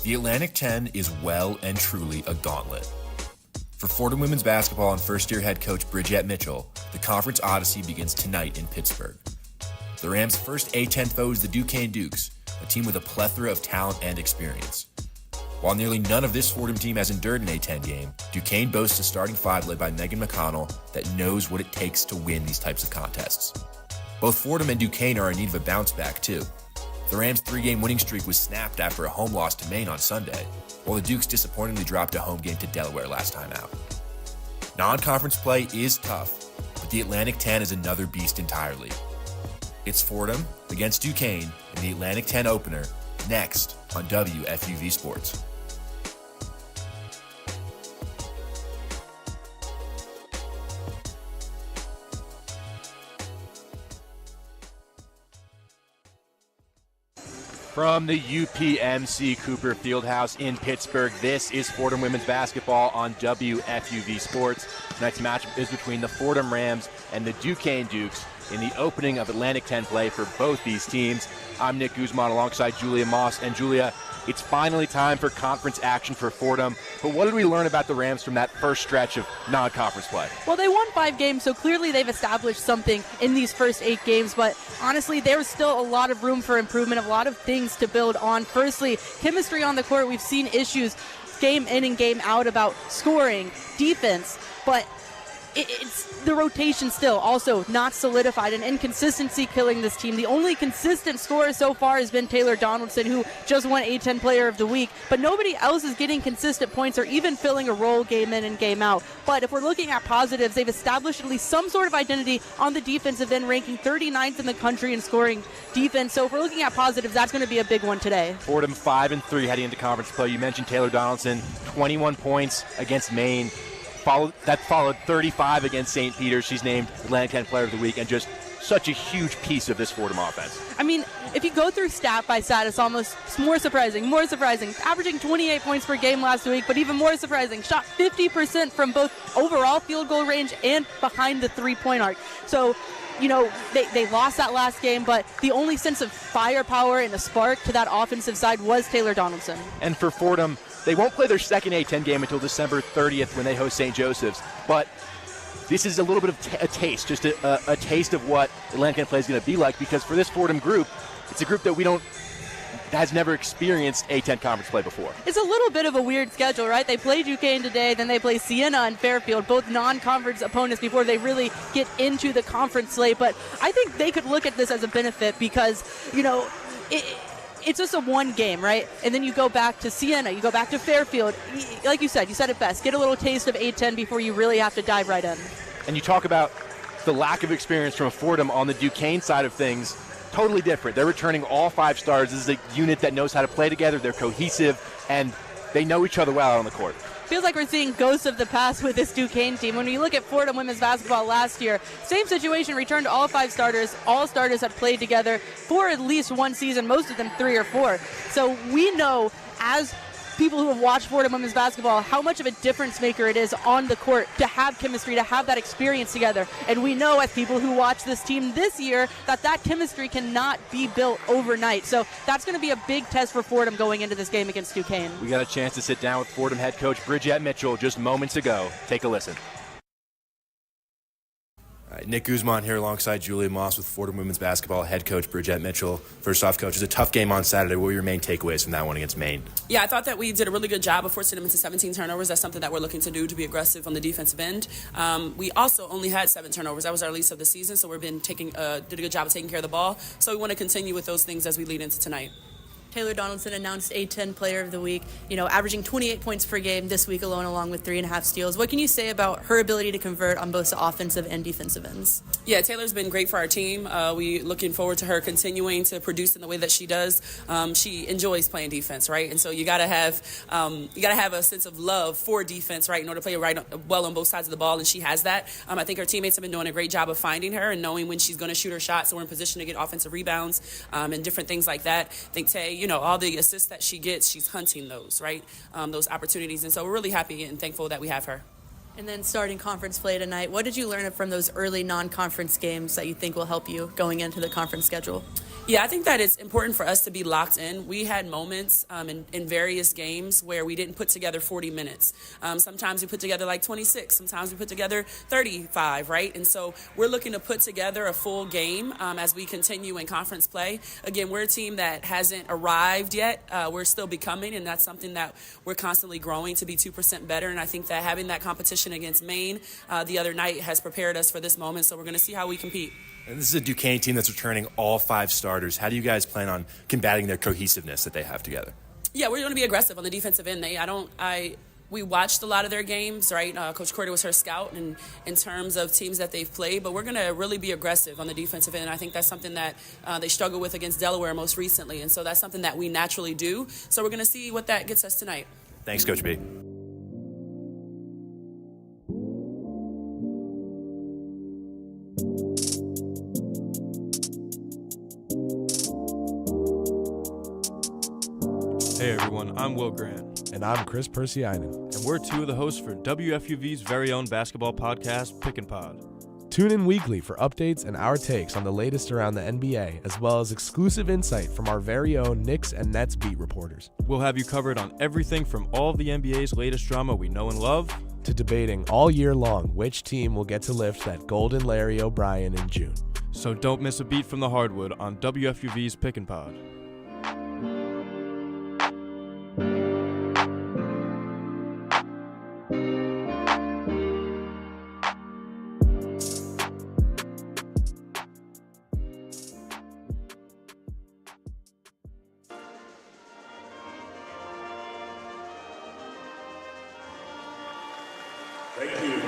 The Atlantic 10 is well and truly a gauntlet. For Fordham women's basketball and first-year head coach Bridgette Mitchell, the conference odyssey begins tonight in Pittsburgh. The Rams' first A10 foe is the Duquesne Dukes, a team with a plethora of talent and experience. While nearly none of this Fordham team has endured an A10 game, Duquesne boasts a starting five led by Megan McConnell that knows what it takes to win these types of contests. Both Fordham and Duquesne are in need of a bounce back, too. The Rams' three-game winning streak was snapped after a home loss to Maine on Sunday, while the Dukes disappointingly dropped a home game to Delaware last time out. Non-conference play is tough, but the Atlantic 10 is another beast entirely. It's Fordham against Duquesne in the Atlantic 10 opener, next on WFUV Sports. From the UPMC Cooper Fieldhouse in Pittsburgh, this is Fordham women's basketball on WFUV Sports. Tonight's matchup is between the Fordham Rams and the Duquesne Dukes in the opening of Atlantic 10 play for both these teams. I'm Nick Guzman alongside Julia Moss. And Julia, it's finally time for conference action for Fordham. But what did we learn about the Rams from that first stretch of non-conference play? Well, they won 5 games, so clearly they've established something in these first 8 games. But honestly, there's still a lot of room for improvement, a lot of things to build on. Firstly, chemistry on the court. We've seen issues game in and game out about scoring, defense, but it's the rotation still also not solidified, and inconsistency killing this team. The only consistent scorer so far has been Taylor Donaldson, who just won A10 Player of the Week, but nobody else is getting consistent points or even filling a role game in and game out. But if we're looking at positives, they've established at least some sort of identity on the defensive end, ranking 39th in the country in scoring defense. So if we're looking at positives, that's going to be a big one today. Fordham 5-3 heading into conference play. You mentioned Taylor Donaldson, 21 points against Maine. Followed 35 against St. Peter's. She's named Atlantic 10 Player of the Week, and just such a huge piece of this Fordham offense. I mean, if you go through stat by stat, it's almost more surprising. Averaging 28 points per game last week, but even more surprising, shot 50% from both overall field goal range and behind the three-point arc. So, you know, they lost that last game, but the only sense of firepower and a spark to that offensive side was Taylor Donaldson. And for Fordham, they won't play their second A10 game until December 30th when they host St. Joseph's. But this is a little bit of a taste, just a taste of what Atlantic 10 play is going to be like, because for this Fordham group, it's a group that has never experienced A10 conference play before. It's a little bit of a weird schedule, right? They play Duquesne today, then they play Siena and Fairfield, both non-conference opponents, before they really get into the conference slate. But I think they could look at this as a benefit because, you know, it's just a one game, right? And then you go back to Siena, you go back to Fairfield. Like you said it best. Get a little taste of A10 before you really have to dive right in. And you talk about the lack of experience from Fordham on the Duquesne side of things. Totally different. They're returning all 5 stars. This is a unit that knows how to play together. They're cohesive, and they know each other well out on the court. Feels like we're seeing ghosts of the past with this Duquesne team. When we look at Fordham women's basketball last year, same situation, returned all 5 starters. All starters had played together for at least one season, most of them 3 or 4. So we know, as people who have watched Fordham women's basketball, how much of a difference maker it is on the court to have chemistry, to have that experience together. And we know, as people who watch this team this year, that chemistry cannot be built overnight. So that's going to be a big test for Fordham going into this game against Duquesne. We got a chance to sit down with Fordham head coach Bridgette Mitchell just moments ago. Take a listen. Nick Guzman here alongside Julia Moss with Fordham women's basketball head coach Bridgette Mitchell. First off, coach, it was a tough game on Saturday. What were your main takeaways from that one against Maine? Yeah, I thought that we did a really good job of forcing them into 17 turnovers. That's something that we're looking to do, to be aggressive on the defensive end. We also only had 7 turnovers. That was our least of the season, so we've been did a good job of taking care of the ball. So we want to continue with those things as we lead into tonight. Taylor Donaldson announced A10 Player of the Week, averaging 28 points per game this week alone, along with 3.5 steals. What can you say about her ability to convert on both the offensive and defensive ends? Yeah, Taylor's been great for our team. We looking forward to her continuing to produce in the way that she does. She enjoys playing defense, right? And so you gotta have a sense of love for defense, right, in order to play well on both sides of the ball, and she has that. I think her teammates have been doing a great job of finding her and knowing when she's going to shoot her shot, so we're in position to get offensive rebounds and different things like that. I think Tay, all the assists that she gets, she's hunting those, right, those opportunities, and so we're really happy and thankful that we have her. And then starting conference play tonight, what did you learn from those early non-conference games that you think will help you going into the conference schedule? Yeah, I think that it's important for us to be locked in. We had moments in various games where we didn't put together 40 minutes. Sometimes we put together like 26. Sometimes we put together 35, right? And so we're looking to put together a full game as we continue in conference play. Again, we're a team that hasn't arrived yet. We're still becoming, and that's something that we're constantly growing to be 2% better. And I think that having that competition against Maine the other night has prepared us for this moment. So we're going to see how we compete. And this is a Duquesne team that's returning all 5 starters. How do you guys plan on combating their cohesiveness that they have together? Yeah, we're going to be aggressive on the defensive end. We watched a lot of their games, right? Coach Cordy was her scout in terms of teams that they've played, but we're going to really be aggressive on the defensive end. And I think that's something that they struggled with against Delaware most recently. And so that's something that we naturally do. So we're going to see what that gets us tonight. Thanks, Coach B. Hey everyone, I'm Will Grant. And I'm Chris Persianen. And we're 2 of the hosts for WFUV's very own basketball podcast, Pick and Pod. Tune in weekly for updates and our takes on the latest around the NBA, as well as exclusive insight from our very own Knicks and Nets beat reporters. We'll have you covered on everything from all of the NBA's latest drama we know and love, to debating all year long which team will get to lift that golden Larry O'Brien in June. So don't miss a beat from the hardwood on WFUV's Pick and Pod.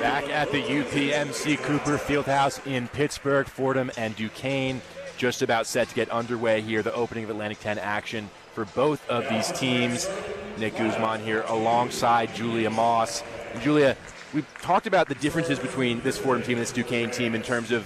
Back at the UPMC Cooper Fieldhouse in Pittsburgh, Fordham and Duquesne just about set to get underway here. The opening of Atlantic 10 action for both of these teams. Nick Guzman here alongside Julia Moss. And Julia, we've talked about the differences between this Fordham team and this Duquesne team in terms of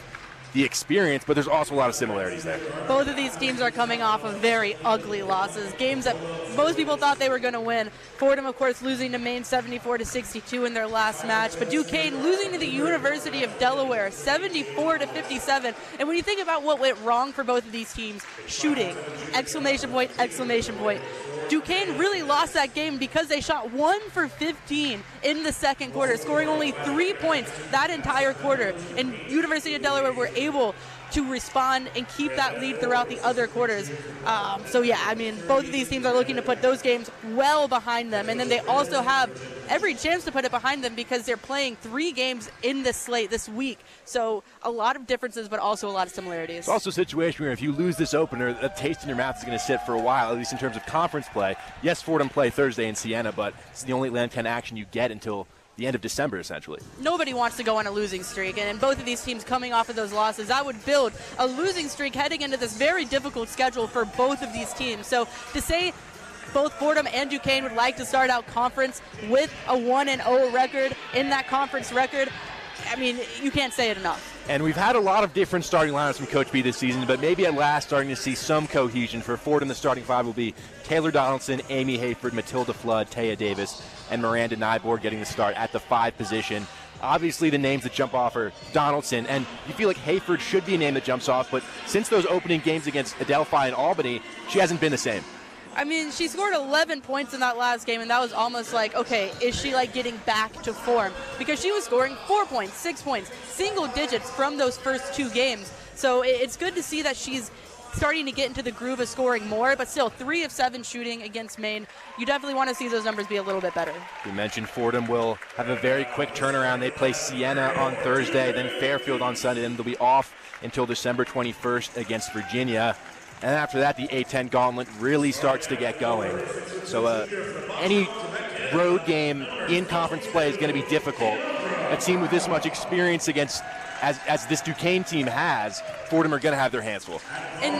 the experience, but there's also a lot of similarities there. Both of these teams are coming off of very ugly losses, games that most people thought they were going to win. Fordham, of course, losing to Maine 74-62 in their last match, but Duquesne losing to the University of Delaware 74-57. And when you think about what went wrong for both of these teams, shooting, exclamation point, exclamation point. Duquesne really lost that game because they shot 1 for 15 in the second quarter, scoring only 3 points that entire quarter. And University of Delaware were able to respond and keep that lead throughout the other quarters. Both of these teams are looking to put those games well behind them. And then they also have every chance to put it behind them because they're playing 3 games in this slate this week. So a lot of differences, but also a lot of similarities. It's also a situation where if you lose this opener, a taste in your mouth is going to sit for a while, at least in terms of conference play. Yes, Fordham play Thursday in Siena, but it's the only Atlantic 10 action you get until the end of December, essentially. Nobody wants to go on a losing streak, and both of these teams coming off of those losses, that would build a losing streak heading into this very difficult schedule for both of these teams. So to say both Fordham and Duquesne would like to start out conference with a 1-0 record in that conference record, I mean, you can't say it enough. And we've had a lot of different starting lineups from Coach B this season, but maybe at last starting to see some cohesion. For Fordham, the starting 5 will be Taylor Donaldson, Amy Hayford, Matilda Flood, Taya Davis, and Miranda Nyborg getting the start at the 5 position. Obviously, the names that jump off are Donaldson, and you feel like Hayford should be a name that jumps off, but since those opening games against Adelphi and Albany, she hasn't been the same. I mean, she scored 11 points in that last game, and that was almost like, okay, is she like getting back to form? Because she was scoring 4 points, 6 points, single digits from those first 2 games. So it's good to see that she's starting to get into the groove of scoring more, but still 3 of 7 shooting against Maine. You definitely want to see those numbers be a little bit better. We mentioned Fordham will have a very quick turnaround. They play Siena on Thursday, then Fairfield on Sunday, and they'll be off until December 21st against Virginia. And after that, the A-10 gauntlet really starts to get going. So any road game in conference play is going to be difficult. A team with this much experience as this Duquesne team has, Fordham are going to have their hands full. And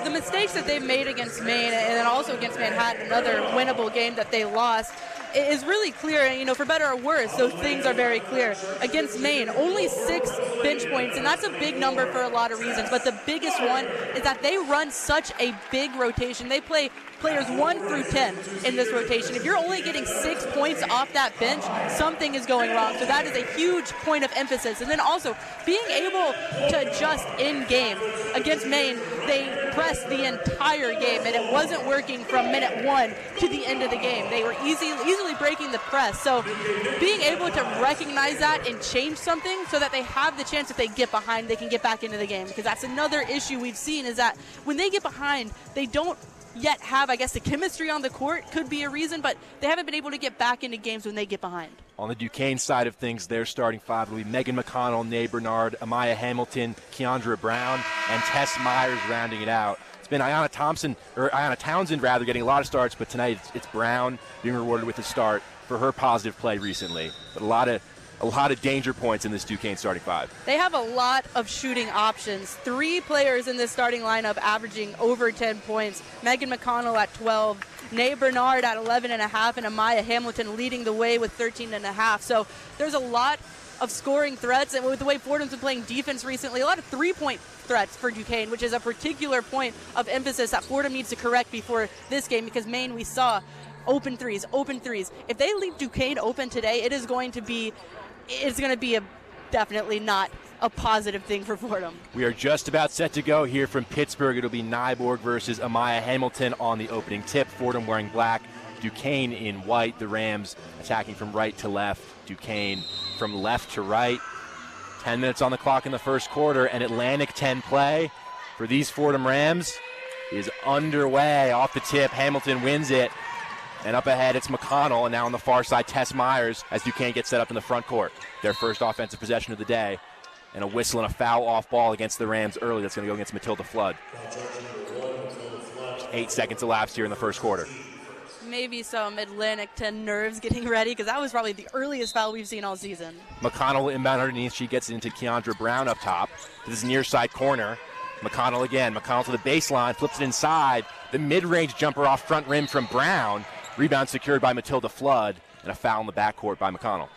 the mistakes that they've made against Maine and then also against Manhattan, another winnable game that they lost, is really clear. You know, for better or worse, those things are very clear. Against Maine, only 6 bench points, and that's a big number for a lot of reasons. But the biggest one is that they run such a big rotation. They play players 1 through 10 in this rotation. If you're only getting 6 points off that bench, something is going wrong. So that is a huge point of emphasis. And then also, being able to adjust in game. Against Maine, they pressed the entire game, and it wasn't working from minute 1 to the end of the game. They were easily breaking the press. So being able to recognize that and change something so that they have the chance, if they get behind, they can get back into the game. Because that's another issue we've seen, is that when they get behind, they don't yet have, I guess, the chemistry on the court could be a reason, but they haven't been able to get back into games when they get behind. On the Duquesne side of things, their starting five will be Megan McConnell, Nay Bernard, Amaya Hamilton, Keandra Brown, and Tess Myers rounding it out. It's been Ayanna Townsend getting a lot of starts, but tonight it's Brown being rewarded with a start for her positive play recently. But a lot of danger points in this Duquesne starting five. They have a lot of shooting options. 3 players in this starting lineup averaging over 10 points. Megan McConnell at 12, Nay Bernard at 11.5, and Amaya Hamilton leading the way with 13.5. So there's a lot of scoring threats, and with the way Fordham's been playing defense recently, a lot of 3-point threats for Duquesne, which is a particular point of emphasis that Fordham needs to correct before this game, because Maine, we saw open threes. If they leave Duquesne open today, it's going to be definitely not a positive thing for Fordham. We are just about set to go here from Pittsburgh. It'll be Nyborg versus Amaya Hamilton on the opening tip. Fordham wearing black, Duquesne in white. The Rams attacking from right to left, Duquesne from left to right. 10 minutes on the clock in the first quarter, and Atlantic 10 play for these Fordham Rams is underway. Off the tip, Hamilton wins it. And up ahead, it's McConnell, and now on the far side, Tess Myers, as Duquesne gets set up in the front court. Their first offensive possession of the day, and a whistle and a foul off ball against the Rams early. That's going to go against Matilda Flood. 8 seconds elapsed here in the first quarter. Maybe some Atlantic 10 nerves getting ready, because that was probably the earliest foul we've seen all season. McConnell will inbound underneath. She gets it into Keandra Brown up top. This is near side corner. McConnell again. McConnell to the baseline, flips it inside. The mid-range jumper off front rim from Brown. Rebound secured by Matilda Flood, and a foul in the backcourt by McConnell.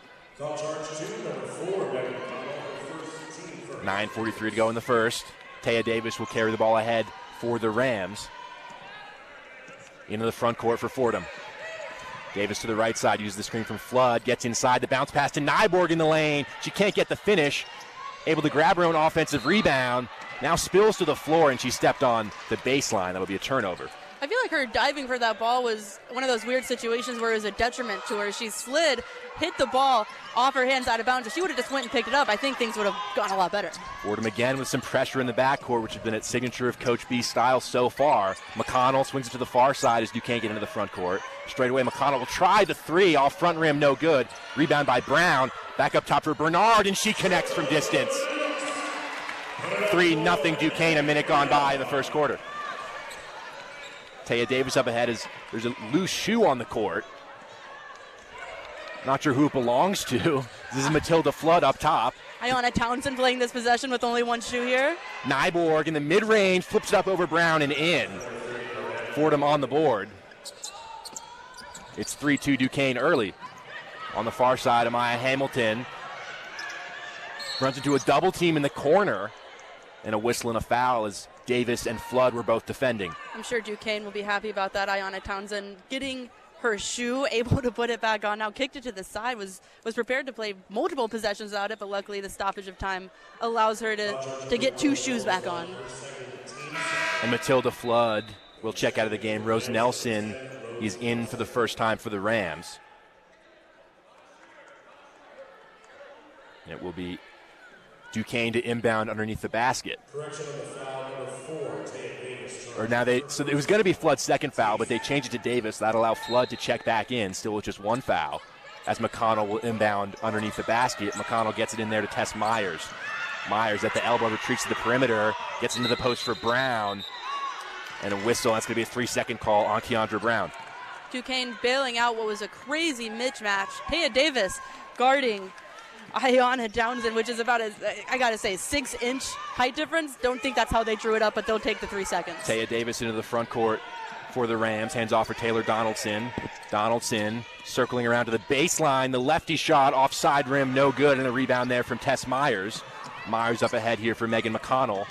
9:43 to go in the first. Taya Davis will carry the ball ahead for the Rams. Into the front court for Fordham. Davis to the right side, uses the screen from Flood, gets inside, the bounce pass to Nyborg in the lane. She can't get the finish. Able to grab her own offensive rebound. Now spills to the floor, and she stepped on the baseline. That'll be a turnover. I feel like her diving for that ball was one of those weird situations where it was a detriment to her. She slid, hit the ball off her hands out of bounds. If she would have just went and picked it up, I think things would have gone a lot better. Fordham again with some pressure in the backcourt, which has been its signature of Coach B's style so far. McConnell swings it to the far side as Duquesne get into the front court. Straight away, McConnell will try the three off front rim, no good. Rebound by Brown. Back up top for Bernard, and she connects from distance. 3-0 Duquesne, a minute gone by in the first quarter. Taya Davis up ahead as there's a loose shoe on the court. Not sure who it belongs to. This is Matilda Flood up top. Ayanna Townsend playing this possession with only one shoe here. Nyborg in the mid-range, flips it up over Brown and in. Fordham on the board. It's 3-2 Duquesne early. On the far side, Amaya Hamilton runs into a double team in the corner, and a whistle and a foul as Davis and Flood were both defending. I'm sure Duquesne will be happy about that. Ayanna Townsend getting her shoe, able to put it back on. Now kicked it to the side, was prepared to play multiple possessions without it, but luckily the stoppage of time allows her to get 2 shoes back on. And Matilda Flood will check out of the game. Rose Nelson is in for the first time for the Rams. It will be Duquesne to inbound underneath the basket. So it was going to be Flood's second foul, but they changed it to Davis. That allowed Flood to check back in, still with just 1 foul, as McConnell will inbound underneath the basket. McConnell gets it in there to Tess Myers. Myers at the elbow retreats to the perimeter, gets into the post for Brown, and a whistle. That's going to be a 3-second call on Keandra Brown. Duquesne bailing out what was a crazy mismatch. Taya Davis guarding Ayanna Townsend, which is about, I got to say, 6-inch height difference. Don't think that's how they drew it up, but they'll take the 3 seconds. Taya Davis into the front court for the Rams. Hands off for Taylor Donaldson. Donaldson circling around to the baseline. The lefty shot off side rim, no good, and a rebound there from Tess Myers. Myers up ahead here for Megan McConnell.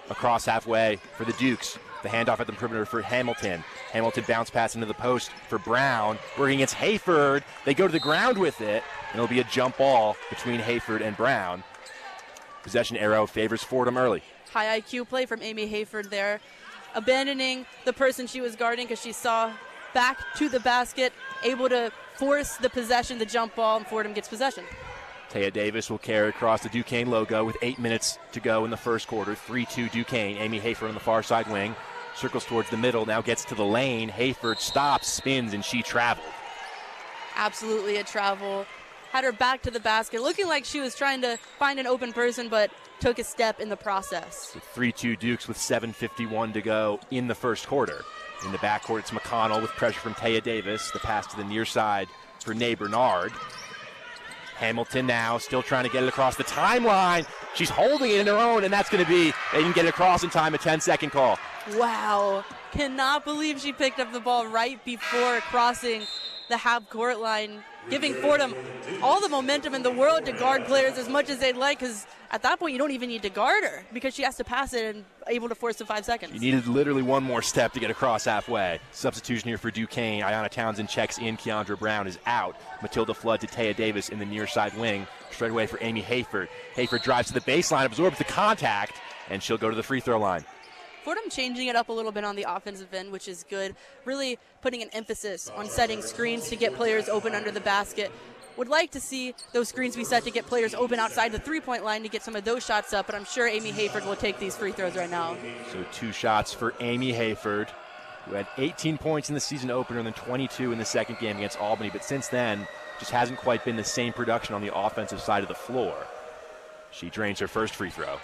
Across halfway for the Dukes. The handoff at the perimeter for Hamilton. Hamilton bounce pass into the post for Brown. Working against Hayford. They go to the ground with it, and it'll be a jump ball between Hayford and Brown. Possession arrow favors Fordham early. High IQ play from Amy Hayford there, abandoning the person she was guarding because she saw back to the basket, able to force the possession, the jump ball, and Fordham gets possession. Taya Davis will carry across the Duquesne logo with 8 minutes to go in the first quarter. 3-2 Duquesne. Amy Hayford on the far side wing. Circles towards the middle, now gets to the lane. Hayford stops, spins, and she traveled. Absolutely a travel. Had her back to the basket, looking like she was trying to find an open person, but took a step in the process. 3-2 Dukes with 7:51 to go in the first quarter. In the backcourt, it's McConnell with pressure from Taya Davis. The pass to the near side for Nay Bernard. Hamilton now still trying to get it across the timeline. She's holding it in her own, and that's going to be, they didn't get it across in time, a 10-second call. Wow. Cannot believe she picked up the ball right before crossing the half-court line, giving Fordham all the momentum in the world to guard players as much as they'd like, because at that point you don't even need to guard her because she has to pass it and able to force the 5 seconds. You needed literally one more step to get across halfway. Substitution here for Duquesne. Ayanna Townsend checks in. Keandra Brown is out. Matilda Flood to Taya Davis in the near side wing. Straight away for Amy Hayford. Hayford drives to the baseline, absorbs the contact, and she'll go to the free throw line. Fordham changing it up a little bit on the offensive end, which is good. Really putting an emphasis on setting screens to get players open under the basket. Would like to see those screens be set to get players open outside the three-point line to get some of those shots up, but I'm sure Amy Hayford will take these free throws right now. So 2 shots for Amy Hayford, who had 18 points in the season opener and then 22 in the second game against Albany, but since then just hasn't quite been the same production on the offensive side of the floor. She drains her first free throw.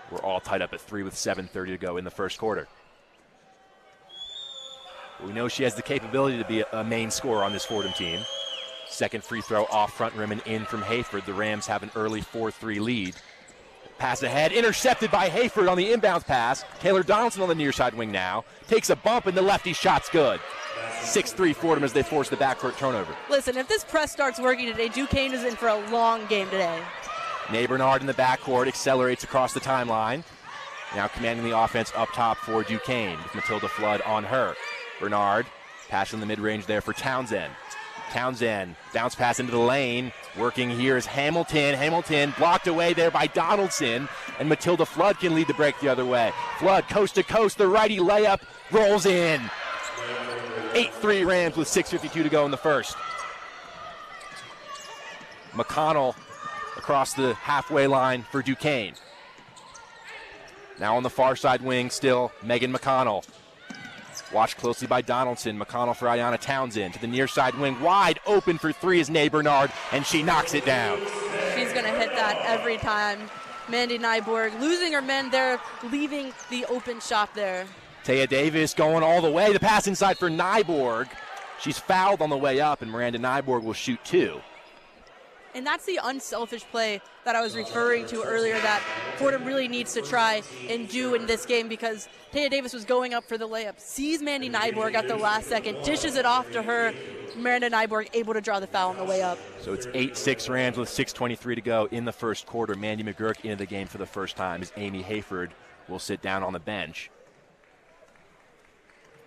We're all tied up at 3 with 7:30 to go in the first quarter. We know she has the capability to be a main scorer on this Fordham team. Second free throw off front rim and in from Hayford. The Rams have an early 4-3 lead. Pass ahead, intercepted by Hayford on the inbounds pass. Taylor Donaldson on the near side wing now. Takes a bump and the lefty shot's good. 6-3 Fordham as they force the backcourt turnover. Listen, if this press starts working today, Duquesne is in for a long game today. Nay Bernard in the backcourt accelerates across the timeline. Now commanding the offense up top for Duquesne with Matilda Flood on her. Bernard, pass in the mid-range there for Townsend. Townsend, bounce pass into the lane. Working here is Hamilton. Hamilton blocked away there by Donaldson. And Matilda Flood can lead the break the other way. Flood, coast to coast, the righty layup rolls in. 8-3 Rams with 6:52 to go in the first. McConnell across the halfway line for Duquesne. Now on the far side wing still, Megan McConnell. Watched closely by Donaldson. McConnell for Ayanna Townsend. To the near side wing. Wide open for 3 is Nay Bernard, and she knocks it down. She's going to hit that every time. Mandy Nyborg losing her men there, leaving the open shot there. Taya Davis going all the way. The pass inside for Nyborg. She's fouled on the way up, and Miranda Nyborg will shoot 2. And that's the unselfish play that I was referring to earlier that Fordham really needs to try and do in this game, because Taya Davis was going up for the layup, sees Mandy Nyborg at the last second, dishes it off to her. Miranda Nyborg able to draw the foul on the way up. So it's 8-6 Rams with 6:23 to go in the first quarter. Mandy McGurk into the game for the first time as Amy Hayford will sit down on the bench.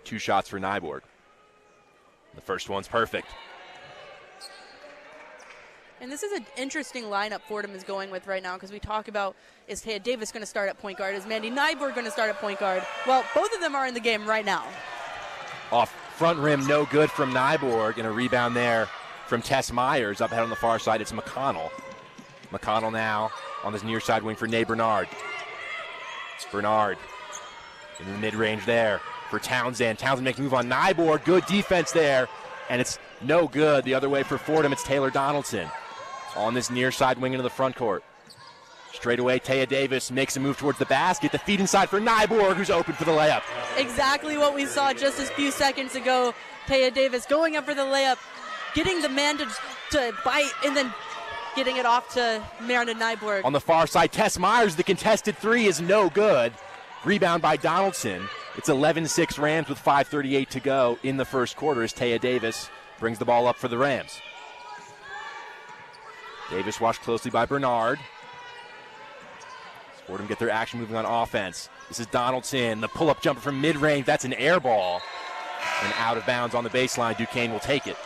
2 shots for Nyborg. The first one's perfect. And this is an interesting lineup Fordham is going with right now, because we talk about, is Taya Davis going to start at point guard? Is Mandy Nyborg going to start at point guard? Well, both of them are in the game right now. Off front rim, no good from Nyborg, and a rebound there from Tess Myers. Up ahead on the far side, it's McConnell. McConnell now on this near side wing for Nay Bernard. Bernard in the mid-range there for Townsend. Townsend makes a move on Nyborg. Good defense there, and it's no good. The other way for Fordham, it's Taylor Donaldson on this near side wing into the front court. Straight away, Taya Davis makes a move towards the basket. The feed inside for Nyborg, who's open for the layup. Exactly what we saw just a few seconds ago. Taya Davis going up for the layup, getting the man to bite, and then getting it off to Miranda Nyborg. On the far side, Tess Myers, the contested 3 is no good. Rebound by Donaldson. It's 11-6 Rams with 5:38 to go in the first quarter as Taya Davis brings the ball up for the Rams. Davis watched closely by Bernard. Fordham get their action moving on offense. This is Donaldson, the pull-up jumper from mid-range. That's an air ball. And out of bounds on the baseline. Duquesne will take it.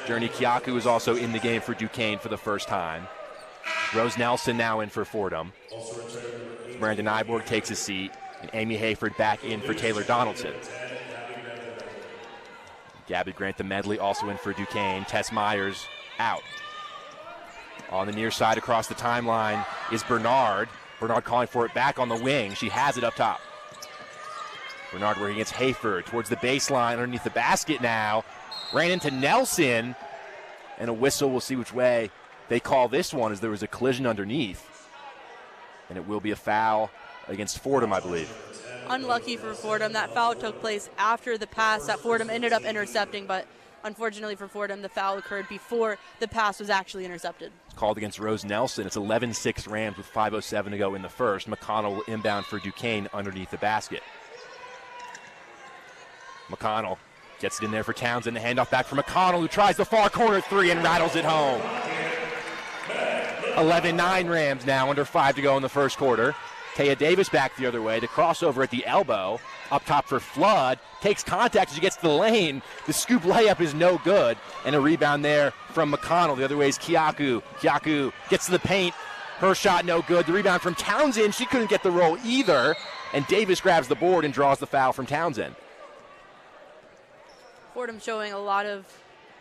Journey Kyaku is also in the game for Duquesne for the first time. Rose Nelson now in for Fordham. Brandon Nyborg takes a seat, and Amy Hayford back in for Taylor Donaldson. Gabby Grant, the medley, also in for Duquesne. Tess Myers out. On the near side across the timeline is Bernard. Bernard calling for it back on the wing. She has it up top. Bernard working against Hayford towards the baseline underneath the basket now. Ran into Nelson, and a whistle. We'll see which way they call this one, as there was a collision underneath. And it will be a foul against Fordham, I believe. Unlucky for Fordham. That foul took place after the pass that Fordham ended up intercepting, but unfortunately for Fordham, the foul occurred before the pass was actually intercepted. It's called against Rose Nelson. It's 11-6 Rams with 5:07 to go in the first. McConnell will inbound for Duquesne underneath the basket. McConnell gets it in there for Townsend. The handoff back for McConnell, who tries the far corner three and rattles it home. 11-9 Rams now, under 5 to go in the first quarter. Taya Davis back the other way. The crossover at the elbow. Up top for Flood. Takes contact as she gets to the lane. The scoop layup is no good. And a rebound there from McConnell. The other way is Kyaku. Kyaku gets to the paint. Her shot no good. The rebound from Townsend. She couldn't get the roll either. And Davis grabs the board and draws the foul from Townsend. Fordham showing a lot of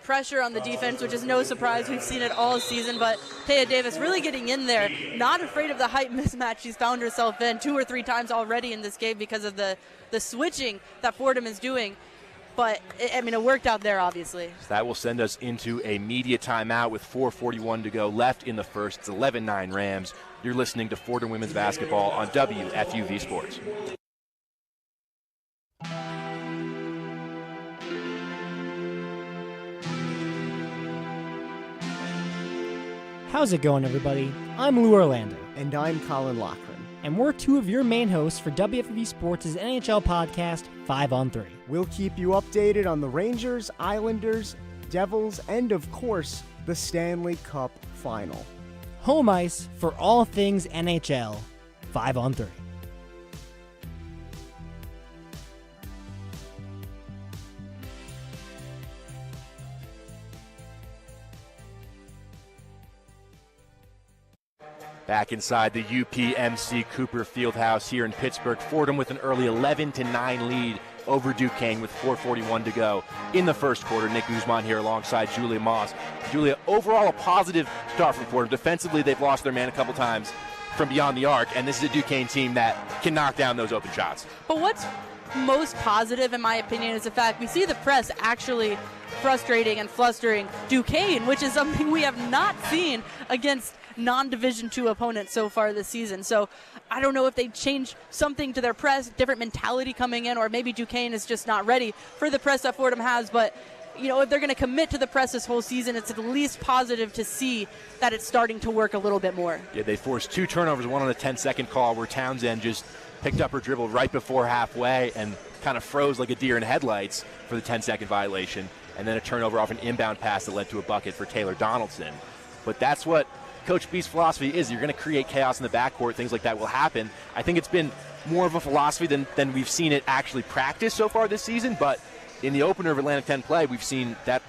pressure on the defense, which is no surprise. We've seen it all season, but Taya Davis really getting in there, not afraid of the height mismatch she's found herself in 2 or 3 times already in this game because of the switching that Fordham is doing. But, it worked out there, obviously. So that will send us into a media timeout with 4:41 to go left in the first. It's 11-9 Rams. You're listening to Fordham Women's Basketball on WFUV Sports. How's it going, everybody? I'm Lou Orlando. And I'm Colin Loughran. And we're 2 of your main hosts for WFUV Sports' NHL podcast, 5 on 3. We'll keep you updated on the Rangers, Islanders, Devils, and of course, the Stanley Cup Final. Home ice for all things NHL, 5 on 3. Back inside the UPMC Cooper Fieldhouse here in Pittsburgh. Fordham with an early 11-9 lead over Duquesne with 4:41 to go in the first quarter. Nick Guzman here alongside Julia Moss. Julia, overall a positive start from Fordham. Defensively, they've lost their man a couple times from beyond the arc, and this is a Duquesne team that can knock down those open shots. But what's most positive, in my opinion, is the fact we see the press actually frustrating and flustering Duquesne, which is something we have not seen against non-Division II opponents so far this season. So I don't know if they changed something to their press, different mentality coming in, or maybe Duquesne is just not ready for the press that Fordham has. But, if they're going to commit to the press this whole season, it's at least positive to see that it's starting to work a little bit more. Yeah, they forced 2 turnovers, one on a 10-second call where Townsend just picked up her dribble right before halfway and kind of froze like a deer in headlights for the 10-second violation, and then a turnover off an inbound pass that led to a bucket for Taylor Donaldson. But that's what Coach B's philosophy is. You're going to create chaos in the backcourt. Things like that will happen. I think it's been more of a philosophy than we've seen it actually practice so far this season, but in the opener of Atlantic 10 play, we've seen that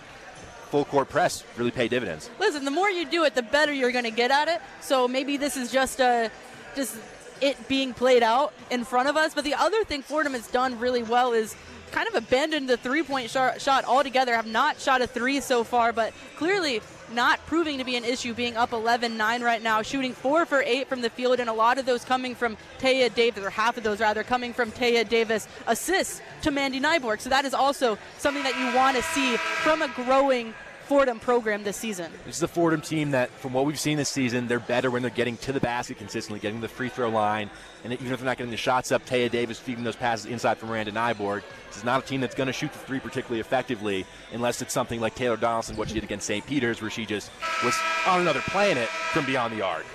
full court press really pay dividends. Listen, the more you do it, the better you're going to get at it. So maybe this is just it being played out in front of us. But the other thing Fordham has done really well is kind of abandoned the three-point shot altogether. Have not shot a 3 so far, but clearly not proving to be an issue, being up 11-9 right now, shooting 4 for 8 from the field, and a lot of those coming from Taya Davis, or half of those rather, coming from Taya Davis assists to Mandy Nyborg. So that is also something that you want to see from a growing Fordham program this season. This is a Fordham team that, from what we've seen this season, they're better when they're getting to the basket consistently, getting the free throw line, and even if they're not getting the shots up, Taya Davis feeding those passes inside from Miranda Nyborg. This is not a team that's going to shoot the 3 particularly effectively unless it's something like Taylor Donaldson, what she did against St. Peter's, where she just was on another planet from beyond the arc.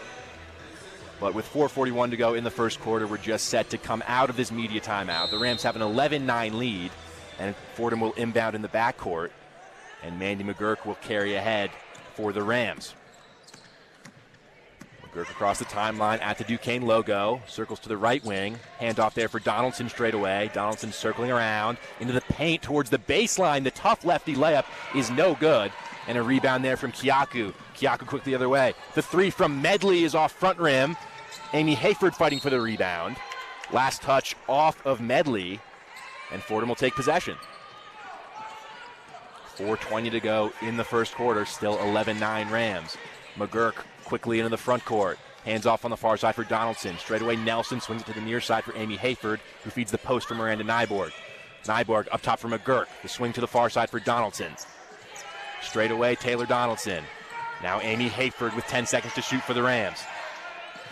But with 4:41 to go in the first quarter, we're just set to come out of this media timeout. The Rams have an 11-9 lead, and Fordham will inbound in the backcourt, and Mandy McGurk will carry ahead for the Rams. McGurk across the timeline at the Duquesne logo. Circles to the right wing. Handoff there for Donaldson straight away. Donaldson circling around into the paint towards the baseline. The tough lefty layup is no good. And a rebound there from Kyaku. Kyaku quickly the other way. The three from Medley is off front rim. Amy Hayford fighting for the rebound. Last touch off of Medley. And Fordham will take possession. 4:20 to go in the first quarter. Still 11-9 Rams. McGurk quickly into the front court. Hands off on the far side for Donaldson. Straight away Nelson swings it to the near side for Amy Hayford, who feeds the post for Miranda Nyborg. Nyborg up top for McGurk. The swing to the far side for Donaldson. Straight away Taylor Donaldson. Now Amy Hayford with 10 seconds to shoot for the Rams.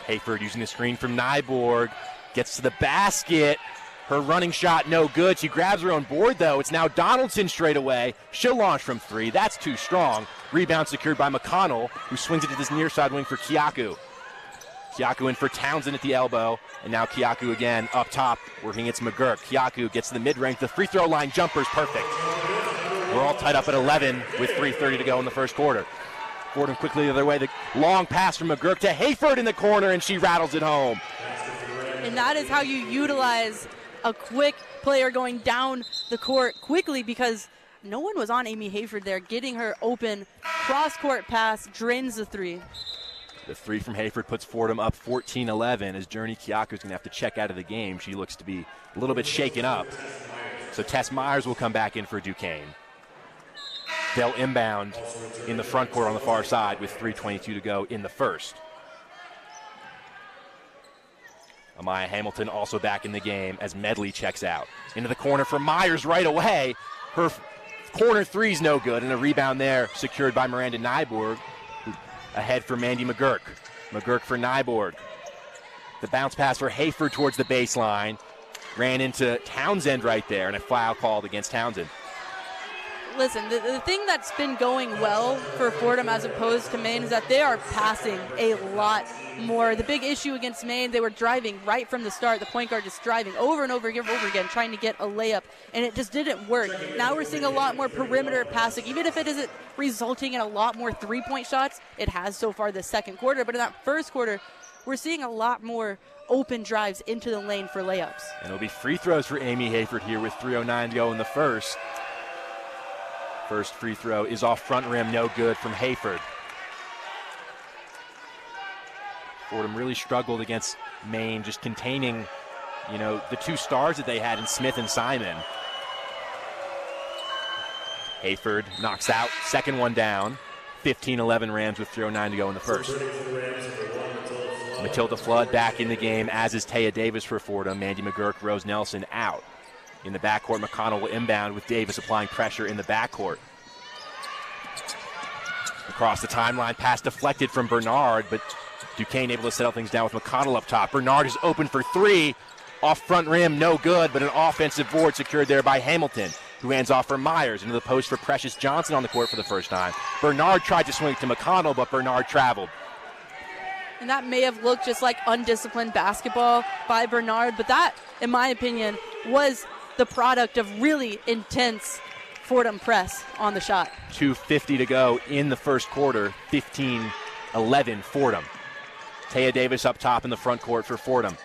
Hayford using the screen from Nyborg. Gets to the basket. Her running shot no good. She grabs her own board though. It's now Donaldson straight away. She'll launch from three. That's too strong. Rebound secured by McConnell, who swings it to this near side wing for Kyaku. Kyaku in for Townsend at the elbow. And now Kyaku again up top, working against McGurk. Kyaku gets to the mid-range. The free throw line jumper's perfect. We're all tied up at 11 with 3:30 to go in the first quarter. Fordham quickly the other way. The long pass from McGurk to Hayford in the corner, and she rattles it home. And that is how you utilize a quick player going down the court quickly, because no one was on Amy Hayford there. Getting her open, cross-court pass, drains the three. The three from Hayford puts Fordham up 14-11 as Journey Kyaku is going to have to check out of the game. She looks to be a little bit shaken up. So Tess Myers will come back in for Duquesne. They'll inbound in the front court on the far side with 3:22 to go in the first. Amaya Hamilton also back in the game as Medley checks out. Into the corner for Myers right away. Her corner three's no good, and a rebound there secured by Miranda Nyborg. Ahead for Mandy McGurk. McGurk for Nyborg. The bounce pass for Hayford towards the baseline. Ran into Townsend right there, and a foul called against Townsend. Listen, the thing that's been going well for Fordham as opposed to Maine is that they are passing a lot more. The big issue against Maine, they were driving right from the start. The point guard just driving over and over again, trying to get a layup, and it just didn't work. Now we're seeing a lot more perimeter passing, even if it isn't resulting in a lot more three-point shots. It has so far this second quarter, but in that first quarter, we're seeing a lot more open drives into the lane for layups. And it'll be free throws for Amy Hayford here with 3:09 to go in the first. First free throw is off front rim, no good from Hayford. Fordham really struggled against Maine, just containing, the two stars that they had in Smith and Simon. Hayford knocks out, second one down. 15-11 Rams with 3:09 to go in the first. Matilda Flood back in the game, as is Taya Davis for Fordham. Mandy McGurk, Rose Nelson out. In the backcourt, McConnell will inbound with Davis applying pressure in the backcourt. Across the timeline, pass deflected from Bernard, but Duquesne able to settle things down with McConnell up top. Bernard is open for three. Off front rim, no good, but an offensive board secured there by Hamilton, who hands off for Myers into the post for Precious Johnson on the court for the first time. Bernard tried to swing it to McConnell, but Bernard traveled. And that may have looked just like undisciplined basketball by Bernard, but that, in my opinion, was the product of really intense Fordham press on the shot. 2:50 to go in the first quarter, 15-11 Fordham. Taya Davis up top in the front court for Fordham.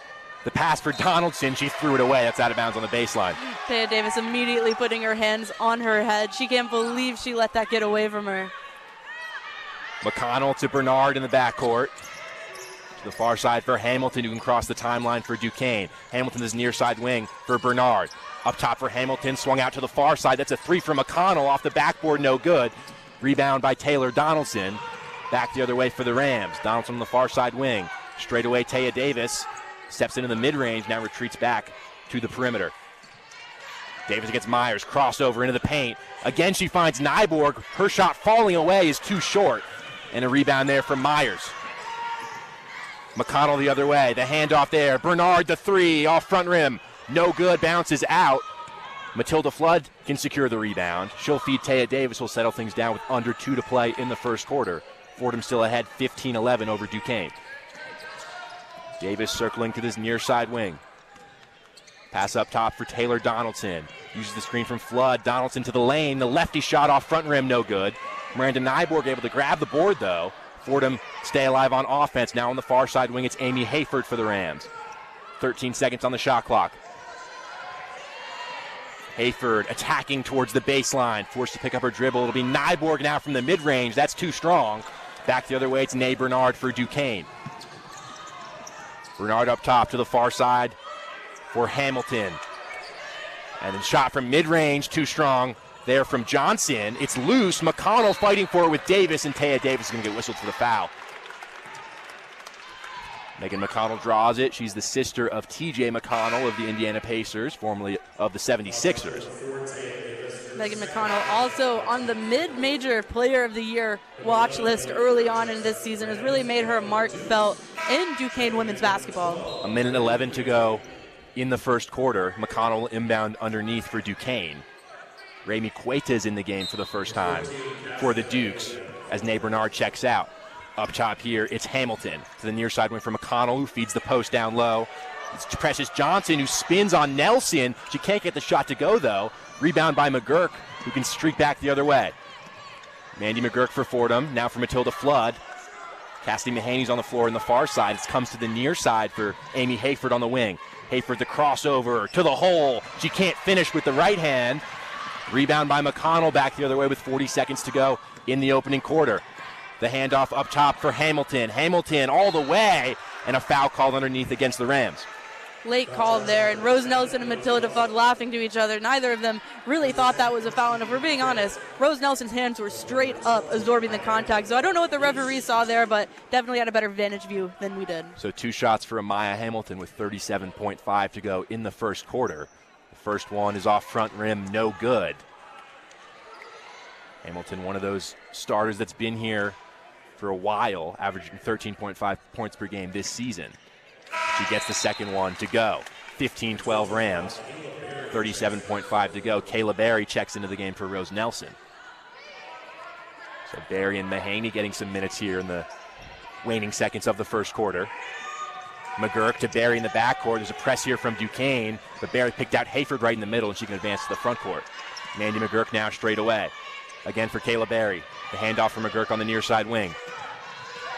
The pass for Donaldson, she threw it away. That's out of bounds on the baseline. Taya Davis immediately putting her hands on her head. She can't believe she let that get away from her. McConnell to Bernard in the backcourt. To the far side for Hamilton, who can cross the timeline for Duquesne. Hamilton is near side wing for Bernard. Up top for Hamilton, swung out to the far side. That's a three from McConnell off the backboard, no good. Rebound by Taylor Donaldson. Back the other way for the Rams. Donaldson on the far side wing. Straight away, Taya Davis steps into the mid-range, now retreats back to the perimeter. Davis against Myers, crossover into the paint. Again, she finds Nyborg. Her shot falling away is too short. And a rebound there from Myers. McConnell the other way, the handoff there. Bernard the three, off front rim. No good, bounces out. Matilda Flood can secure the rebound. She'll feed Taya Davis, will settle things down with under 2 to play in the first quarter. Fordham still ahead 15-11 over Duquesne. Davis circling to this near side wing. Pass up top for Taylor Donaldson. Uses the screen from Flood. Donaldson to the lane. The lefty shot off front rim, no good. Miranda Nyborg able to grab the board, though. Fordham stay alive on offense. Now on the far side wing, it's Amy Hayford for the Rams. 13 seconds on the shot clock. Hayford attacking towards the baseline, forced to pick up her dribble. It'll be Nyborg now from the mid-range. That's too strong. Back the other way, it's Nay Bernard for Duquesne. Bernard up top to the far side for Hamilton. And then shot from mid-range, too strong there from Johnson. It's loose. McConnell fighting for it with Davis, and Taya Davis is going to get whistled for the foul. Megan McConnell draws it. She's the sister of TJ McConnell of the Indiana Pacers, formerly of the 76ers. Megan McConnell also on the mid-major player of the year watch list early on in this season, has really made her mark felt in Duquesne women's basketball. 1:11 to go in the first quarter. McConnell inbound underneath for Duquesne. Rami Cueta is in the game for the first time for the Dukes as Nay Bernard checks out. Up top here, it's Hamilton to the near side wing for McConnell, who feeds the post down low. It's Precious Johnson, who spins on Nelson. She can't get the shot to go, though. Rebound by McGurk, who can streak back the other way. Mandy McGurk for Fordham, now for Matilda Flood. Cassidy Mahaney's on the floor in the far side. It comes to the near side for Amy Hayford on the wing. Hayford the crossover to the hole. She can't finish with the right hand. Rebound by McConnell back the other way with 40 seconds to go in the opening quarter. The handoff up top for Hamilton. Hamilton all the way, and a foul called underneath against the Rams. Late call there, and Rose Nelson and Matilda Flood laughing to each other. Neither of them really thought that was a foul, and if we're being honest, Rose Nelson's hands were straight up absorbing the contact. So I don't know what the referee saw there, but definitely had a better vantage view than we did. So 2 shots for Amaya Hamilton with 37.5 to go in the first quarter. The first one is off front rim, no good. Hamilton, one of those starters that's been here for a while, averaging 13.5 points per game this season. She gets the second one to go. 15-12 Rams, 37.5 to go. Kayla Berry checks into the game for Rose Nelson. So Berry and Mahaney getting some minutes here in the waning seconds of the first quarter. McGurk to Berry in the backcourt. There's a press here from Duquesne, but Berry picked out Hayford right in the middle, and she can advance to the front court. Mandy McGurk now straight away. Again for Kayla Berry. The handoff from McGurk on the near side wing.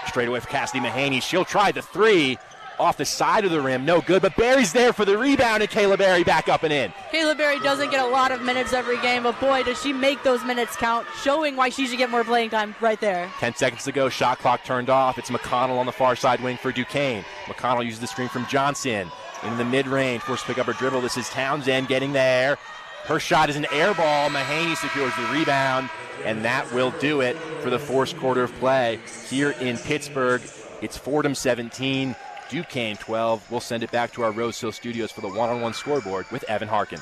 Straight away for Cassidy Mahaney. She'll try the three off the side of the rim. No good, but Berry's there for the rebound, and Kayla Berry back up and in. Kayla Berry doesn't get a lot of minutes every game, but boy, does she make those minutes count, showing why she should get more playing time right there. 10 seconds to go. Shot clock turned off. It's McConnell on the far side wing for Duquesne. McConnell uses the screen from Johnson. In the mid-range, forced to pick up her dribble. This is Townsend getting there. Her shot is an air ball. Mahaney secures the rebound, and that will do it for the first quarter of play here in Pittsburgh. It's Fordham 17, Duquesne 12. We'll send it back to our Rose Hill studios for the one-on-one scoreboard with Evan Harkin.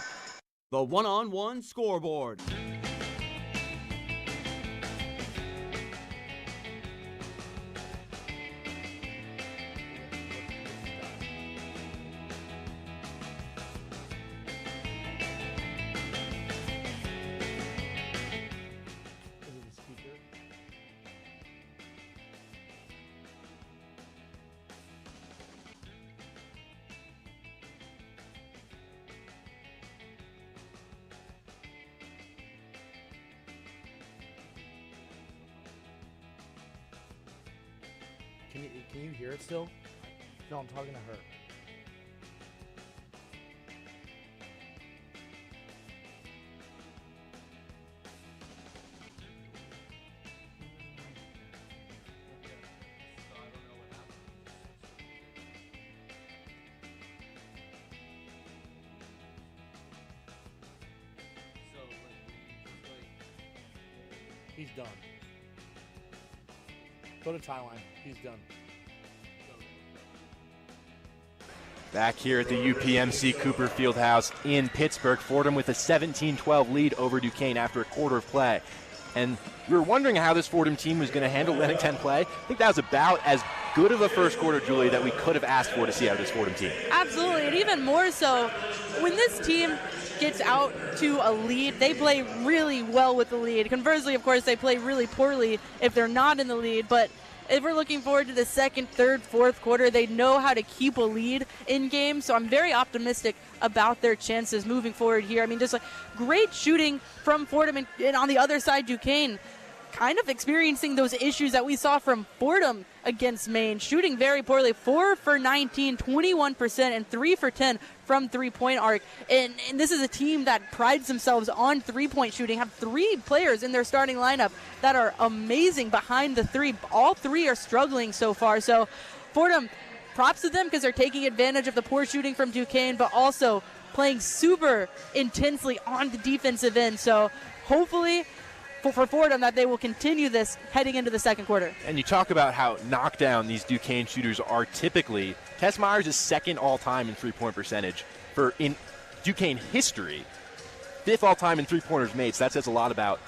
The one-on-one scoreboard. Can you hear it still? No, I'm talking to her. He's done. Go to tie line. He's done. Back here at the UPMC Cooper Fieldhouse in Pittsburgh, Fordham with a 17-12 lead over Duquesne after a quarter of play. And we were wondering how this Fordham team was going to handle letting 10 play. I think that was about as good of a first quarter, Julie, that we could have asked for to see out of this Fordham team. Absolutely, and even more so, when this team gets out to a lead, they play really well with the lead. Conversely, of course, they play really poorly if they're not in the lead, but if we're looking forward to the second, third, fourth quarter, they know how to keep a lead in games, so I'm very optimistic about their chances moving forward here. I mean, just like great shooting from Fordham, and on the other side, Duquesne, kind of experiencing those issues that we saw from Fordham against Maine, shooting very poorly, 4 for 19, 21%, and 3 for 10 from three-point arc. And this is a team that prides themselves on three-point shooting, have 3 players in their starting lineup that are amazing behind the three. All 3 are struggling so far. So Fordham, props to them because they're taking advantage of the poor shooting from Duquesne, but also playing super intensely on the defensive end. So hopefully for Fordham that they will continue this heading into the second quarter. And you talk about how knockdown these Duquesne shooters are typically. Tess Myers is second all-time in three-point percentage in Duquesne history. 5th all-time in three-pointers made, so that says a lot about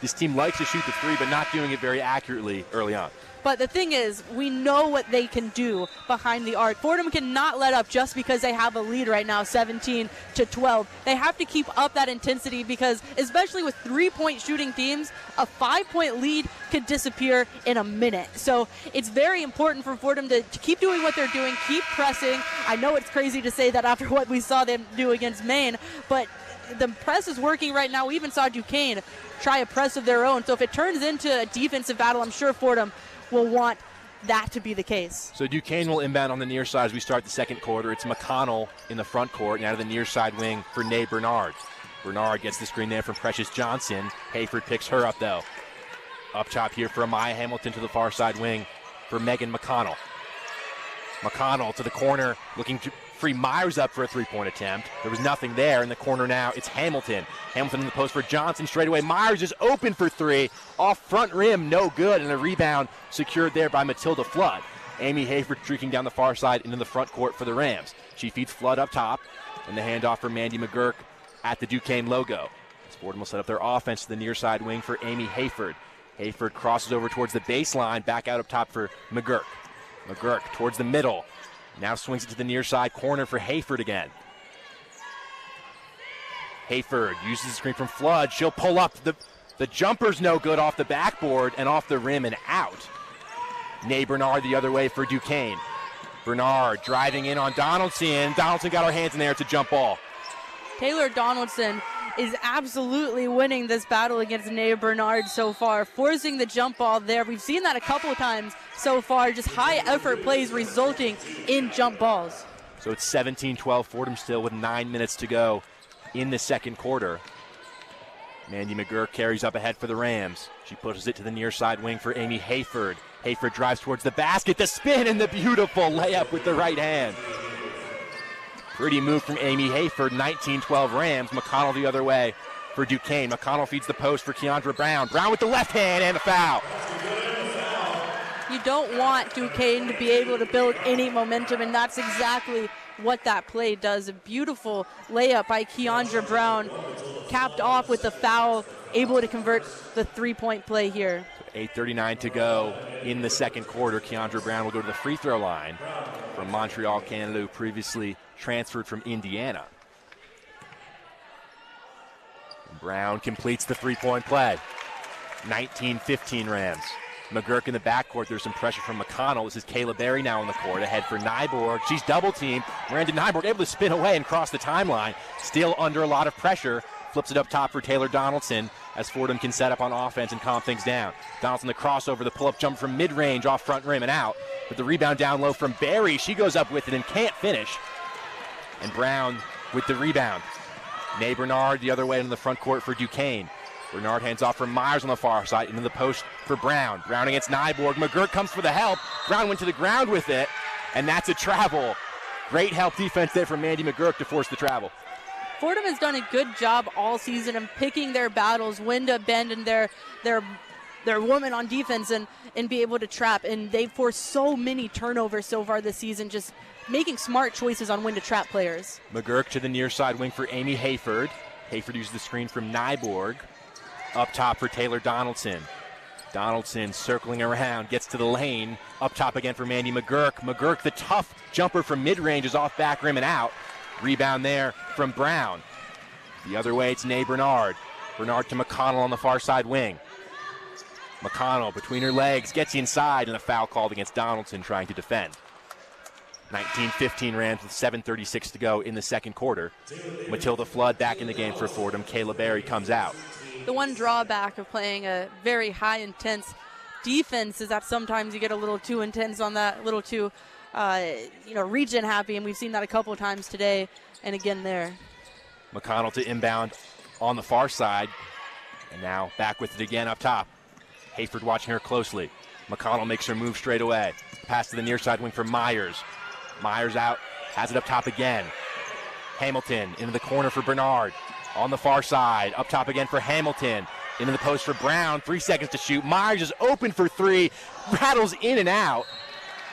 this team likes to shoot the three, but not doing it very accurately early on. But the thing is, we know what they can do behind the arc. Fordham cannot let up just because they have a lead right now, 17-12. They have to keep up that intensity because, especially with three-point shooting teams, a 5-point lead could disappear in a minute. So it's very important for Fordham to keep doing what they're doing, keep pressing. I know it's crazy to say that after what we saw them do against Maine, but the press is working right now. We even saw Duquesne try a press of their own. So if it turns into a defensive battle, I'm sure Fordham will want that to be the case. So Duquesne will inbound on the near side as we start the second quarter. It's McConnell in the front court, and out of the near side wing for Nay Bernard. Bernard gets the screen there from Precious Johnson. Hayford picks her up, though. Up top here for Amaya Hamilton to the far side wing for Megan McConnell. McConnell to the corner, looking to free Myers up for a three-point attempt. There was nothing there. In the corner now, it's Hamilton. Hamilton in the post for Johnson straight away. Myers is open for 3. Off front rim, no good. And a rebound secured there by Matilda Flood. Amy Hayford streaking down the far side into the front court for the Rams. She feeds Flood up top. And the handoff for Mandy McGurk at the Duquesne logo. Fordham will set up their offense to the near side wing for Amy Hayford. Hayford crosses over towards the baseline. Back out up top for McGurk. McGurk towards the middle. Now swings it to the near side corner for Hayford again. Hayford uses the screen from Flood. She'll pull up. The jumper's no good off the backboard and off the rim and out. Nay Bernard the other way for Duquesne. Bernard driving in on Donaldson. Donaldson got her hands in there. It's a jump ball. Taylor Donaldson is absolutely winning this battle against Nay Bernard so far, forcing the jump ball there. We've seen that a couple of times so far, just high effort plays resulting in jump balls. So it's 17-12, Fordham still with 9 minutes to go in the second quarter. Mandy McGurk carries up ahead for the Rams. She pushes it to the near side wing for Amy Hayford. Hayford drives towards the basket, the spin and the beautiful layup with the right hand. Pretty move from Amy Hayford, 19-12 Rams. McConnell the other way for Duquesne. McConnell feeds the post for Keandra Brown. Brown with the left hand and a foul. You don't want Duquesne to be able to build any momentum, and that's exactly what that play does. A beautiful layup by Keandra Brown, capped off with the foul, able to convert the three-point play here. 8:39 to go in the second quarter. Keandra Brown will go to the free throw line from Montreal, Canada, who previously transferred from Indiana. Brown completes the three-point play. 19-15 Rams. McGurk in the backcourt. There's some pressure from McConnell. This is Kayla Berry now on the court. Ahead for Nyborg. She's double-teamed. Miranda Nyborg able to spin away and cross the timeline. Still under a lot of pressure. Flips it up top for Taylor Donaldson as Fordham can set up on offense and calm things down. Donaldson the crossover, the pull-up jump from mid-range off front rim and out. But the rebound down low from Berry. She goes up with it and can't finish. And Brown with the rebound. Nay Bernard the other way into the front court for Duquesne. Bernard hands off from Myers on the far side into the post for Brown. Brown against Nyborg. McGurk comes for the help. Brown went to the ground with it, and that's a travel. Great help defense there from Mandy McGurk to force the travel. Fordham has done a good job all season of picking their battles, when to abandon their woman on defense and be able to trap. And they've forced so many turnovers so far this season, just making smart choices on when to trap players. McGurk to the near side wing for Amy Hayford. Hayford uses the screen from Nyborg. Up top for Taylor Donaldson. Donaldson circling around, gets to the lane. Up top again for Mandy McGurk. McGurk, the tough jumper from mid-range, is off back rim and out. Rebound there from Brown. The other way, it's Nay Bernard. Bernard to McConnell on the far side wing. McConnell between her legs, gets inside, and a foul called against Donaldson trying to defend. 19-15 Rams with 7:36 to go in the second quarter. Matilda Flood back in the game for Fordham. Kayla Berry comes out. the one drawback of playing a very high intense defense is that sometimes you get a little too intense on that, a little too region happy, and we've seen that a couple of times today and again there. McConnell to inbound on the far side, and now back with it again up top. Hayford watching her closely. McConnell makes her move straight away. Pass to the near side wing for Myers. Myers out, has it up top again. Hamilton into the corner for Bernard. On the far side, up top again for Hamilton. Into the post for Brown, 3 seconds to shoot. Myers is open for three, rattles in and out.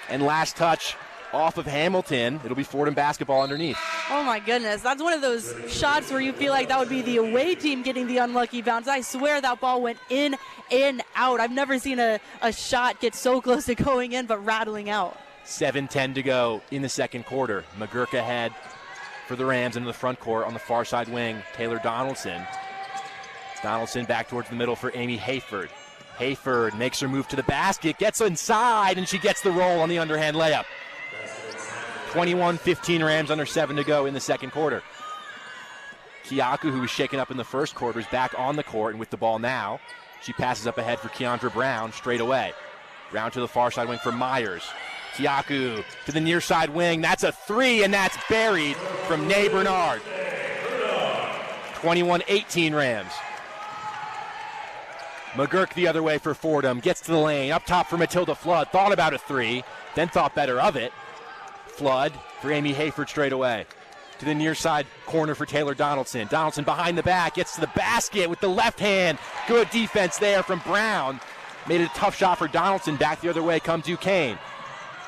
And last touch off of Hamilton. It'll be Fordham basketball underneath. Oh my goodness, that's one of those shots where you feel like that would be the away team getting the unlucky bounce. I swear that ball went in and out. I've never seen a shot get so close to going in but rattling out. 7:10 to go in the second quarter. McGurk ahead for the Rams into the front court on the far side wing. Taylor Donaldson. Donaldson back towards the middle for Amy Hayford. Hayford makes her move to the basket, gets inside, and she gets the roll on the underhand layup. 21-15 Rams, under 7 to go in the second quarter. Kiaku, who was shaken up in the first quarter, is back on the court and with the ball now. She passes up ahead for Keandra Brown straight away. Brown to the far side wing for Myers. Kiaku to the near side wing. That's a three, and that's buried from Nay Bernard. 21-18 Rams. McGurk the other way for Fordham. Gets to the lane. Up top for Matilda Flood. Thought about a three, then thought better of it. Flood for Amy Hayford straight away. To the near side corner for Taylor Donaldson. Donaldson behind the back. Gets to the basket with the left hand. Good defense there from Brown. Made it a tough shot for Donaldson. Back the other way comes Duquesne.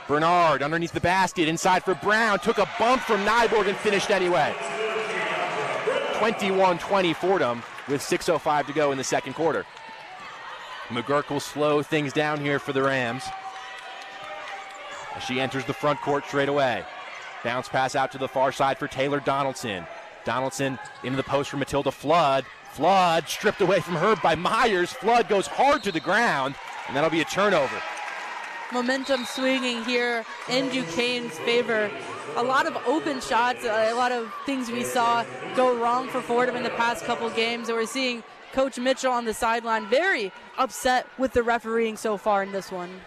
Bernard underneath the basket. Inside for Brown. Took a bump from Nyborg and finished anyway. 21-20 Fordham with 6:05 to go in the second quarter. McGurk will slow things down here for the Rams as she enters the front court straight away. Bounce pass out to the far side for Taylor Donaldson. Donaldson into the post for Matilda Flood. Flood stripped away from her by Myers. Flood goes hard to the ground, and that'll be a turnover. Momentum swinging here in Duquesne's favor. A lot of open shots, a lot of things we saw go wrong for Fordham in the past couple games. And we're seeing Coach Mitchell on the sideline very upset with the refereeing so far in this one.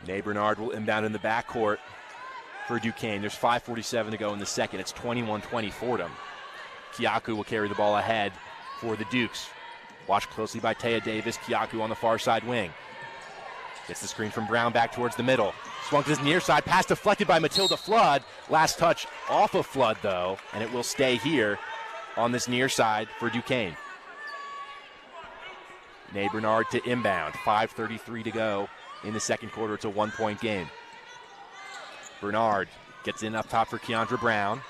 Nay Bernard will inbound in the backcourt for Duquesne. There's 5:47 to go in the second. It's 21-20 Fordham. Kiaku will carry the ball ahead for the Dukes. Watched closely by Taya Davis. Kiaku on the far side wing. Gets the screen from Brown back towards the middle. Swung to his near side. Pass deflected by Matilda Flood. Last touch off of Flood, though, and it will stay here on this near side for Duquesne. Nay Bernard to inbound. 5:33 to go in the second quarter. It's a 1-point game. Bernard gets in up top for Keandra Brown.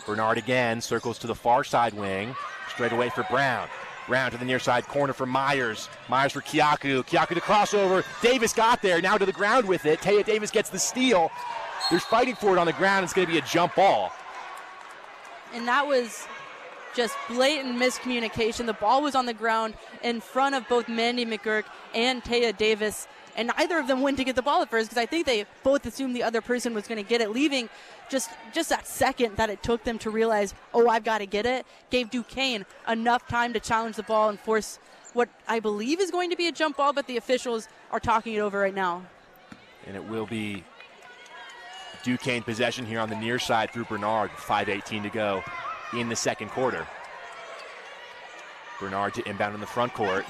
Bernard again circles to the far side wing. Straight away for Brown. Brown to the near side corner for Myers. Myers for Kiaku. Kiaku the crossover. Davis got there. Now to the ground with it. Taya Davis gets the steal. There's fighting for it on the ground. It's going to be a jump ball. And that was just blatant miscommunication. The ball was on the ground in front of both Mandy McGurk and Taya Davis. And neither of them went to get the ball at first because I think they both assumed the other person was going to get it, leaving just that second that it took them to realize, oh, I've got to get it, gave Duquesne enough time to challenge the ball and force what I believe is going to be a jump ball, but the officials are talking it over right now. And it will be Duquesne possession here on the near side through Bernard. 5:18 to go in the second quarter. Bernard to inbound in the front court.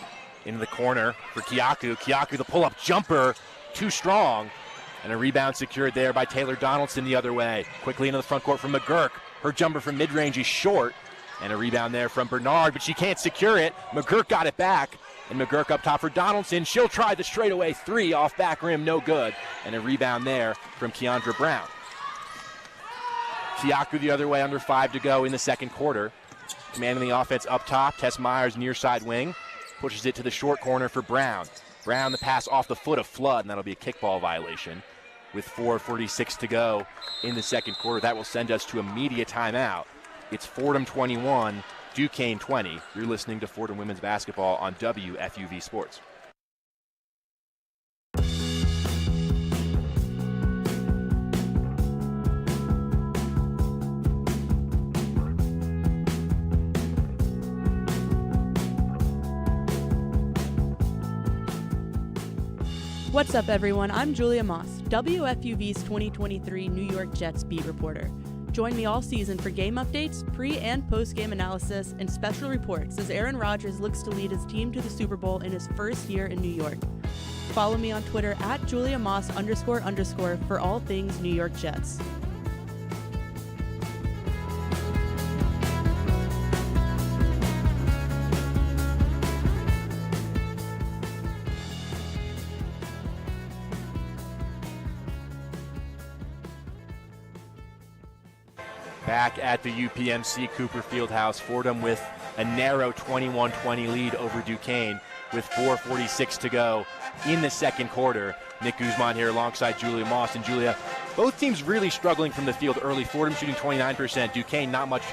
Into the corner for Kiaku. Kiaku, the pull-up jumper, too strong. And a rebound secured there by Taylor Donaldson the other way. Quickly into the front court from McGurk. Her jumper from mid-range is short. And a rebound there from Bernard, but she can't secure it. McGurk got it back. And McGurk up top for Donaldson. She'll try the straightaway three off back rim, no good. And a rebound there from Keandra Brown. Kiaku the other way, under 5 to go in the second quarter. Commanding the offense up top. Tess Myers near side wing. Pushes it to the short corner for Brown. Brown, the pass off the foot of Flood, and that'll be a kickball violation. With 4:46 to go in the second quarter, that will send us to a media timeout. It's Fordham 21, Duquesne 20. You're listening to Fordham Women's Basketball on WFUV Sports. What's up, everyone? I'm Julia Moss, WFUV's 2023 New York Jets beat reporter. Join me all season for game updates, pre- and post-game analysis, and special reports as Aaron Rodgers looks to lead his team to the Super Bowl in his first year in New York. Follow me on Twitter at @JuliaMoss__ for all things New York Jets. Back at the UPMC Cooper Fieldhouse, Fordham with a narrow 21-20 lead over Duquesne with 4:46 to go in the second quarter. Nick Guzman here alongside Julia Moss. And Julia, both teams really struggling from the field early. Fordham shooting 29%, Duquesne not much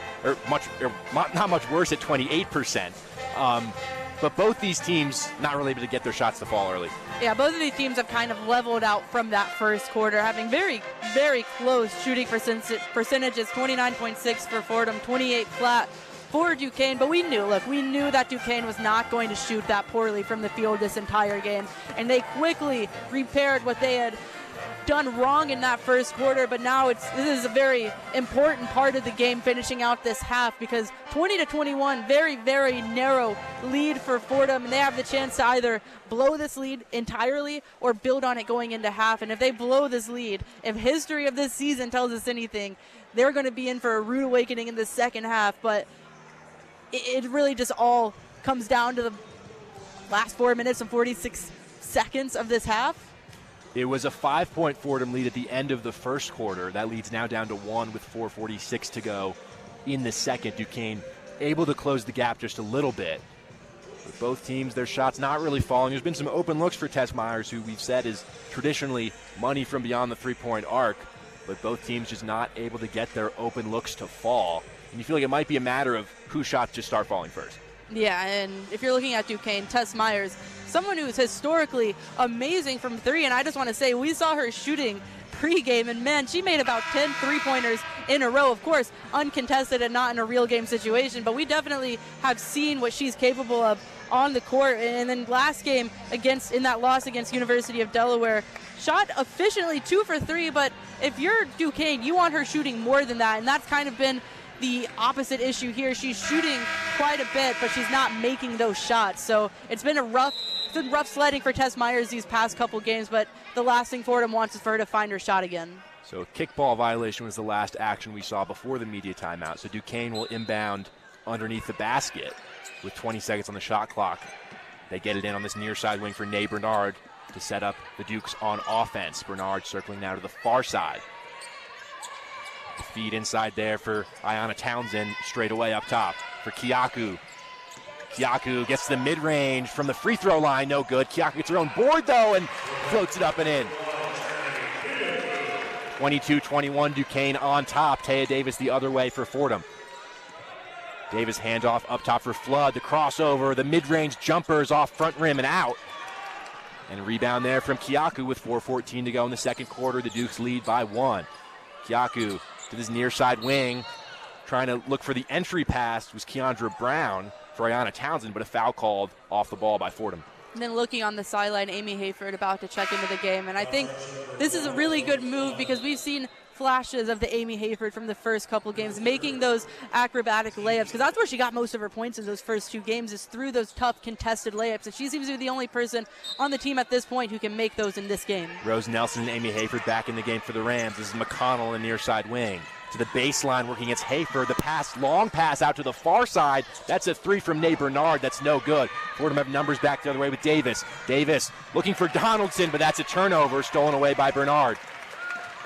worse at 28%. But both these teams not really able to get their shots to fall early. Yeah, both of these teams have kind of leveled out from that first quarter, having very, very close shooting percentages, 29.6 for Fordham, 28 flat for Duquesne. But we knew that Duquesne was not going to shoot that poorly from the field this entire game. And they quickly repaired what they had done wrong in that first quarter, but now this is a very important part of the game finishing out this half, because 20-21, very, very narrow lead for Fordham, and they have the chance to either blow this lead entirely or build on it going into half. And if they blow this lead, if history of this season tells us anything, they're going to be in for a rude awakening in the second half. But it really just all comes down to the last 4 minutes and 46 seconds of this half. It was a 5-point Fordham lead at the end of the first quarter. That lead's now down to 1 with 4:46 to go in the second. Duquesne able to close the gap just a little bit. But both teams, their shots not really falling. There's been some open looks for Tess Myers, who we've said is traditionally money from beyond the three-point arc. But both teams just not able to get their open looks to fall. And you feel like it might be a matter of whose shots just start falling first. Yeah, and if you're looking at Duquesne, Tess Myers, someone who is historically amazing from three, and I just want to say we saw her shooting pregame, and man, she made about 10 three-pointers in a row. Of course, uncontested and not in a real game situation, but we definitely have seen what she's capable of on the court. And then last game in that loss against University of Delaware, shot efficiently 2 for 3, but if you're Duquesne, you want her shooting more than that, and that's kind of been the opposite issue here. She's shooting quite a bit, but she's not making those shots. So it's been rough sledding for Tess Myers these past couple games, but the last thing Fordham wants is for her to find her shot again. So a kickball violation was the last action we saw before the media timeout. So Duquesne will inbound underneath the basket with 20 seconds on the shot clock. They get it in on this near side wing for Nay Bernard to set up the Dukes on offense. Bernard circling now to the far side. The feed inside there for Ayanna Townsend, straight away up top for Kyaku. Kyaku gets the mid-range from the free throw line, no good. Kyaku gets her own board though and floats it up and in. 22-21, Duquesne on top. Taya Davis the other way for Fordham. Davis handoff up top for Flood. The crossover, the mid-range jumpers off front rim and out. And a rebound there from Kyaku with 4:14 to go in the second quarter. The Dukes lead by 1. Kyaku to this near side wing, trying to look for the entry pass was Keandra Brown for Ayanna Townsend, but a foul called off the ball by Fordham. And then looking on the sideline, Amy Hayford about to check into the game. And I think this is a really good move because we've seen flashes of the Amy Hayford from the first couple games, making those acrobatic layups, because that's where she got most of her points in those first 2 games, is through those tough contested layups. And she seems to be the only person on the team at this point who can make those in this game. Rose Nelson and Amy Hayford back in the game for the Rams. This is McConnell in near side wing. To the baseline, working against Hayford. The pass, long pass out to the far side. That's a 3 from Nay Bernard. That's no good. Fordham have numbers back the other way with Davis. Davis looking for Donaldson, but that's a turnover stolen away by Bernard.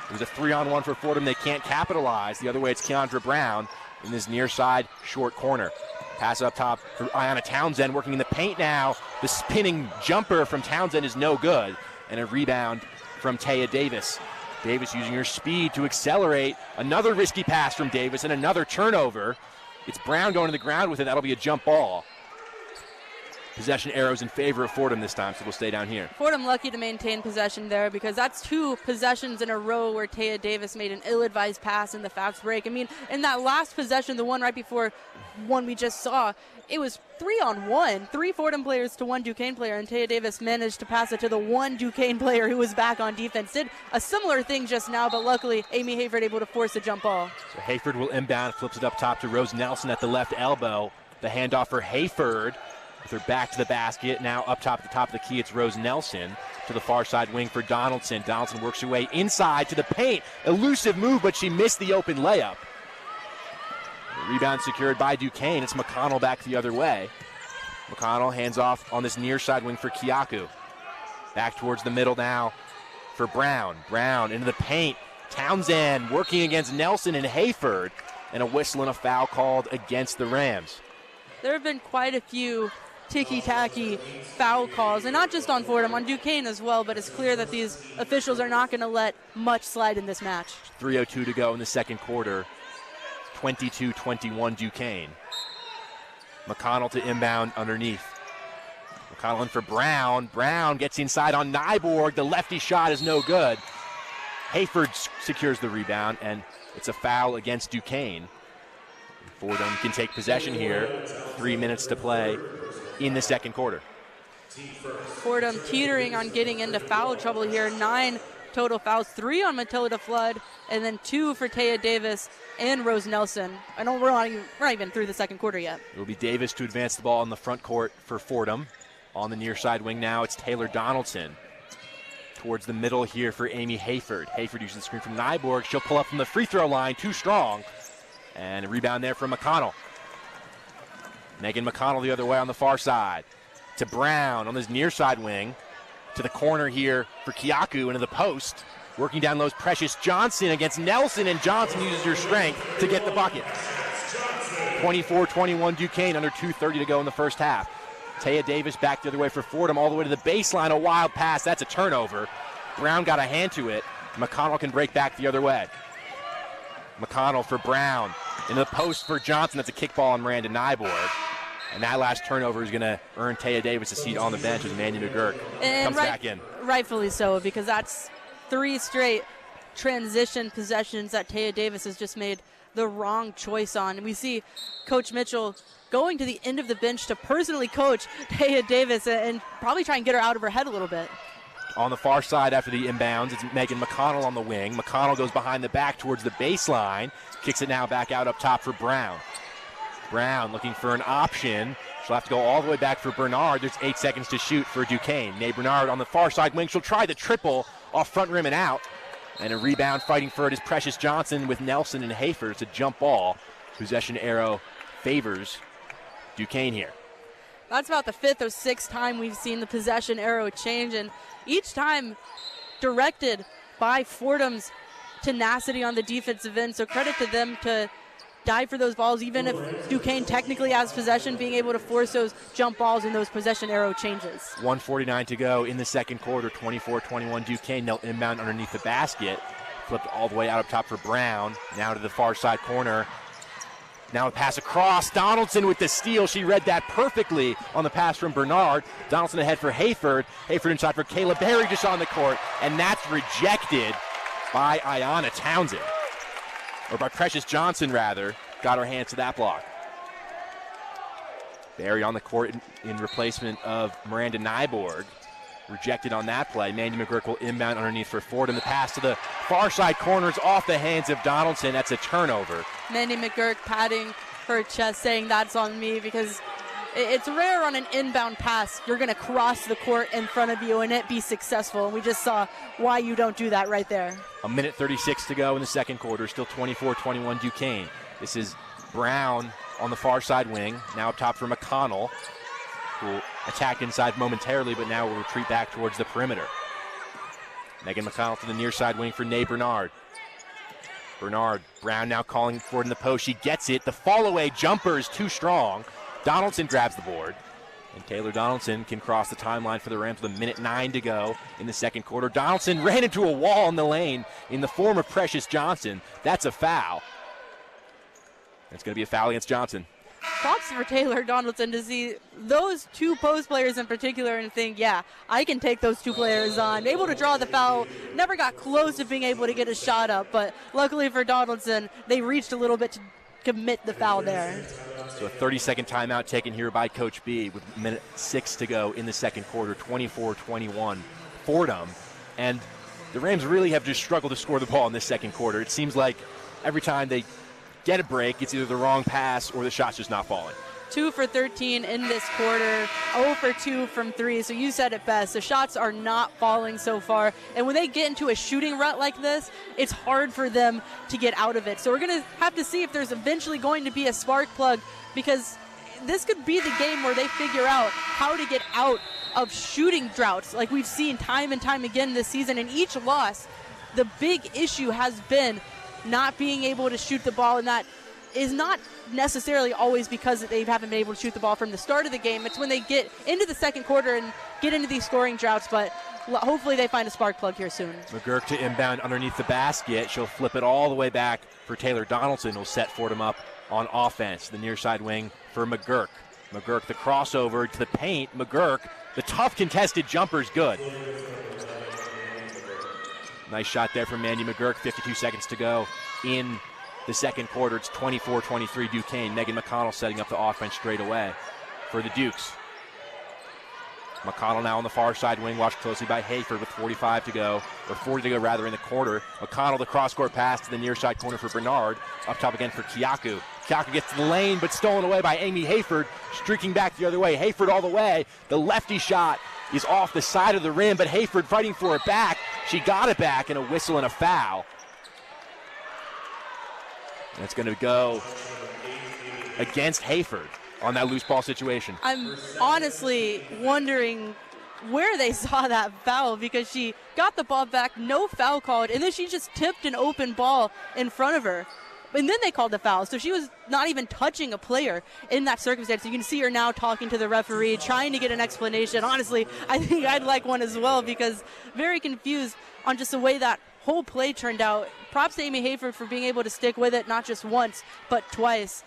It was a 3-on-1 for Fordham. They can't capitalize. The other way, it's Keandra Brown in this near side short corner. Pass up top for Ayanna Townsend, working in the paint now. The spinning jumper from Townsend is no good. And a rebound from Taya Davis. Davis using her speed to accelerate. Another risky pass from Davis and another turnover. It's Brown going to the ground with it. That'll be a jump ball. Possession arrows in favor of Fordham this time, so we'll stay down here. Fordham lucky to maintain possession there because that's 2 possessions in a row where Taya Davis made an ill-advised pass in the fast break. I mean, in that last possession, the one right before one we just saw, it was 3-on-1, 3 Fordham players to 1 Duquesne player, and Taya Davis managed to pass it to the 1 Duquesne player who was back on defense. Did a similar thing just now, but luckily Amy Hayford able to force a jump ball. So Hayford will inbound, flips it up top to Rose Nelson at the left elbow. The handoff for Hayford. With her back to the basket, now up top at the top of the key, it's Rose Nelson to the far side wing for Donaldson. Donaldson works her way inside to the paint. Elusive move, but she missed the open layup. The rebound secured by Duquesne. It's McConnell back the other way. McConnell hands off on this near side wing for Kiaku. Back towards the middle now for Brown. Brown into the paint. Townsend working against Nelson and Hayford. And a whistle and a foul called against the Rams. There have been quite a few ticky-tacky foul calls, and not just on Fordham, on Duquesne as well, but it's clear that these officials are not going to let much slide in this match. 3:02 to go in the second quarter. 22-21 Duquesne. McConnell to inbound underneath. McConnell in for Brown. Brown gets inside on Nyborg. The lefty shot is no good. Hayford secures the rebound, and it's a foul against Duquesne. Fordham can take possession here. 3 minutes to play in the second quarter. Fordham teetering on getting into foul trouble here. 9 total fouls, 3 on Matilda Flood, and then 2 for Taya Davis and Rose Nelson. We're not even through the second quarter yet. It will be Davis to advance the ball in the front court for Fordham. On the near side wing now, it's Taylor Donaldson. Towards the middle here for Amy Hayford. Hayford using the screen from Nyborg. She'll pull up from the free throw line, too strong. And a rebound there from McConnell. Megan McConnell the other way on the far side. To Brown on this near side wing. To the corner here for Kiaku into the post. Working down low, Precious Johnson against Nelson, and Johnson uses her strength to get the bucket. 24-21 Duquesne, under 2:30 to go in the first half. Taya Davis back the other way for Fordham, all the way to the baseline. A wild pass, that's a turnover. Brown got a hand to it. McConnell can break back the other way. McConnell for Brown. Into the post for Johnson. That's a kickball on Miranda Nyborg. And that last turnover is going to earn Taya Davis a seat on the bench as Mandy McGurk comes back in. Rightfully so, because that's 3 straight transition possessions that Taya Davis has just made the wrong choice on. And we see Coach Mitchell going to the end of the bench to personally coach Taya Davis and probably try and get her out of her head a little bit. On the far side after the inbounds, it's Megan McConnell on the wing. McConnell goes behind the back towards the baseline. Kicks it now back out up top for Brown. Brown looking for an option. She'll have to go all the way back for Bernard. There's 8 seconds to shoot for Duquesne. Nay Bernard on the far side wing. She'll try the triple off front rim and out. And a rebound fighting for it is Precious Johnson with Nelson and Hayford. It's a jump ball. Possession arrow favors Duquesne here. That's about the 5th or 6th time we've seen the possession arrow change, and each time directed by Fordham's tenacity on the defensive end. So credit to them to dive for those balls, even if Duquesne technically has possession, being able to force those jump balls and those possession arrow changes. 1:49 to go in the second quarter. 24-21 Duquesne. They'll inbound underneath the basket. Flipped all the way out up top for Brown. Now to the far side corner. Now a pass across. Donaldson with the steal. She read that perfectly on the pass from Bernard. Donaldson ahead for Hayford. Hayford inside for Kayla Berry just on the court. And that's rejected by Ayanna Townsend. Or by Precious Johnson, rather. Got her hands to that block. Berry on the court in replacement of Miranda Nyborg. Rejected on that play. Mandy McGurk will inbound underneath for Fordham. The pass to the far side corners off the hands of Donaldson. That's a turnover. Mandy McGurk patting her chest, saying that's on me, because it's rare on an inbound pass you're going to cross the court in front of you and it be successful. And we just saw why you don't do that right there. 1:36 to go in the second quarter. Still 24-21 Duquesne. This is Brown on the far side wing. Now up top for McConnell, who will attack inside momentarily, but now will retreat back towards the perimeter. Megan McConnell to the near side wing for Nay Bernard. Bernard, Brown now calling for it in the post. She gets it. The fall-away jumper is too strong. Donaldson grabs the board. And Taylor Donaldson can cross the timeline for the Rams with 1:09 to go in the second quarter. Donaldson ran into a wall in the lane in the form of Precious Johnson. That's a foul. It's going to be a foul against Johnson. props for Taylor Donaldson to see those two post players in particular and think, yeah, I can take those two players on. Able to draw the foul, never got close to being able to get a shot up, but luckily for Donaldson, they reached a little bit to commit the foul there. So a 30-second timeout taken here by Coach B with minute 6 to go in the second quarter, 24-21 Fordham. And the Rams really have just struggled to score the ball in this second quarter. It seems like every time they get a break, it's either the wrong pass or the shot's just not falling. 2 for 13 in this quarter, 0 for 2 from 3. So you said it best. The shots are not falling so far. And when they get into a shooting rut like this, it's hard for them to get out of it. So we're going to have to see if there's eventually going to be a spark plug, because this could be the game where they figure out how to get out of shooting droughts like we've seen time and time again this season. In each loss, the big issue has been not being able to shoot the ball, and that is not necessarily always because they haven't been able to shoot the ball from the start of the game. It's when they get into the second quarter and get into these scoring droughts, but hopefully they find a spark plug here soon. McGurk to inbound underneath the basket. She'll flip it all the way back for Taylor Donaldson. Will set Fordham up on offense. The near side wing for McGurk. McGurk the crossover to the paint. McGurk, the tough contested jumper's good. Nice shot there from Mandy McGurk. 52 seconds to go in the second quarter. It's 24-23 Duquesne. Megan McConnell setting up the offense straight away for the Dukes. McConnell now on the far side wing, watched closely by Hayford with 45 to go, or 40 to go rather in the quarter. McConnell the cross-court pass to the near side corner for Bernard. Up top again for Kiaku. Kiaku gets to the lane, but stolen away by Amy Hayford, streaking back the other way. Hayford all the way. The lefty shot is off the side of the rim, but Hayford fighting for it back. She got it back, and a whistle and a foul. And it's going to go against Hayford on that loose ball situation. I'm honestly wondering where they saw that foul, because she got the ball back, no foul called, and then she just tipped an open ball in front of her. And then they called the foul. So she was not even touching a player in that circumstance. You can see her now talking to the referee, trying to get an explanation. Honestly, I think I'd like one as well, because very confused on just the way that whole play turned out. Props to Amy Hayford for being able to stick with it, not just once, but twice.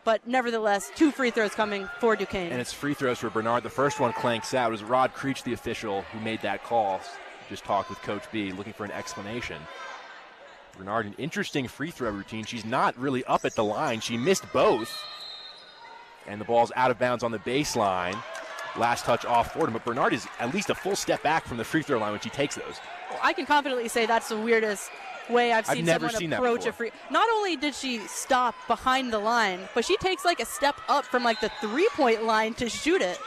But nevertheless, 2 free throws coming for Duquesne. And it's free throws for Bernard. The first one clanks out. It was Rod Creech, the official, who made that call. Just talked with Coach B, looking for an explanation. Bernard, an interesting free throw routine. She's not really up at the line. She missed both. And the ball's out of bounds on the baseline. Last touch off Fordham, but Bernard is at least a full step back from the free throw line when she takes those. Well, I can confidently say that's the weirdest way I've seen never someone seen approach a free. Not only did she stop behind the line, but she takes like a step up from like the 3-point line to shoot it.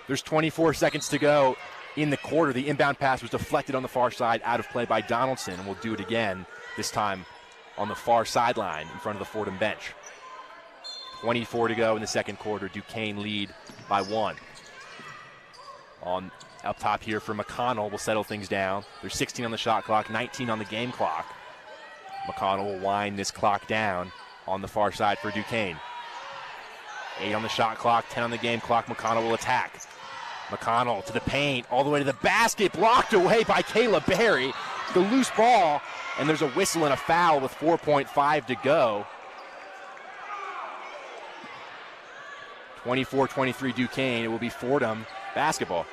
There's 24 seconds to go in the quarter. The inbound pass was deflected on the far side, out of play by Donaldson, and we'll do it again, this time on the far sideline in front of the Fordham bench. 24 to go in the second quarter. Duquesne lead by 1. On up top here for McConnell will settle things down. There's 16 on the shot clock, 19 on the game clock. McConnell will wind this clock down on the far side for Duquesne. 8 on the shot clock, 10 on the game clock. McConnell will attack. McConnell to the paint, all the way to the basket, blocked away by Kayla Berry. The loose ball, and there's a whistle and a foul with 4.5 to go. 24-23 Duquesne. It will be Fordham basketball.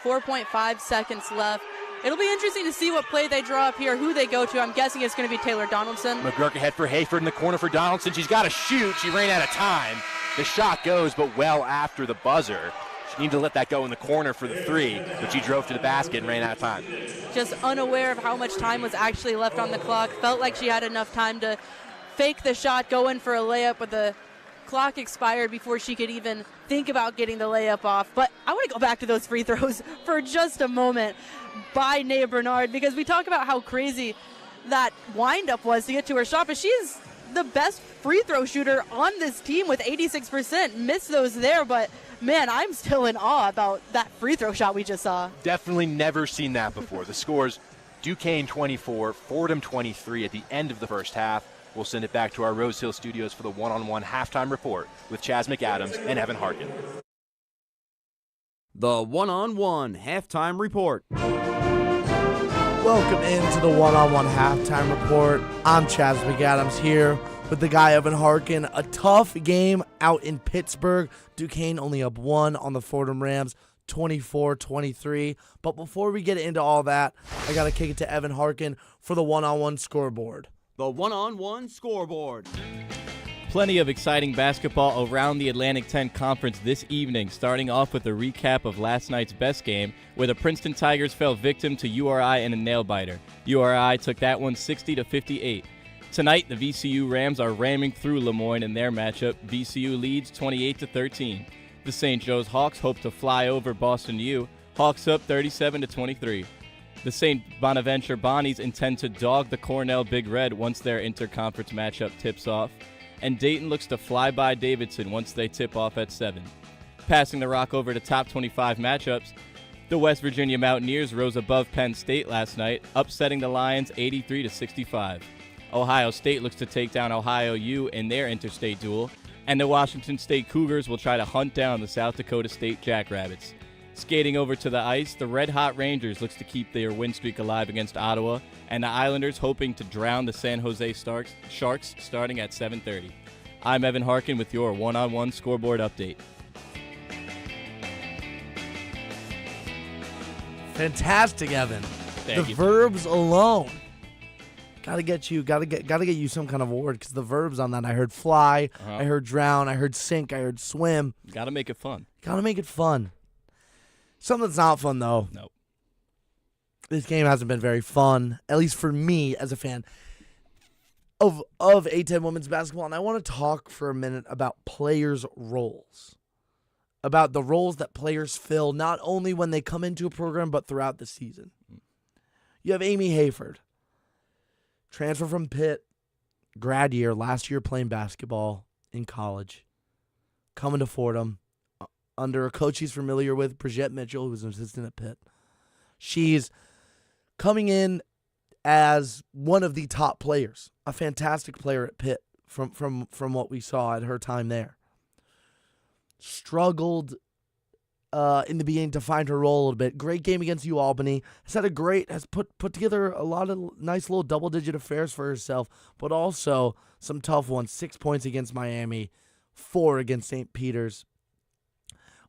4.5 seconds left. It'll be interesting to see what play they draw up here, who they go to. I'm guessing it's going to be Taylor Donaldson. McGurk ahead for Hayford in the corner for Donaldson. She's got to shoot. She ran out of time. The shot goes, but well after the buzzer. She needed to let that go in the corner for the 3, but she drove to the basket and ran out of time. Just unaware of how much time was actually left on the clock. Felt like she had enough time to fake the shot, go in for a layup, but the clock expired before she could even think about getting the layup off. But I want to go back to those free throws for just a moment by Nea Bernard, because we talk about how crazy that windup was to get to her shot, but she is the best free throw shooter on this team with 86%. Missed those there, but man, I'm still in awe about that free throw shot we just saw. Definitely never seen that before. The scores: Duquesne 24, Fordham 23 at the end of the first half. We'll send it back to our Rose Hill studios for the one-on-one halftime report with Chaz McAdams and Evan Harkin. The one-on-one halftime report. Welcome into the one-on-one halftime report. I'm Chaz McAdams here with the guy Evan Harkin. A tough game out in Pittsburgh. Duquesne only up 1 on the Fordham Rams, 24-23. But before we get into all that, I got to kick it to Evan Harkin for the one-on-one scoreboard. The one-on-one scoreboard. Plenty of exciting basketball around the Atlantic 10 Conference this evening, starting off with a recap of last night's best game, where the Princeton Tigers fell victim to URI in a nail-biter. URI took that one 60-58. Tonight, the VCU Rams are ramming through Lemoyne in their matchup. VCU leads 28-13. The St. Joe's Hawks hope to fly over Boston U. Hawks up 37-23. The St. Bonaventure Bonnies intend to dog the Cornell Big Red once their interconference matchup tips off. And Dayton looks to fly by Davidson once they tip off at 7. Passing the rock over to top 25 matchups, the West Virginia Mountaineers rose above Penn State last night, upsetting the Lions 83-65. Ohio State looks to take down Ohio U in their interstate duel, and the Washington State Cougars will try to hunt down the South Dakota State Jackrabbits. Skating over to the ice, the Red Hot Rangers looks to keep their win streak alive against Ottawa, and the Islanders hoping to drown the San Jose Sharks starting at 7:30. I'm Evan Harkin with your one-on-one scoreboard update. Fantastic, Evan. Thank you. Verbs alone. Gotta get you some kind of award, because the verbs on that, I heard fly, I heard drown, I heard sink, I heard swim. Gotta make it fun. Gotta make it fun. Something that's not fun, though. Nope. This game hasn't been very fun, at least for me as a fan of A10 women's basketball. And I want to talk for a minute about players' roles, about the roles that players fill, not only when they come into a program, but throughout the season. You have Amy Hayford, transfer from Pitt, grad year, last year playing basketball in college, coming to Fordham under a coach she's familiar with, Bridgette Mitchell, who's an assistant at Pitt. She's coming in as one of the top players, a fantastic player at Pitt from what we saw at her time there. Struggled in the beginning to find her role a little bit. Great game against UAlbany. Has put together a lot of nice little double-digit affairs for herself, but also some tough ones. 6 points against Miami, 4 against St. Peter's.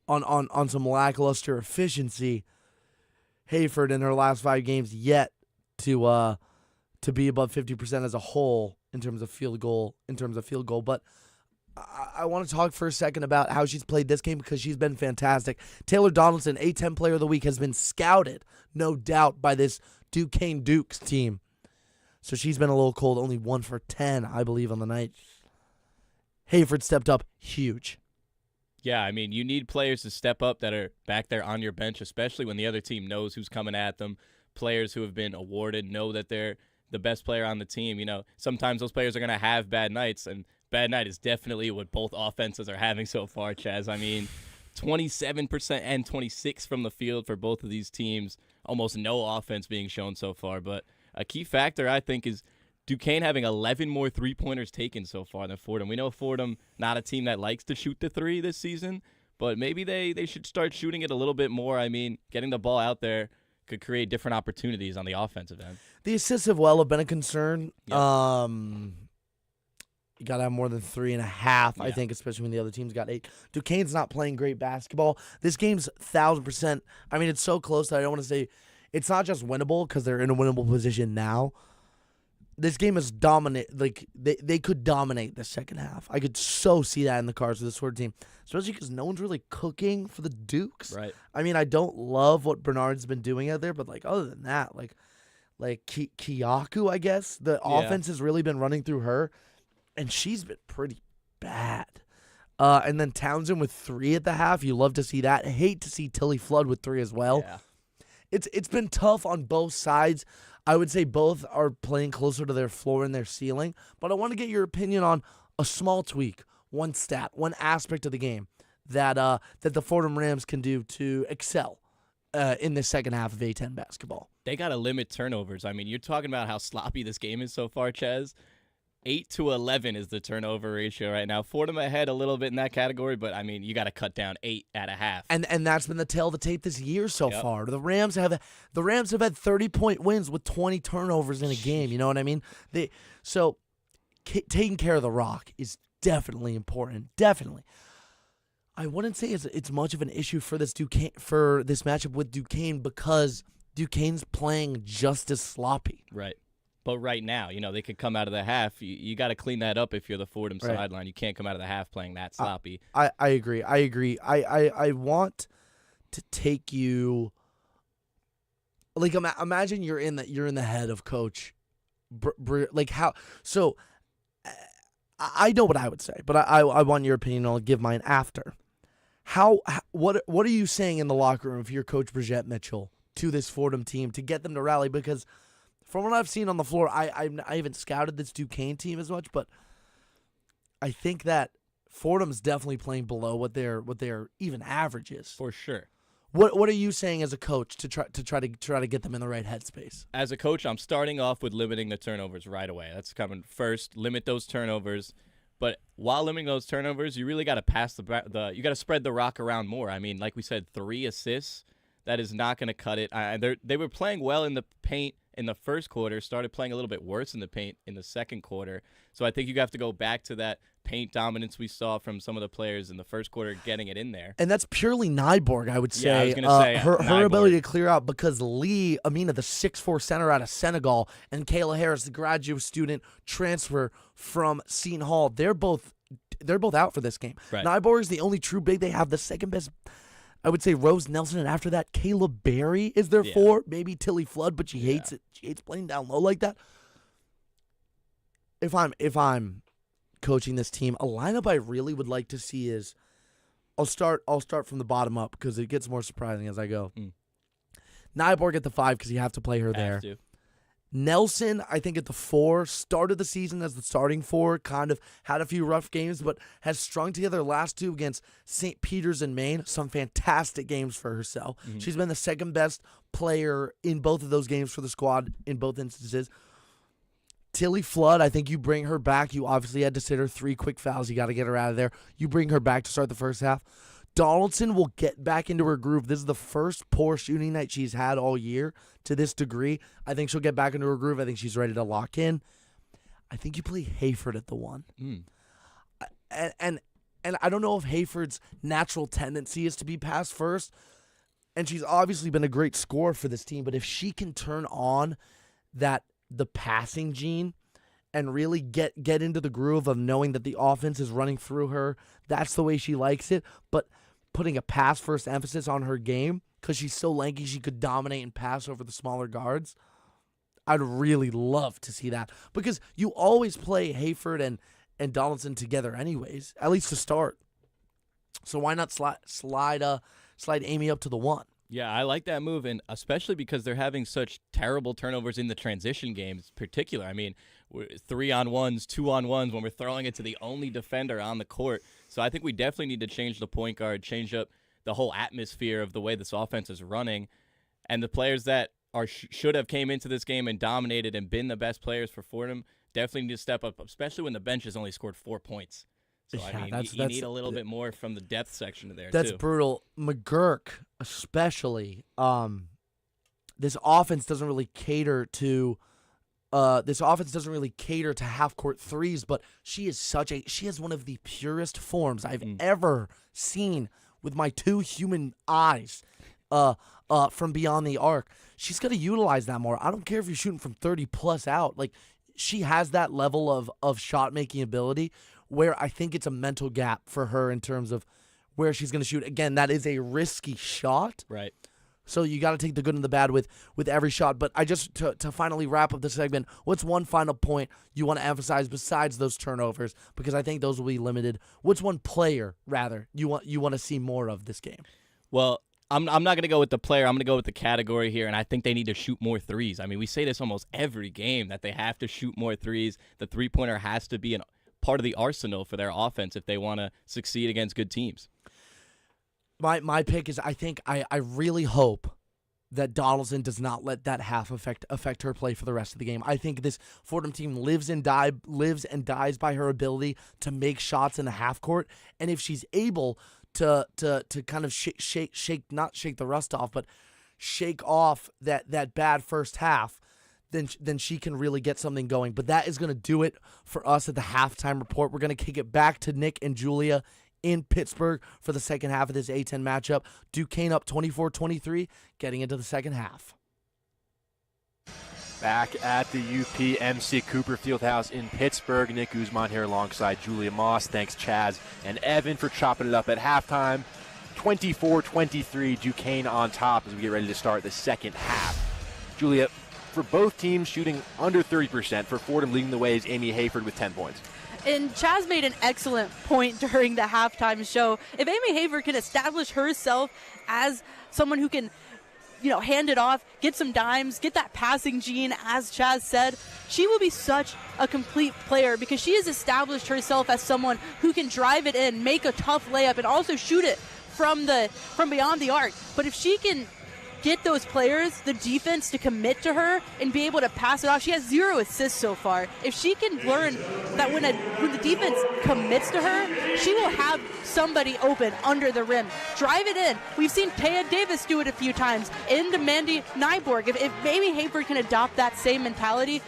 On some lackluster efficiency. Hayford in her last 5 games yet to be above 50% as a whole in terms of field goal. But I want to talk for a second about how she's played this game, because she's been fantastic. Taylor Donaldson, A10 Player of the Week, has been scouted, no doubt, by this Duquesne Dukes team. So she's been a little cold, only 1 for 10, I believe, on the night. Hayford stepped up huge. Yeah, I mean, you need players to step up that are back there on your bench, especially when the other team knows who's coming at them. Players who have been awarded know that they're the best player on the team. You know, sometimes those players are going to have bad nights, and bad night is definitely what both offenses are having so far, Chaz. I mean, 27% and 26% from the field for both of these teams. Almost no offense being shown so far. But a key factor, I think, is Duquesne having 11 more three-pointers taken so far than Fordham. We know Fordham, not a team that likes to shoot the three this season, but maybe they should start shooting it a little bit more. I mean, getting the ball out there could create different opportunities on the offensive end. The assists have been a concern. Yep. You got to have more than 3.5, I think, especially when the other team's got 8. Duquesne's not playing great basketball. This game's 1,000%. I mean, it's so close that I don't want to say it's not just winnable because they're in a winnable position now. This game is dominant. Like, they could dominate the second half. I could so see that in the cards with this Ford team, especially because no one's really cooking for the Dukes. Right. I mean, I don't love what Bernard's been doing out there, but, like, other than that, like Kiyaku, I guess, the offense has really been running through her, and she's been pretty bad. And then Townsend with 3 at the half. You love to see that. I hate to see Tilly Flood with 3 as well. Yeah. It's been tough on both sides. I would say both are playing closer to their floor and their ceiling, but I want to get your opinion on a small tweak, one stat, one aspect of the game that the Fordham Rams can do to excel in the second half of A10 basketball. They got to limit turnovers. I mean, you're talking about how sloppy this game is so far, Chez. 8-11 is the turnover ratio right now. Fordham ahead a little bit in that category, but, I mean, you got to cut down 8 at a half. And that's been the tail of the tape this year so far. The Rams have had 30-point wins with 20 turnovers in a game. You know what I mean? So taking care of the rock is definitely important. Definitely. I wouldn't say it's much of an issue for this matchup with Duquesne because Duquesne's playing just as sloppy. Right. But right now, they could come out of the half. You got to clean that up if you're the Fordham sideline. You can't come out of the half playing that sloppy. I agree. I want to take you. Like imagine you're in the head of Coach. Like how? So I know what I would say, but I want your opinion. I'll give mine after. What are you saying in the locker room if you're Coach Bridgette Mitchell to this Fordham team to get them to rally? Because from what I've seen on the floor, I haven't scouted this Duquesne team as much, but I think that Fordham's definitely playing below what their even average is. For sure. What are you saying as a coach to try to get them in the right headspace? As a coach, I'm starting off with limiting the turnovers right away. That's coming first. Limit those turnovers. But while limiting those turnovers, you really got to you got to spread the rock around more. I mean, like we said, 3 assists. That is not going to cut it. They were playing well in the paint in the first quarter, started playing a little bit worse in the paint in the second quarter. So I think you have to go back to that paint dominance we saw from some of the players in the first quarter getting it in there. And that's purely Nyborg, I would say. Yeah, I was going to say her ability to clear out because Lee Amina, the 6'4" center out of Senegal, and Kayla Harris, the graduate student transfer from Seton Hall, they're both out for this game. Right. Nyborg is the only true big they have. The second best, I would say, Rose Nelson, and after that, Kayla Berry is their 4. Maybe Tilly Flood, but she hates it. She hates playing down low like that. If I'm coaching this team, a lineup I really would like to see is I'll start from the bottom up because it gets more surprising as I go. Nyborg at the 5 because you have to play her there. Nelson, I think at the 4, started the season as the starting 4, kind of had a few rough games, but has strung together the last 2 against St. Peter's and Maine. Some fantastic games for herself. Mm-hmm. She's been the second best player in both of those games for the squad in both instances. Tilly Flood, I think you bring her back. You obviously had to sit her 3 quick fouls. You got to get her out of there. You bring her back to start the first half. Donaldson will get back into her groove. This is the first poor shooting night she's had all year to this degree. I think she'll get back into her groove. I think she's ready to lock in. I think you play Hayford at the 1. And I don't know if Hayford's natural tendency is to be pass first, and she's obviously been a great scorer for this team, but if she can turn on the passing gene and really get into the groove of knowing that the offense is running through her, that's the way she likes it, but putting a pass-first emphasis on her game because she's so lanky she could dominate and pass over the smaller guards. I'd really love to see that because you always play Hayford and Donaldson together anyways, at least to start. So why not slide Amy up to the 1? Yeah, I like that move, and especially because they're having such terrible turnovers in the transition games in particular. I mean, 3-on-1s, 2-on-1s when we're throwing it to the only defender on the court. So I think we definitely need to change the point guard, change up the whole atmosphere of the way this offense is running. And the players that should have came into this game and dominated and been the best players for Fordham definitely need to step up, especially when the bench has only scored 4 points. So, I mean, you need a little bit more from the depth section of there, That's too. brutal. McGurk, especially, this offense doesn't really cater to half-court threes, but she has one of the purest forms I've ever seen with my 2 human eyes from beyond the arc. She's got to utilize that more. I don't care if you're shooting from 30-plus out. Like, she has that level of shot-making ability where I think it's a mental gap for her in terms of where she's going to shoot. Again, that is a risky shot. Right. So you got to take the good and the bad with every shot. But I just, to finally wrap up the segment, what's one final point you want to emphasize besides those turnovers? Because I think those will be limited. What's one player, rather, you want to see more of this game? Well, I'm not going to go with the player. I'm going to go with the category here, and I think they need to shoot more threes. I mean, we say this almost every game, that they have to shoot more threes. The three-pointer has to be a part of the arsenal for their offense if they want to succeed against good teams. My pick is I really hope that Donaldson does not let that half affect her play for the rest of the game. I think this Fordham team lives and dies by her ability to make shots in the half court, and if she's able to kind of not shake the rust off, but shake off that bad first half, then she can really get something going. But that is going to do it for us at the halftime report. We're going to kick it back to Nick and Julia in Pittsburgh for the second half of this A-10 matchup. Duquesne up 24-23, getting into the second half. Back at the UPMC Cooper Fieldhouse in Pittsburgh, Nick Guzman here alongside Julia Moss. Thanks Chaz and Evan for chopping it up at halftime. 24-23, Duquesne on top as we get ready to start the second half. Julia, for both teams shooting under 30%, for Fordham leading the way is Amy Hayford with 10 points. And Chaz made an excellent point during the halftime show. If Amy Hayford can establish herself as someone who can, hand it off, get some dimes, get that passing gene, as Chaz said, she will be such a complete player because she has established herself as someone who can drive it in, make a tough layup, and also shoot it from beyond the arc. But if she can get those players, the defense, to commit to her and be able to pass it off. She has 0 assists so far. If she can learn that when the defense commits to her, she will have somebody open under the rim. Drive it in. We've seen Taya Davis do it a few times into Mandy Nyborg. If Amy Hayford can adopt that same mentality,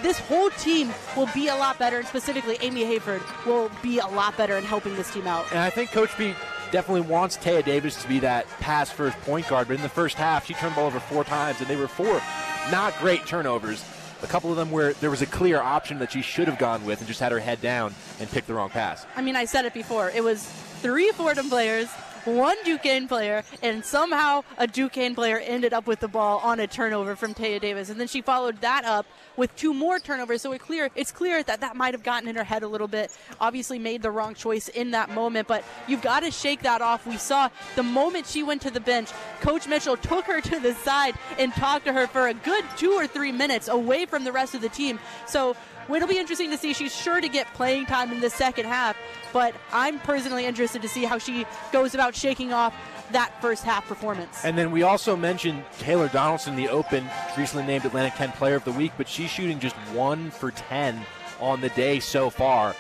this whole team will be a lot better, and specifically Amy Hayford will be a lot better in helping this team out. And I think Coach B definitely wants Taya Davis to be that pass-first point guard, but in the first half, she turned the ball over 4 times, and they were 4 not great turnovers. A couple of them where there was a clear option that she should have gone with and just had her head down and picked the wrong pass. I mean, I said it before. It was 3 Fordham players, 1 Duquesne player, and somehow a Duquesne player ended up with the ball on a turnover from Taya Davis. And then she followed that up with 2 more turnovers. So it's clear that might have gotten in her head a little bit. Obviously made the wrong choice in that moment, but you've got to shake that off. We saw the moment she went to the bench, Coach Mitchell took her to the side and talked to her for a good 2 or 3 minutes away from the rest of the team. So it'll be interesting to see. She's sure to get playing time in the second half, but I'm personally interested to see how she goes about shaking off that first half performance. And then we also mentioned Taylor Donaldson, the Open, recently named Atlantic 10 Player of the Week, but she's shooting just 1 for 10 on the day so far.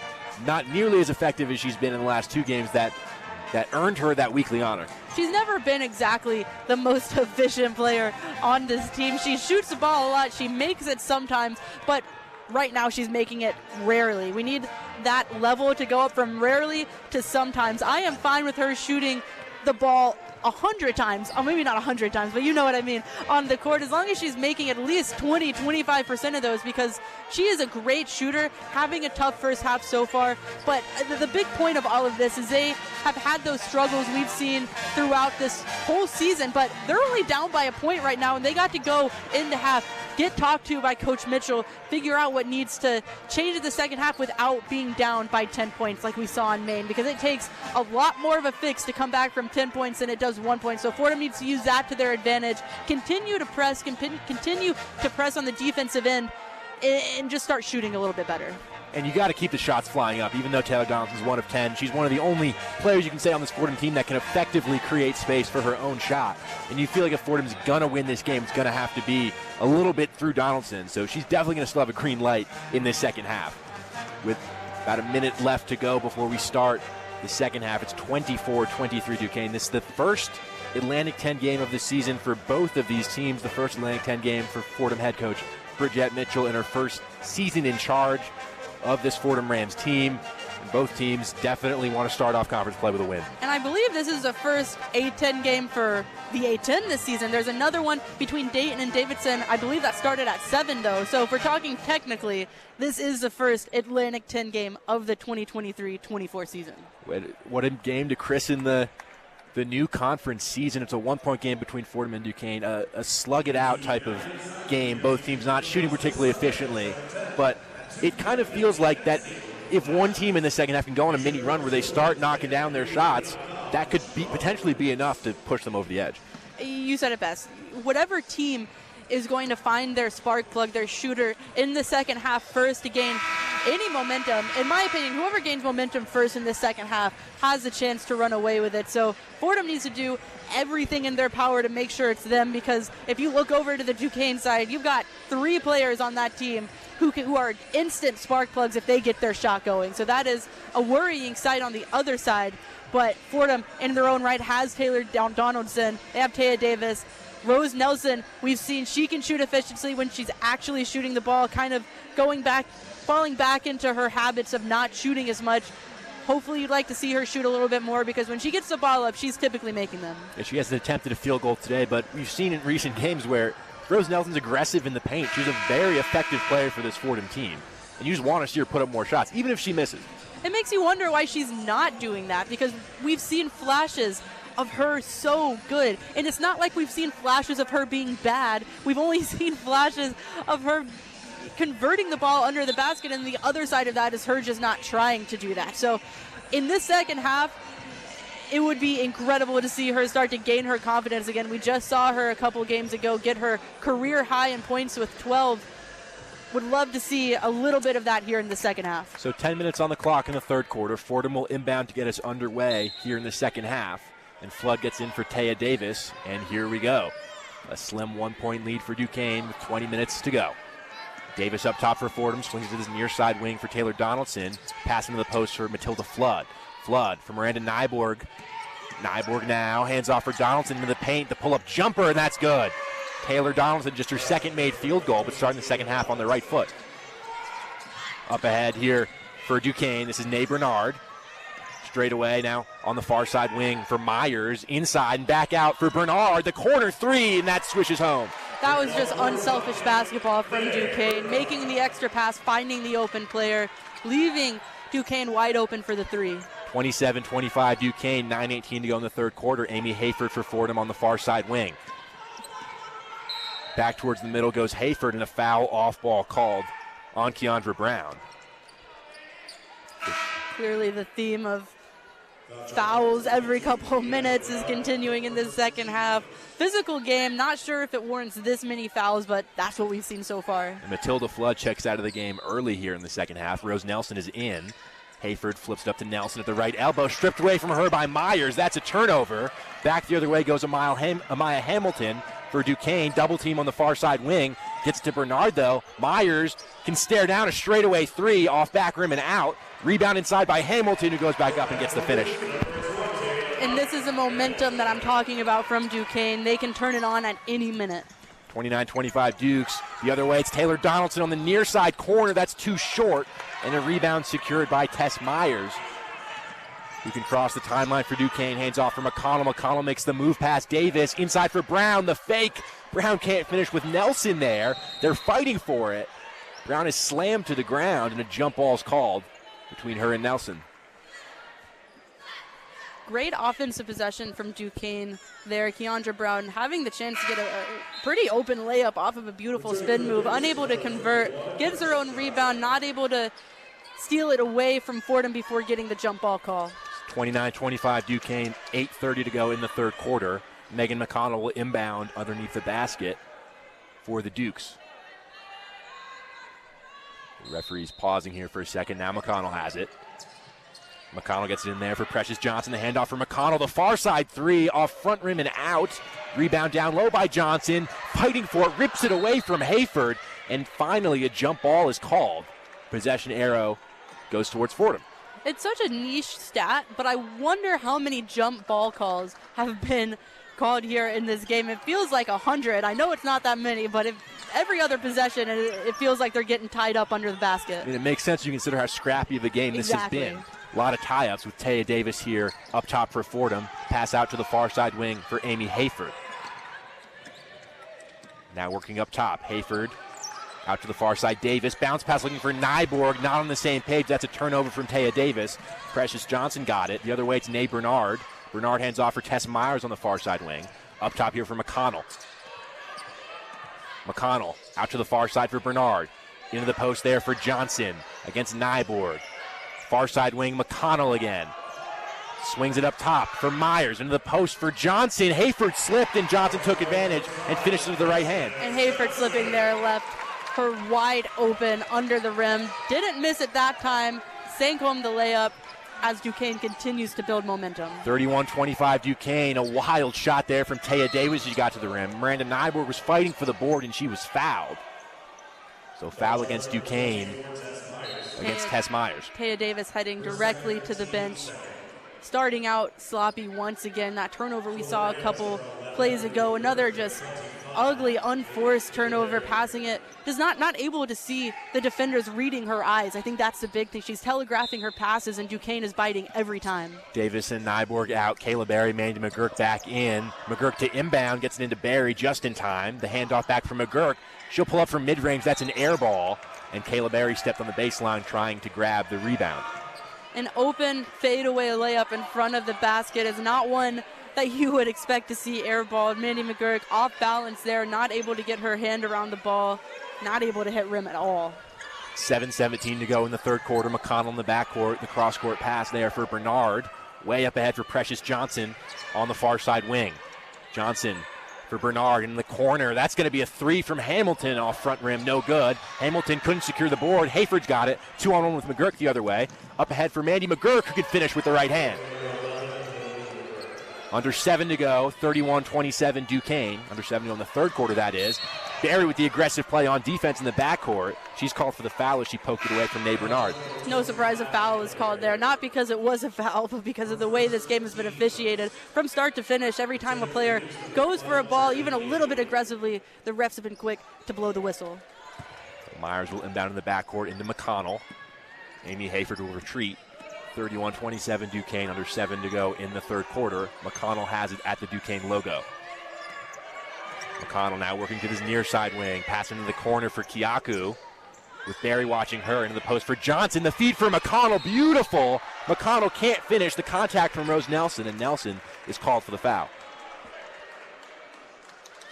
Not nearly as effective as she's been in the last 2 games that earned her that weekly honor. She's never been exactly the most efficient player on this team. She shoots the ball a lot. She makes it sometimes, but right now she's making it rarely. We need that level to go up from rarely to sometimes. I am fine with her shooting the ball 100 times, or maybe not 100 times, but you know what I mean, on the court, as long as she's making at least 20-25% of those, because she is a great shooter, having a tough first half so far. But the big point of all of this is they have had those struggles we've seen throughout this whole season, but they're only down by a point right now, and they got to go into half, get talked to by Coach Mitchell, figure out what needs to change in the second half without being down by 10 points like we saw in Maine, because it takes a lot more of a fix to come back from 10 points than it does 1 point. So Fordham needs to use that to their advantage, continue to press, continue to press on the defensive end, and just start shooting a little bit better. And you got to keep the shots flying up. Even though Taylor Donaldson's 1 of 10, she's one of the only players you can say on this Fordham team that can effectively create space for her own shot. And you feel like if Fordham's going to win this game, it's going to have to be a little bit through Donaldson. So she's definitely going to still have a green light in this second half. With about a minute left to go before we start the second half, it's 24-23 Duquesne. This is the first Atlantic 10 game of the season for both of these teams. The first Atlantic 10 game for Fordham head coach Bridgette Mitchell in her first season in charge of this Fordham Rams team. And both teams definitely want to start off conference play with a win. And I believe this is the first A-10 game for the A-10 this season. There's another one between Dayton and Davidson. I believe that started at 7, though. So if we're talking technically, this is the first Atlantic 10 game of the 2023-24 season. What a game to christen the new conference season. It's a 1-point game between Fordham and Duquesne, a slug-it-out type of game. Both teams not shooting particularly efficiently, but it kind of feels like that if one team in the second half can go on a mini run where they start knocking down their shots, that could potentially be enough to push them over the edge. You said it best. Whatever team is going to find their spark plug, their shooter in the second half first to gain any momentum, in my opinion, whoever gains momentum first in the second half has a chance to run away with it. So Fordham needs to do everything in their power to make sure it's them, because if you look over to the Duquesne side, you've got 3 players on that team who are instant spark plugs if they get their shot going. So that is a worrying sight on the other side. But Fordham, in their own right, has Taylor Donaldson. They have Taya Davis. Rose Nelson, we've seen she can shoot efficiently when she's actually shooting the ball, kind of falling back into her habits of not shooting as much. Hopefully you'd like to see her shoot a little bit more, because when she gets the ball up, she's typically making them. Yeah, she hasn't attempted a field goal today, but we've seen in recent games where Rose Nelson's aggressive in the paint. She's a very effective player for this Fordham team. And you just want to see her put up more shots, even if she misses. It makes you wonder why she's not doing that, because we've seen flashes of her so good. And it's not like we've seen flashes of her being bad. We've only seen flashes of her converting the ball under the basket, and the other side of that is her just not trying to do that. So in this second half, it would be incredible to see her start to gain her confidence again. We just saw her a couple games ago get her career high in points with 12. Would love to see a little bit of that here in the second half. So 10 minutes on the clock in the third quarter. Fordham will inbound to get us underway here in the second half. And Flood gets in for Taya Davis, and here we go. A slim 1-point lead for Duquesne with 20 minutes to go. Davis up top for Fordham, swings to his near side wing for Taylor Donaldson. Passing to the post for Matilda Flood. Flood for Miranda Nyborg. Nyborg now hands off for Donaldson into the paint. The pull-up jumper, and that's good. Taylor Donaldson, just her second made field goal, but starting the second half on the right foot. Up ahead here for Duquesne, this is Nay Bernard. Straight away now on the far side wing for Myers. Inside and back out for Bernard. The corner three, and that swishes home. That was just unselfish basketball from Duquesne, making the extra pass, finding the open player, leaving Duquesne wide open for the three. 27-25 Duquesne, 9:18 to go in the third quarter. Amy Hayford for Fordham on the far side wing. Back towards the middle goes Hayford, and a foul off ball called on Keandra Brown. Clearly the theme of fouls every couple of minutes is continuing in this second half. Physical game, not sure if it warrants this many fouls, but that's what we've seen so far. And Matilda Flood checks out of the game early here in the second half. Rose Nelson is in. Hayford flips it up to Nelson at the right elbow, stripped away from her by Myers. That's a turnover. Back the other way goes Amaya Hamilton for Duquesne. Double team on the far side wing. Gets to Bernard though. Myers can stare down a straightaway three off back rim and out. Rebound inside by Hamilton, who goes back up and gets the finish. And this is the momentum that I'm talking about from Duquesne. They can turn it on at any minute. 29-25 Dukes. The other way, it's Taylor Donaldson on the near side corner. That's too short. And a rebound secured by Tess Myers, who can cross the timeline for Duquesne. Hands off for McConnell. McConnell makes the move past Davis. Inside for Brown. The fake. Brown can't finish with Nelson there. They're fighting for it. Brown is slammed to the ground, and a jump ball is called between her and Nelson. Great offensive possession from Duquesne there. Keandra Brown having the chance to get a pretty open layup off of a beautiful spin move. Unable to convert. Gets her own rebound. Not able to steal it away from Fordham before getting the jump ball call. 29-25 Duquesne. 8:30 to go in the third quarter. Megan McConnell will inbound underneath the basket for the Dukes. The referee's pausing here for a second. Now McConnell has it. McConnell gets it in there for Precious Johnson. The handoff for McConnell. The far side three off front rim and out. Rebound down low by Johnson. Fighting for it. Rips it away from Hayford. And finally a jump ball is called. Possession arrow goes towards Fordham. It's such a niche stat, but I wonder how many jump ball calls have been called here in this game. It feels like 100. I know it's not that many, but if every other possession, it feels like they're getting tied up under the basket. I mean, it makes sense. You consider how scrappy of a game this has been. A lot of tie-ups with Taya Davis here up top for Fordham. Pass out to the far side wing for Amy Hayford. Now working up top. Hayford out to the far side. Davis. Bounce pass looking for Nyborg. Not on the same page. That's a turnover from Taya Davis. Precious Johnson got it. The other way it's Nay Bernard. Bernard hands off for Tess Myers on the far side wing. Up top here for McConnell. McConnell out to the far side for Bernard. Into the post there for Johnson against Nyborg. Far side wing, McConnell again. Swings it up top for Myers. Into the post for Johnson. Hayford slipped and Johnson took advantage and finished with the right hand. And Hayford slipping there left her wide open under the rim. Didn't miss it that time. Sank home the layup as Duquesne continues to build momentum. 31-25 Duquesne. A wild shot there from Taya Davis. She got to the rim. Miranda Nyborg was fighting for the board and she was fouled. So foul against Duquesne against Tess Myers. Taya Davis heading directly to the bench. starting out sloppy once again. That turnover we saw a couple plays ago, another just ugly, unforced turnover, passing it, just not able to see the defenders reading her eyes. I think that's the big thing. She's telegraphing her passes, and Duquesne is biting every time. Davis and Nyborg out. Kayla Berry, Mandy McGurk back in. McGurk to inbound, gets it into Berry just in time. The handoff back from McGurk. She'll pull up from mid-range. That's an air ball, and Kayla Berry stepped on the baseline trying to grab the rebound. An open fadeaway layup in front of the basket is not one that you would expect to see airballed. Mandy McGurk off balance there, not able to get her hand around the ball, not able to hit rim at all. 7:17 to go in the third quarter. McConnell in the backcourt. The cross-court pass there for Bernard. Way up ahead for Precious Johnson on the far side wing. Johnson for Bernard in the corner. That's going to be a three from Hamilton off front rim. No good. Hamilton couldn't secure the board. Hayford's got it. 2-on-1 with McGurk the other way. Up ahead for Mandy McGurk, who could finish with the right hand. Under 7 to go, 31-27 Duquesne. Under 7 to go in the third quarter, that is. Berry with the aggressive play on defense in the backcourt. She's called for the foul as she poked it away from Nate Bernard. No surprise a foul is called there. Not because it was a foul, but because of the way this game has been officiated from start to finish. Every time a player goes for a ball, even a little bit aggressively, the refs have been quick to blow the whistle. Myers will inbound in the backcourt into McConnell. Amy Hayford will retreat. 31-27 Duquesne, under 7 to go in the third quarter. McConnell has it at the Duquesne logo. McConnell now working to this near side wing. Pass into the corner for Kiaku. With Berry watching her into the post for Johnson. The feed for McConnell, beautiful. McConnell can't finish. The contact from Rose Nelson, and Nelson is called for the foul.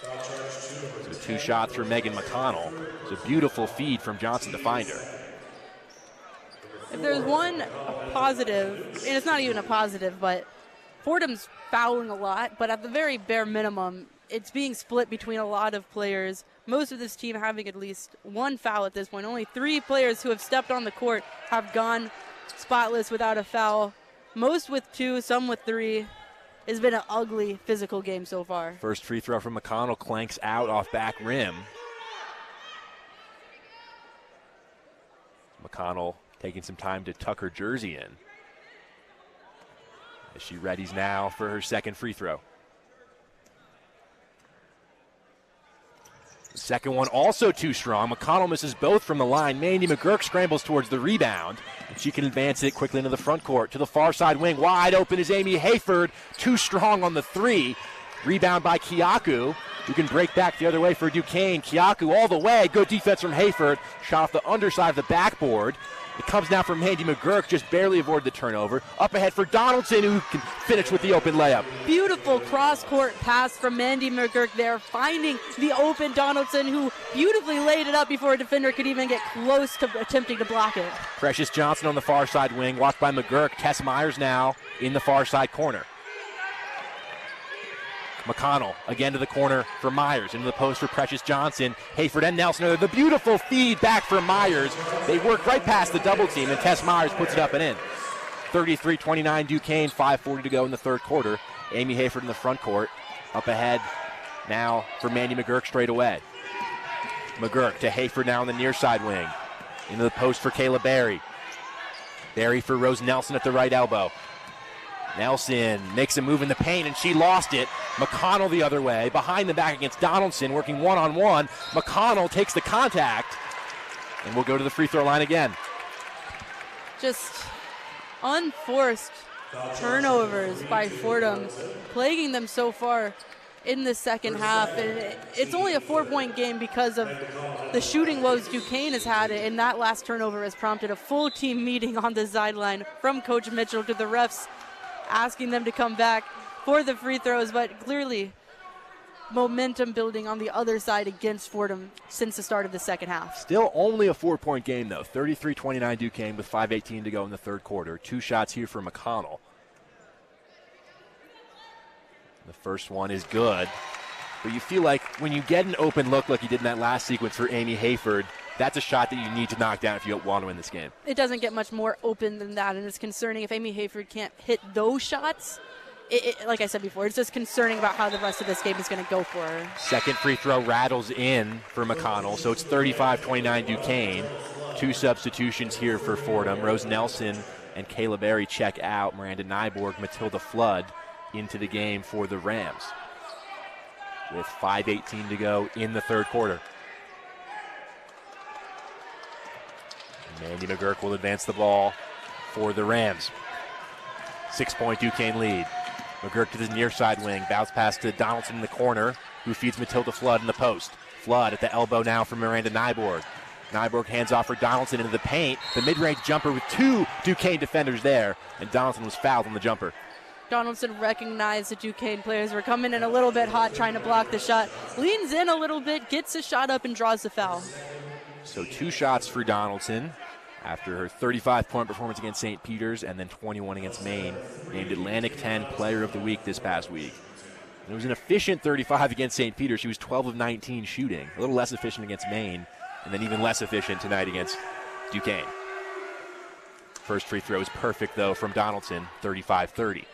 So 2 shots for Megan McConnell. It's a beautiful feed from Johnson to find her. If there's one positive, and it's not even a positive, but Fordham's fouling a lot, but at the very bare minimum, it's being split between a lot of players. Most of this team having at least 1 foul at this point. Only 3 players who have stepped on the court have gone spotless without a foul. Most with 2, some with 3. It's been an ugly physical game so far. First free throw from McConnell clanks out off back rim. McConnell taking some time to tuck her jersey in as she readies now for her second free throw. The second one also too strong. McConnell misses both from the line. Mandy McGurk scrambles towards the rebound, and she can advance it quickly into the front court. To the far side wing, wide open is Amy Hayford. Too strong on the 3. Rebound by Kiaku, who can break back the other way for Duquesne. Kiaku all the way. Good defense from Hayford. Shot off the underside of the backboard. It comes now from Mandy McGurk, just barely avoided the turnover. Up ahead for Donaldson, who can finish with the open layup. Beautiful cross-court pass from Mandy McGurk there, finding the open Donaldson, who beautifully laid it up before a defender could even get close to attempting to block it. Precious Johnson on the far side wing, watched by McGurk. Tess Myers now in the far side corner. McConnell again to the corner for Myers. Into the post for Precious Johnson. Hayford and Nelson. The beautiful feed back for Myers. They work right past the double team, and Tess Myers puts it up and in. 33-29 Duquesne, 5:40 to go in the third quarter. Amy Hayford in the front court. Up ahead now for Mandy McGurk straight away. McGurk to Hayford now on the near side wing. Into the post for Kayla Berry. Berry for Rose Nelson at the right elbow. Nelson makes a move in the paint, and she lost it. McConnell the other way, behind the back against Donaldson, working one-on-one. McConnell takes the contact, and we'll go to the free throw line again. Just unforced turnovers by Fordham, plaguing them so far in the second half. And it's only a 4-point game because of the shooting woes Duquesne has had, and that last turnover has prompted a full team meeting on the sideline from Coach Mitchell to the refs, asking them to come back for the free throws, but clearly momentum building on the other side against Fordham since the start of the second half. Still only a 4-point game, though. 33-29 Duquesne with 5:18 to go in the third quarter. 2 shots here for McConnell. The first one is good, but you feel like when you get an open look like you did in that last sequence for Amy Hayford, that's a shot that you need to knock down if you want to win this game. It doesn't get much more open than that, and it's concerning if Amy Hayford can't hit those shots. Like I said before, it's just concerning about how the rest of this game is going to go for her. Second free throw rattles in for McConnell, so it's 35-29 Duquesne. 2 substitutions here for Fordham. Rose Nelson and Kayla Berry check out. Miranda Nyborg, Matilda Flood into the game for the Rams with 5:18 to go in the third quarter. Mandy McGurk will advance the ball for the Rams. 6-point Duquesne lead. McGurk to the near side wing. Bounce pass to Donaldson in the corner, who feeds Matilda Flood in the post. Flood at the elbow now from Miranda Nyborg. Nyborg hands off for Donaldson into the paint. The mid-range jumper with two Duquesne defenders there, and Donaldson was fouled on the jumper. Donaldson recognized the Duquesne players were coming in a little bit hot trying to block the shot. Leans in a little bit, gets the shot up, and draws the foul. So 2 shots for Donaldson after her 35-point performance against St. Peter's and then 21 against Maine. Named Atlantic 10 Player of the Week this past week. And it was an efficient 35 against St. Peter's. She was 12 of 19 shooting. A little less efficient against Maine, and then even less efficient tonight against Duquesne. First free throw is perfect, though, from Donaldson, 35-30.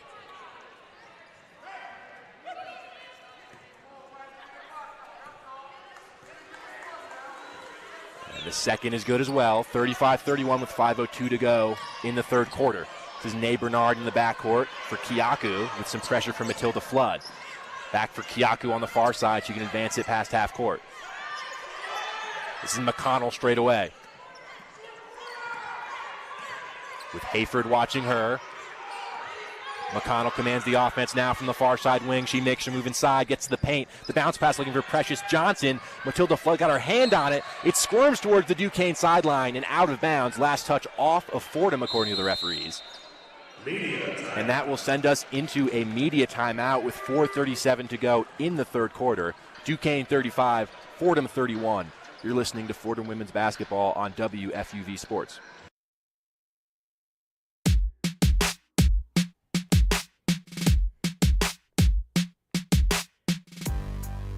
The second is good as well, 35-31 with 5:02 to go in the third quarter. This is Nay Bernard in the backcourt for Kiaku with some pressure from Matilda Flood. Back for Kiaku on the far side. She can advance it past half court. This is McConnell straight away. With Hayford watching her. McConnell commands the offense now from the far side wing. She makes her move inside, gets to the paint. The bounce pass looking for Precious Johnson. Matilda Flood got her hand on it. It squirms towards the Duquesne sideline and out of bounds. Last touch off of Fordham, according to the referees. And that will send us into a media timeout with 4:37 to go in the third quarter. Duquesne 35, Fordham 31. You're listening to Fordham Women's Basketball on WFUV Sports.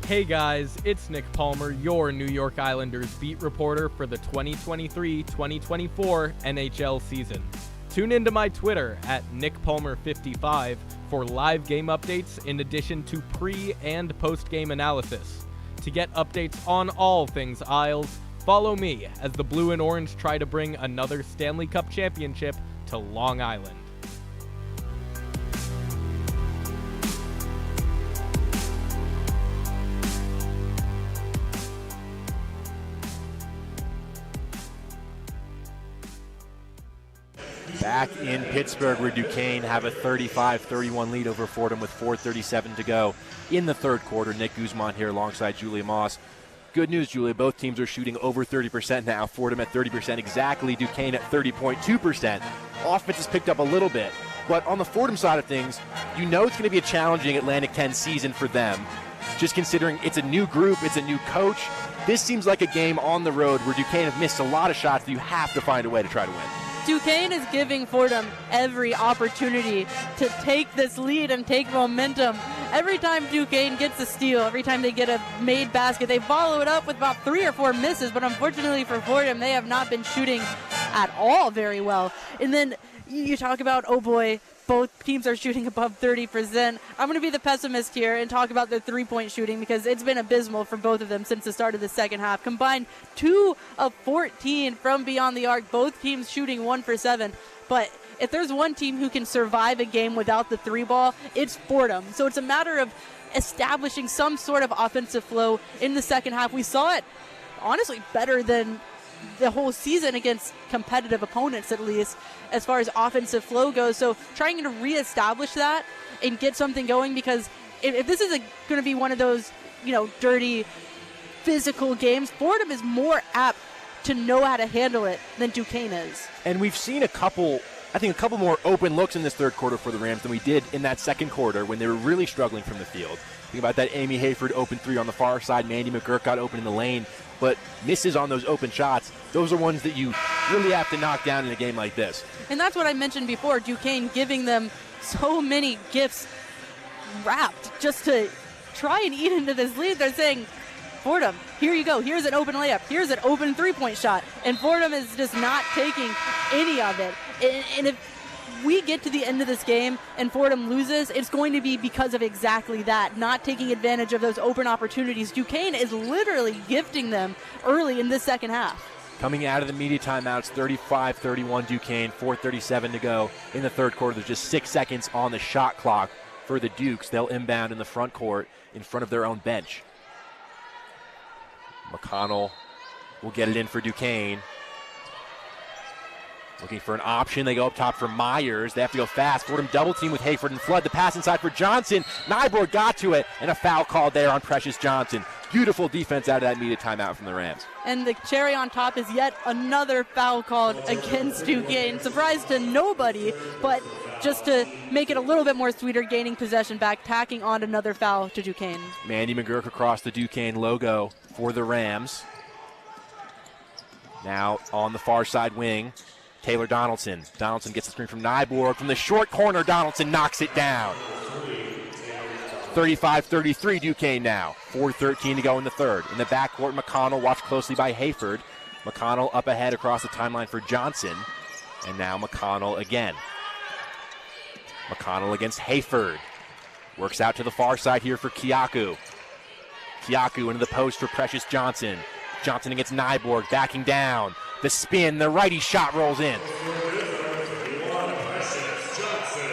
Hey guys, it's Nick Palmer, your New York Islanders beat reporter for the 2023-2024 NHL season. Tune into my Twitter at NickPalmer55 for live game updates in addition to pre- and post-game analysis. To get updates on all things Isles, follow me as the Blue and Orange try to bring another Stanley Cup championship to Long Island. Back in Pittsburgh, where Duquesne have a 35-31 lead over Fordham with 4:37 to go in the third quarter. Nick Guzman here alongside Julia Moss. Good news, Julia. Both teams are shooting over 30% now. Fordham at 30% exactly. Duquesne at 30.2%. Offense has picked up a little bit. But on the Fordham side of things, you know it's going to be a challenging Atlantic 10 season for them. Just considering it's a new group, it's a new coach. This seems like a game on the road where Duquesne have missed a lot of shots that you have to find a way to try to win. Duquesne is giving Fordham every opportunity to take this lead and take momentum. Every time Duquesne gets a steal, every time they get a made basket, they follow it up with about 3 or 4 misses, but unfortunately for Fordham, they have not been shooting at all very well. And then you talk about, oh boy, both teams are shooting above 30%. I'm going to be the pessimist here and talk about their three-point shooting because it's been abysmal for both of them since the start of the second half. Combined 2 of 14 from beyond the arc, both teams shooting 1 for 7. But if there's one team who can survive a game without the three ball, it's Fordham. So it's a matter of establishing some sort of offensive flow in the second half. We saw it, honestly, better than the whole season against competitive opponents, at least as far as offensive flow goes. So trying to reestablish that and get something going, because if this is going to be one of those, dirty physical games, Fordham is more apt to know how to handle it than Duquesne is. And we've seen a couple more open looks in this third quarter for the Rams than we did in that second quarter when they were really struggling from the field. Think about that Amy Hayford open 3 on the far side. Mandy McGurk got open in the lane, but misses on those open shots. Those are ones that you really have to knock down in a game like this. And that's what I mentioned before, Duquesne giving them so many gifts wrapped just to try and eat into this lead. They're saying, Fordham, here you go. Here's an open layup. Here's an open three-point shot. And Fordham is just not taking any of it. And if we get to the end of this game and Fordham loses, it's going to be because of exactly that, not taking advantage of those open opportunities. Duquesne is literally gifting them early in this second half. Coming out of the media timeouts, 35-31 Duquesne, 4:37 to go in the third quarter. There's just 6 seconds on the shot clock for the Dukes. They'll inbound in the front court in front of their own bench. McConnell will get it in for Duquesne. Looking for an option. They go up top for Myers. They have to go fast. Fordham double team with Hayford and Flood. The pass inside for Johnson. Nyborg got to it, and a foul called there on Precious Johnson. Beautiful defense out of that media timeout from the Rams. And the cherry on top is yet another foul called against Duquesne. Surprise to nobody, but just to make it a little bit more sweeter, gaining possession back, tacking on another foul to Duquesne. Mandy McGurk across the Duquesne logo for the Rams. Now on the far side wing, Taylor Donaldson. Donaldson gets the screen from Nyborg. From the short corner, Donaldson knocks it down. 35-33 Duquesne now. 4:13 to go in the third. In the backcourt, McConnell watched closely by Hayford. McConnell up ahead across the timeline for Johnson. And now McConnell again. McConnell against Hayford. Works out to the far side here for Kiaku. Kiaku into the post for Precious Johnson. Johnson against Nyborg, backing down. The spin, the righty shot rolls in.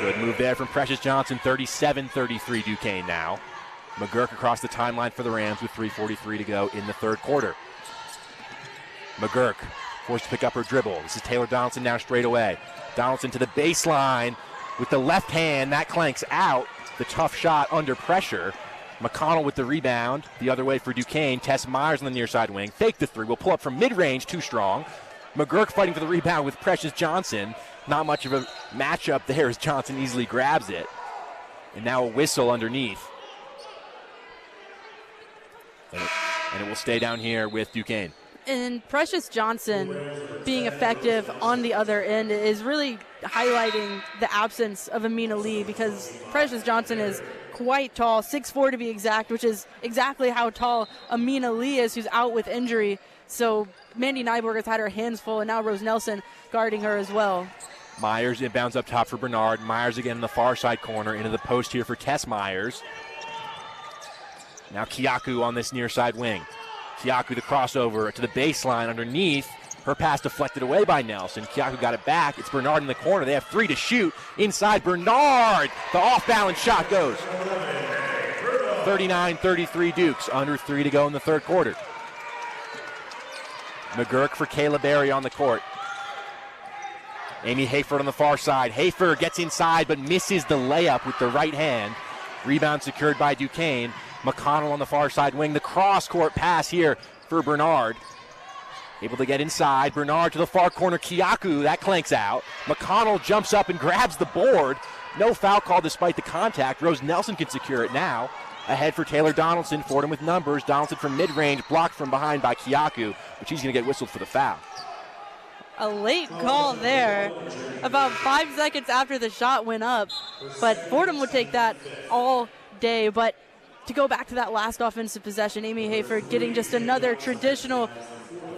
Good move there from Precious Johnson, 37-33 Duquesne now. McGurk across the timeline for the Rams with 3:43 to go in the third quarter. McGurk forced to pick up her dribble. This is Taylor Donaldson now straight away. Donaldson to the baseline with the left hand. That clanks out. The tough shot under pressure. McConnell with the rebound. The other way for Duquesne. Tess Myers on the near side wing. Fake the three. Will pull up from mid-range. Too strong. McGurk fighting for the rebound with Precious Johnson. Not much of a matchup there as Johnson easily grabs it. And now a whistle underneath. And it will stay down here with Duquesne. And Precious Johnson being effective on the other end is really highlighting the absence of Amina Lee, because Precious Johnson is quite tall, 6'4" to be exact, which is exactly how tall Amina Lee is, who's out with injury. So Mandy Nyborg has had her hands full, and now Rose Nelson guarding her as well. Myers inbounds up top for Bernard. Myers again in the far side corner, into the post here for Tess Myers. Now Kiaku on this near side wing. Kiaku the crossover to the baseline underneath. Her pass deflected away by Nelson. Kiaku got it back. It's Bernard in the corner. They have 3 to shoot. Inside Bernard. The off-balance shot goes. 39-33 Dukes. Under 3 to go in the third quarter. McGurk for Kayla Berry on the court. Amy Hayford on the far side. Hayford gets inside but misses the layup with the right hand. Rebound secured by Duquesne. McConnell on the far side wing. The cross-court pass here for Bernard. Able to get inside. Bernard to the far corner. Kiaku, that clanks out. McConnell jumps up and grabs the board. No foul call despite the contact. Rose Nelson can secure it now. Ahead for Taylor Donaldson. Fordham with numbers. Donaldson from mid-range, blocked from behind by Kiaku, but she's going to get whistled for the foul. A late call there, about 5 seconds after the shot went up. But Fordham would take that all day. But to go back to that last offensive possession, Amy Hayford getting just another traditional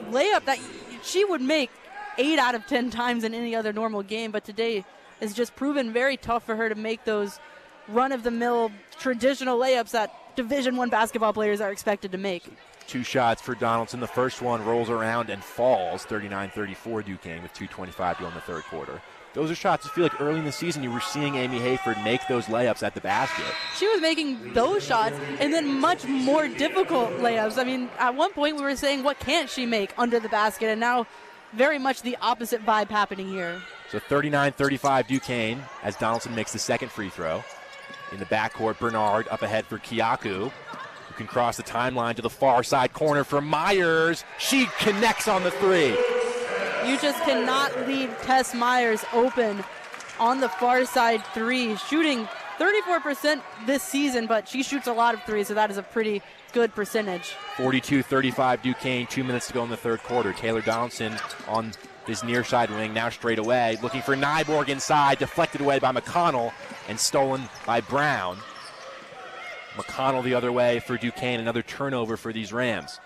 layup that she would make 8 out of 10 times in any other normal game. But today has just proven very tough for her to make those run-of-the-mill traditional layups that Division I basketball players are expected to make. 2 shots for Donaldson. The first one rolls around and falls. 39-34 Duquesne with 2:25 to go in the third quarter. Those are shots I feel like early in the season you were seeing Amy Hayford make those layups at the basket. She was making those shots and then much more difficult layups. I mean, at one point we were saying, what can't she make under the basket? And now very much the opposite vibe happening here. So 39-35 Duquesne as Donaldson makes the second free throw. In the backcourt, Bernard up ahead for Kiaku, who can cross the timeline to the far side corner for Myers. She connects on the three. You just cannot leave Tess Myers open on the far side three, shooting 34% this season, but she shoots a lot of threes, so that is a pretty good percentage. 42-35 Duquesne, 2 minutes to go in the third quarter. Taylor Donaldson on this near side wing, now straight away, looking for Nyborg inside, deflected away by McConnell and stolen by Brown. McConnell the other way for Duquesne, another turnover for these Rams.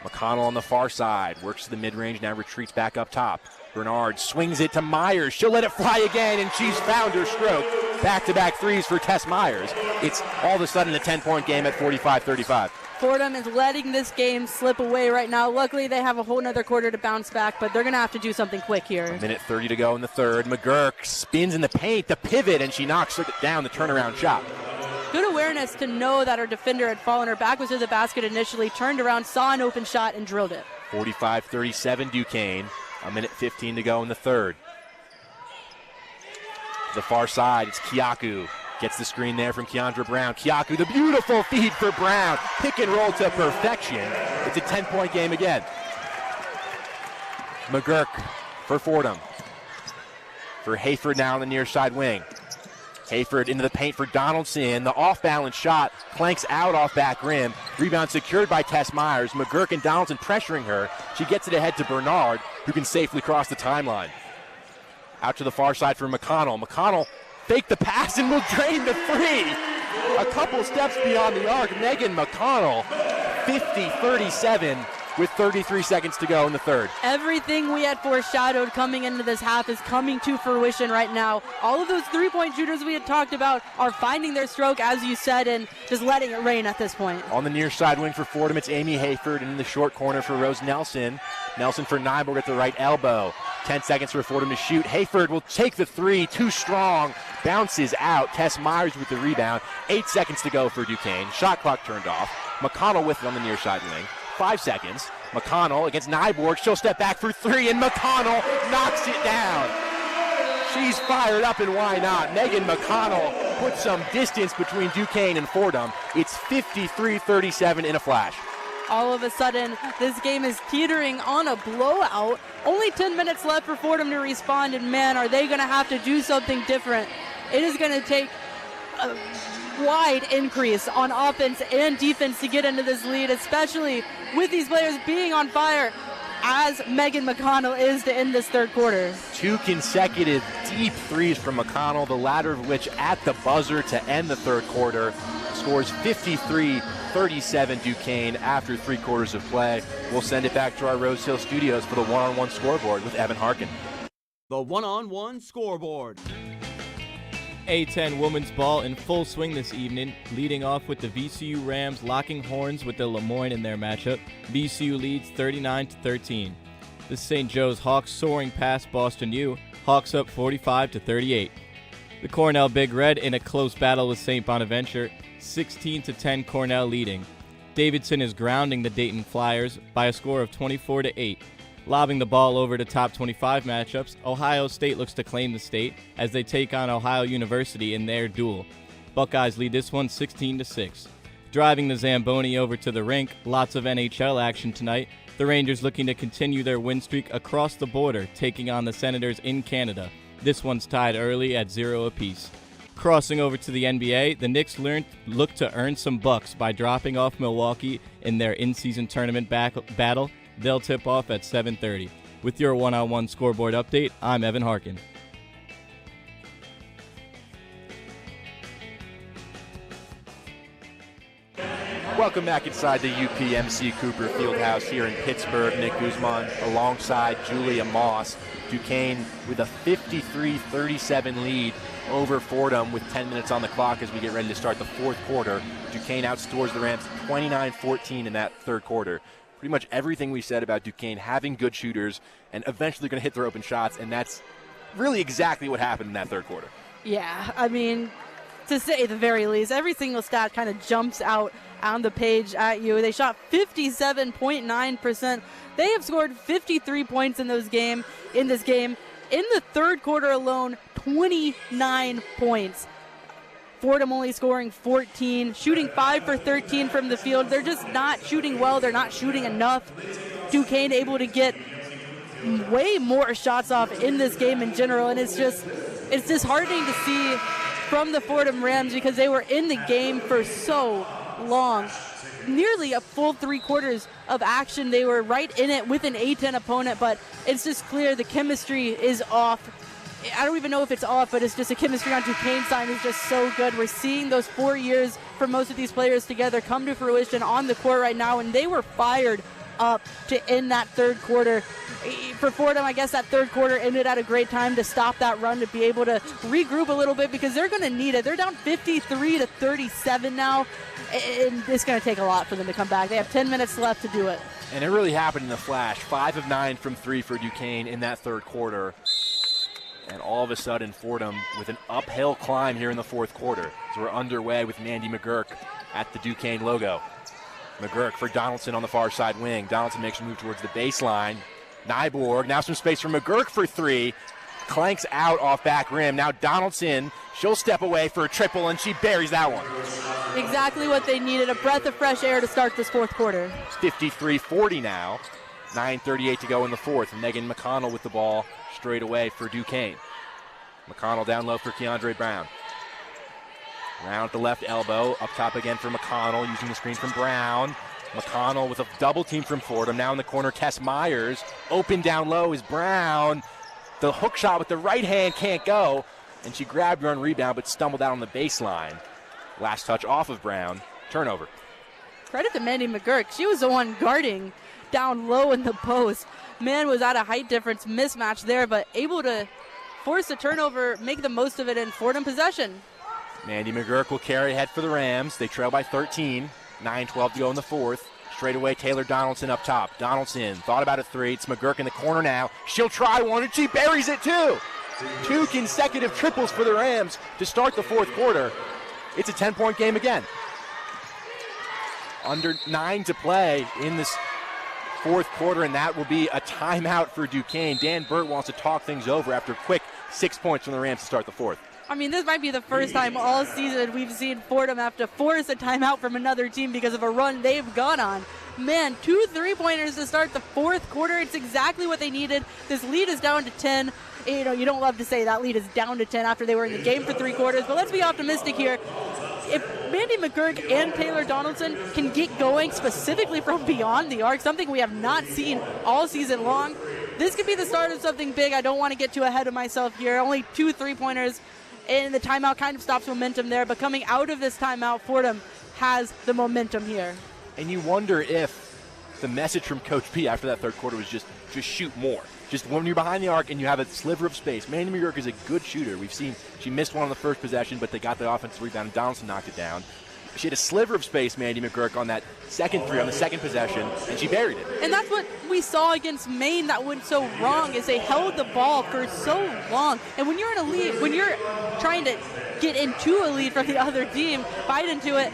McConnell on the far side, works to the mid-range, now retreats back up top. Bernard swings it to Myers. She'll let it fly again, and she's found her stroke. back-to-back threes for Tess Myers. It's all of a sudden a 10-point game at 45-35. Fordham is letting this game slip away right now. Luckily, they have a whole nother quarter to bounce back, but they're going to have to do something quick here. A minute 30 to go in the third. McGurk spins in the paint, the pivot, and she knocks it down the turnaround shot. Good awareness to know that her defender had fallen. Her back was to the basket initially, turned around, saw an open shot, and drilled it. 45-37 Duquesne. A minute 15 to go in the third. To the far side, it's Kiaku. Gets the screen there from Keandra Brown. Kiaku, the beautiful feed for Brown. Pick and roll to perfection. It's a 10-point game again. McGurk for Fordham. For Hayford now on the near side wing. Hayford into the paint for Donaldson. The off-balance shot clanks out off back rim. Rebound secured by Tess Myers. McGurk and Donaldson pressuring her. She gets it ahead to Bernard, who can safely cross the timeline. Out to the far side for McConnell. McConnell fake the pass and will drain the three. A couple steps beyond the arc. Megan McConnell, 50-37 with 33 seconds to go in the third. Everything we had foreshadowed coming into this half is coming to fruition right now. All of those three-point shooters we had talked about are finding their stroke, as you said, and just letting it rain at this point. On the near side wing for Fordham, it's Amy Hayford, and in the short corner for Rose Nelson. Nelson for Nyborg at the right elbow. 10 seconds for Fordham to shoot. Hayford will take the three, too strong, bounces out. Tess Myers with the rebound. 8 seconds to go for Duquesne. Shot clock turned off. McConnell with it on the near side wing. 5 seconds. McConnell against Nyborg. She'll step back for three, and McConnell knocks it down. She's fired up, and why not? Megan McConnell puts some distance between Duquesne and Fordham. It's 53-37 in a flash. All of a sudden, this game is teetering on a blowout. Only 10 minutes left for Fordham to respond, and man, are they going to have to do something different. It is going to take a wide increase on offense and defense to get into this lead, especially with these players being on fire, as Megan McConnell is to end this third quarter. 2 consecutive deep threes from McConnell, the latter of which at the buzzer to end the third quarter. Scores 53-37 Duquesne after 3 quarters of play. We'll send it back to our Rose Hill studios for the one-on-one scoreboard with Evan Harkin. The one-on-one scoreboard. A10 women's ball in full swing this evening, leading off with the VCU Rams locking horns with the Lemoyne in their matchup. VCU leads 39-13. The St. Joe's Hawks soaring past Boston U. Hawks up 45-38. The Cornell Big Red in a close battle with St. Bonaventure, 16-10 Cornell leading. Davidson is grounding the Dayton Flyers by a score of 24-8. Lobbing the ball over to top 25 matchups, Ohio State looks to claim the state as they take on Ohio University in their duel. Buckeyes lead this one 16-6. Driving the Zamboni over to the rink, lots of NHL action tonight. The Rangers looking to continue their win streak across the border, taking on the Senators in Canada. This one's tied early at 0 apiece. Crossing over to the NBA, the Knicks look to earn some bucks by dropping off Milwaukee in their in-season tournament battle. They'll tip off at 7:30. With your one-on-one scoreboard update, I'm Evan Harkin. Welcome back inside the UPMC Cooper Fieldhouse here in Pittsburgh. Nick Guzman alongside Julia Moss. Duquesne with a 53-37 lead over Fordham with 10 minutes on the clock as we get ready to start the fourth quarter. Duquesne outscores the Rams 29-14 in that third quarter. Pretty much everything we said about Duquesne having good shooters and eventually going to hit their open shots, and that's really exactly what happened in that third quarter. Yeah, I mean, to say the very least, every single stat kind of jumps out on the page at you. They shot 57.9%. They have scored 53 points in this game. In the third quarter alone, 29 points. Fordham only scoring 14, shooting 5 for 13 from the field. They're just not shooting well. They're not shooting enough. Duquesne able to get way more shots off in this game in general, and it's disheartening to see from the Fordham Rams because they were in the game for so long. Nearly a full 3 quarters of action. They were right in it with an A10 opponent, but it's just clear the chemistry is off. I don't even know if it's off, but it's just a chemistry on Duquesne's side is just so good. We're seeing those 4 years for most of these players together come to fruition on the court right now, and they were fired up to end that third quarter. For Fordham, I guess that third quarter ended at a great time to stop that run, to be able to regroup a little bit because they're going to need it. They're down 53-37 now, and it's going to take a lot for them to come back. They have 10 minutes left to do it. And it really happened in the flash. 5 of 9 from 3 for Duquesne in that third quarter. And all of a sudden, Fordham with an uphill climb here in the fourth quarter. So we're underway with Mandy McGurk at the Duquesne logo. McGurk for Donaldson on the far side wing. Donaldson makes a move towards the baseline. Nyborg, now some space for McGurk for 3. Clanks out off back rim. Now Donaldson, she'll step away for a triple, and she buries that one. Exactly what they needed, a breath of fresh air to start this fourth quarter. It's 53-40 now. 9:38 to go in the fourth. Megan McConnell with the ball straight away for Duquesne. McConnell down low for Keandre Brown. Brown at the left elbow. Up top again for McConnell, using the screen from Brown. McConnell with a double team from Fordham. Now in the corner, Tess Myers. Open down low is Brown. The hook shot with the right hand can't go. And she grabbed her on rebound but stumbled out on the baseline. Last touch off of Brown. Turnover. Credit to Mandy McGurk. She was the one guarding down low in the post. Man was at a height difference, mismatch there, but able to force a turnover, make the most of it in Fordham possession. Mandy McGurk will carry ahead for the Rams. They trail by 13. 9:12 to go in the fourth. Straight away, Taylor Donaldson up top. Donaldson thought about a 3. It's McGurk in the corner now. She'll try one, and she buries it too. 2 consecutive triples for the Rams to start the fourth quarter. It's a 10-point game again. Under 9 to play in this fourth quarter, and that will be a timeout for Duquesne. Dan Burt wants to talk things over after a quick 6 points from the Rams to start the fourth. I mean, this might be the first time all season we've seen Fordham have to force a timeout from another team because of a run they've gone on. Man, 2 3-pointers to start the fourth quarter. It's exactly what they needed. This lead is down to 10. You know, you don't love to say that lead is down to 10 after they were in the game for 3 quarters, but let's be optimistic here. If Mandy McGurk and Taylor Donaldson can get going specifically from beyond the arc, something we have not seen all season long, this could be the start of something big. I don't want to get too ahead of myself here. Only 2 3-pointers, and the timeout kind of stops momentum there, but coming out of this timeout, Fordham has the momentum here. And you wonder if the message from Coach P after that third quarter was just shoot more. Just when you're behind the arc and you have a sliver of space. Mandy McGurk is a good shooter. We've seen she missed one on the first possession, but they got the offensive rebound, and Donaldson knocked it down. She had a sliver of space, Mandy McGurk, on that second 3 on the second possession, and she buried it. And that's what we saw against Maine that went so wrong, is they held the ball for so long. And when you're in a lead, when you're trying to get into a lead from the other team, fight into it,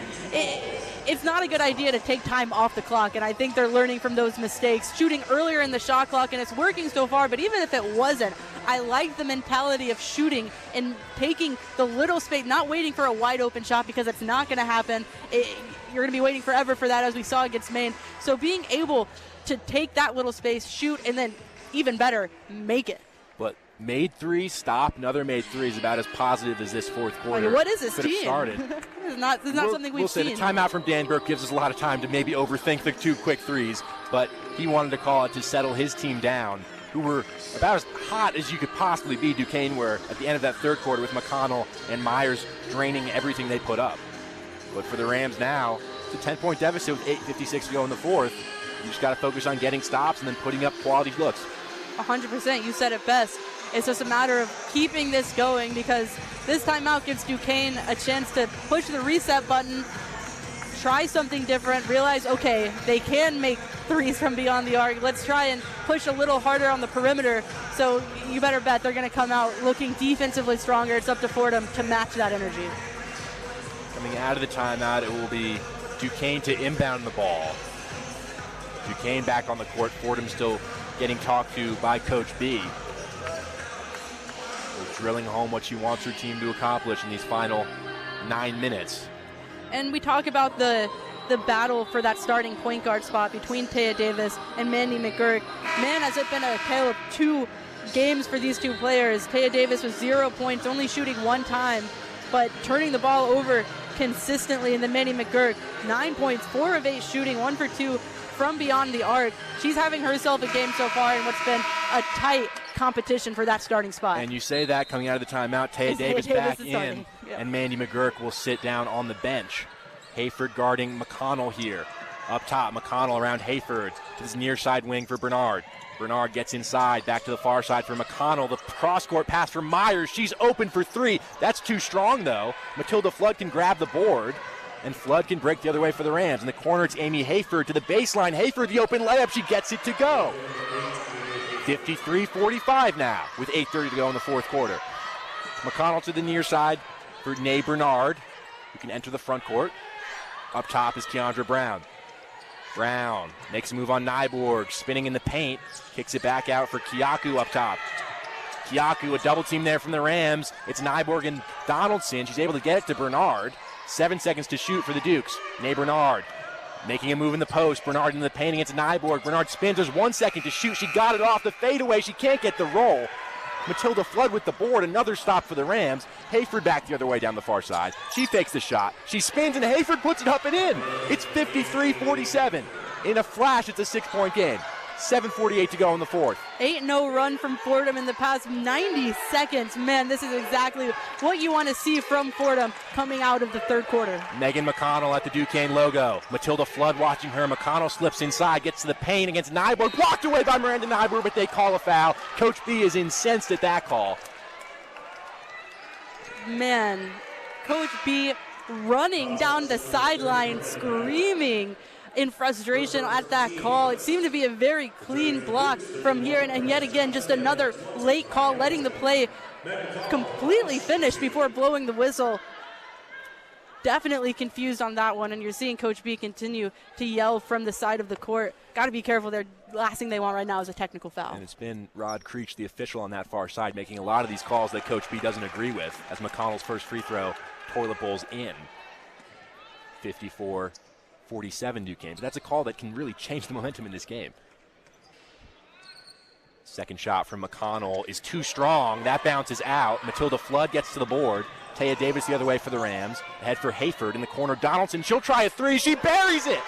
it's not a good idea to take time off the clock, and I think they're learning from those mistakes, shooting earlier in the shot clock, and it's working so far, but even if it wasn't, I like the mentality of shooting and taking the little space, not waiting for a wide open shot because it's not going to happen. You're going to be waiting forever for that, as we saw against Maine. So being able to take that little space, shoot, and then even better, make it. But made 3, stop, another made 3 is about as positive as this fourth quarter. I mean, what is this could team? have started. It's not something we've seen. We'll say the timeout from Dan Burke gives us a lot of time to maybe overthink the 2 quick 3s, but he wanted to call it to settle his team down, who were about as hot as you could possibly be. Duquesne were at the end of that third quarter with McConnell and Myers draining everything they put up. But for the Rams now, it's a 10-point deficit with 8:56 to go in the fourth. You just got to focus on getting stops and then putting up quality looks. 100%. You said it best. It's just a matter of keeping this going, because this timeout gives Duquesne a chance to push the reset button, try something different, realize, okay, they can make 3s from beyond the arc. Let's try and push a little harder on the perimeter. So you better bet they're going to come out looking defensively stronger. It's up to Fordham to match that energy. Coming out of the timeout, it will be Duquesne to inbound the ball. Duquesne back on the court. Fordham still getting talked to by Coach B. Drilling home what she wants her team to accomplish in these final 9 minutes. And we talk about the battle for that starting point guard spot between Taya Davis and Mandy McGurk. Man, has it been a tale of 2 games for these 2 players. Taya Davis with 0 points, only shooting 1 time, but turning the ball over consistently. And then Mandy McGurk, 9 points, 4 of 8 shooting, 1 for 2 from beyond the arc. She's having herself a game so far in what's been a tight competition for that starting spot. And you say that coming out of the timeout, Taya Davis back in, and Mandy McGurk will sit down on the bench. Hayford guarding McConnell here. Up top, McConnell around Hayford to this near side wing for Bernard. Bernard gets inside, back to the far side for McConnell. The cross-court pass for Myers. She's open for three. That's too strong, though. Matilda Flood can grab the board, and Flood can break the other way for the Rams. In the corner, it's Amy Hayford to the baseline. Hayford, the open layup. She gets it to go. 53-45 now with 8:30 to go in the fourth quarter. McConnell to the near side for Nay Bernard, who can enter the front court. Up top is Keandra Brown. Brown makes a move on Nyborg, spinning in the paint, kicks it back out for Kiaku up top. Kiaku, a double team there from the Rams. It's Nyborg and Donaldson. She's able to get it to Bernard. 7 seconds to shoot for the Dukes. Nay Bernard making a move in the post. Bernard in the paint against Nyborg. Bernard spins. There's 1 second to shoot. She got it off the fadeaway. She can't get the roll. Matilda Flood with the board. Another stop for the Rams. Hayford back the other way down the far side. She fakes the shot. She spins, and Hayford puts it up and in. It's 53-47. In a flash, it's a 6-point game. 7:48 to go in the fourth. 8-0 run from Fordham in the past 90 seconds. Man, this is exactly what you want to see from Fordham coming out of the third quarter. Megan McConnell at the Duquesne logo. Matilda Flood watching her. McConnell slips inside, gets to the paint against Nyborg. Blocked away by Miranda Nyborg, but they call a foul. Coach B is incensed at that call. Man, Coach B running down the sideline, screaming in frustration at that call. It seemed to be a very clean block from here, and yet again, just another late call, letting the play completely finish before blowing the whistle. Definitely confused on that one, and you're seeing Coach B continue to yell from the side of the court. Got to be careful there. Last thing they want right now is a technical foul. And it's been Rod Creech, the official on that far side, making a lot of these calls that Coach B doesn't agree with, as McConnell's first free throw toilet bowls in. 54-47 Duquesne. But that's a call that can really change the momentum in this game. Second shot from McConnell is too strong. That bounces out. Matilda Flood gets to the board. Taya Davis the other way for the Rams. Ahead for Hayford in the corner. Donaldson, she'll try a three. She buries it.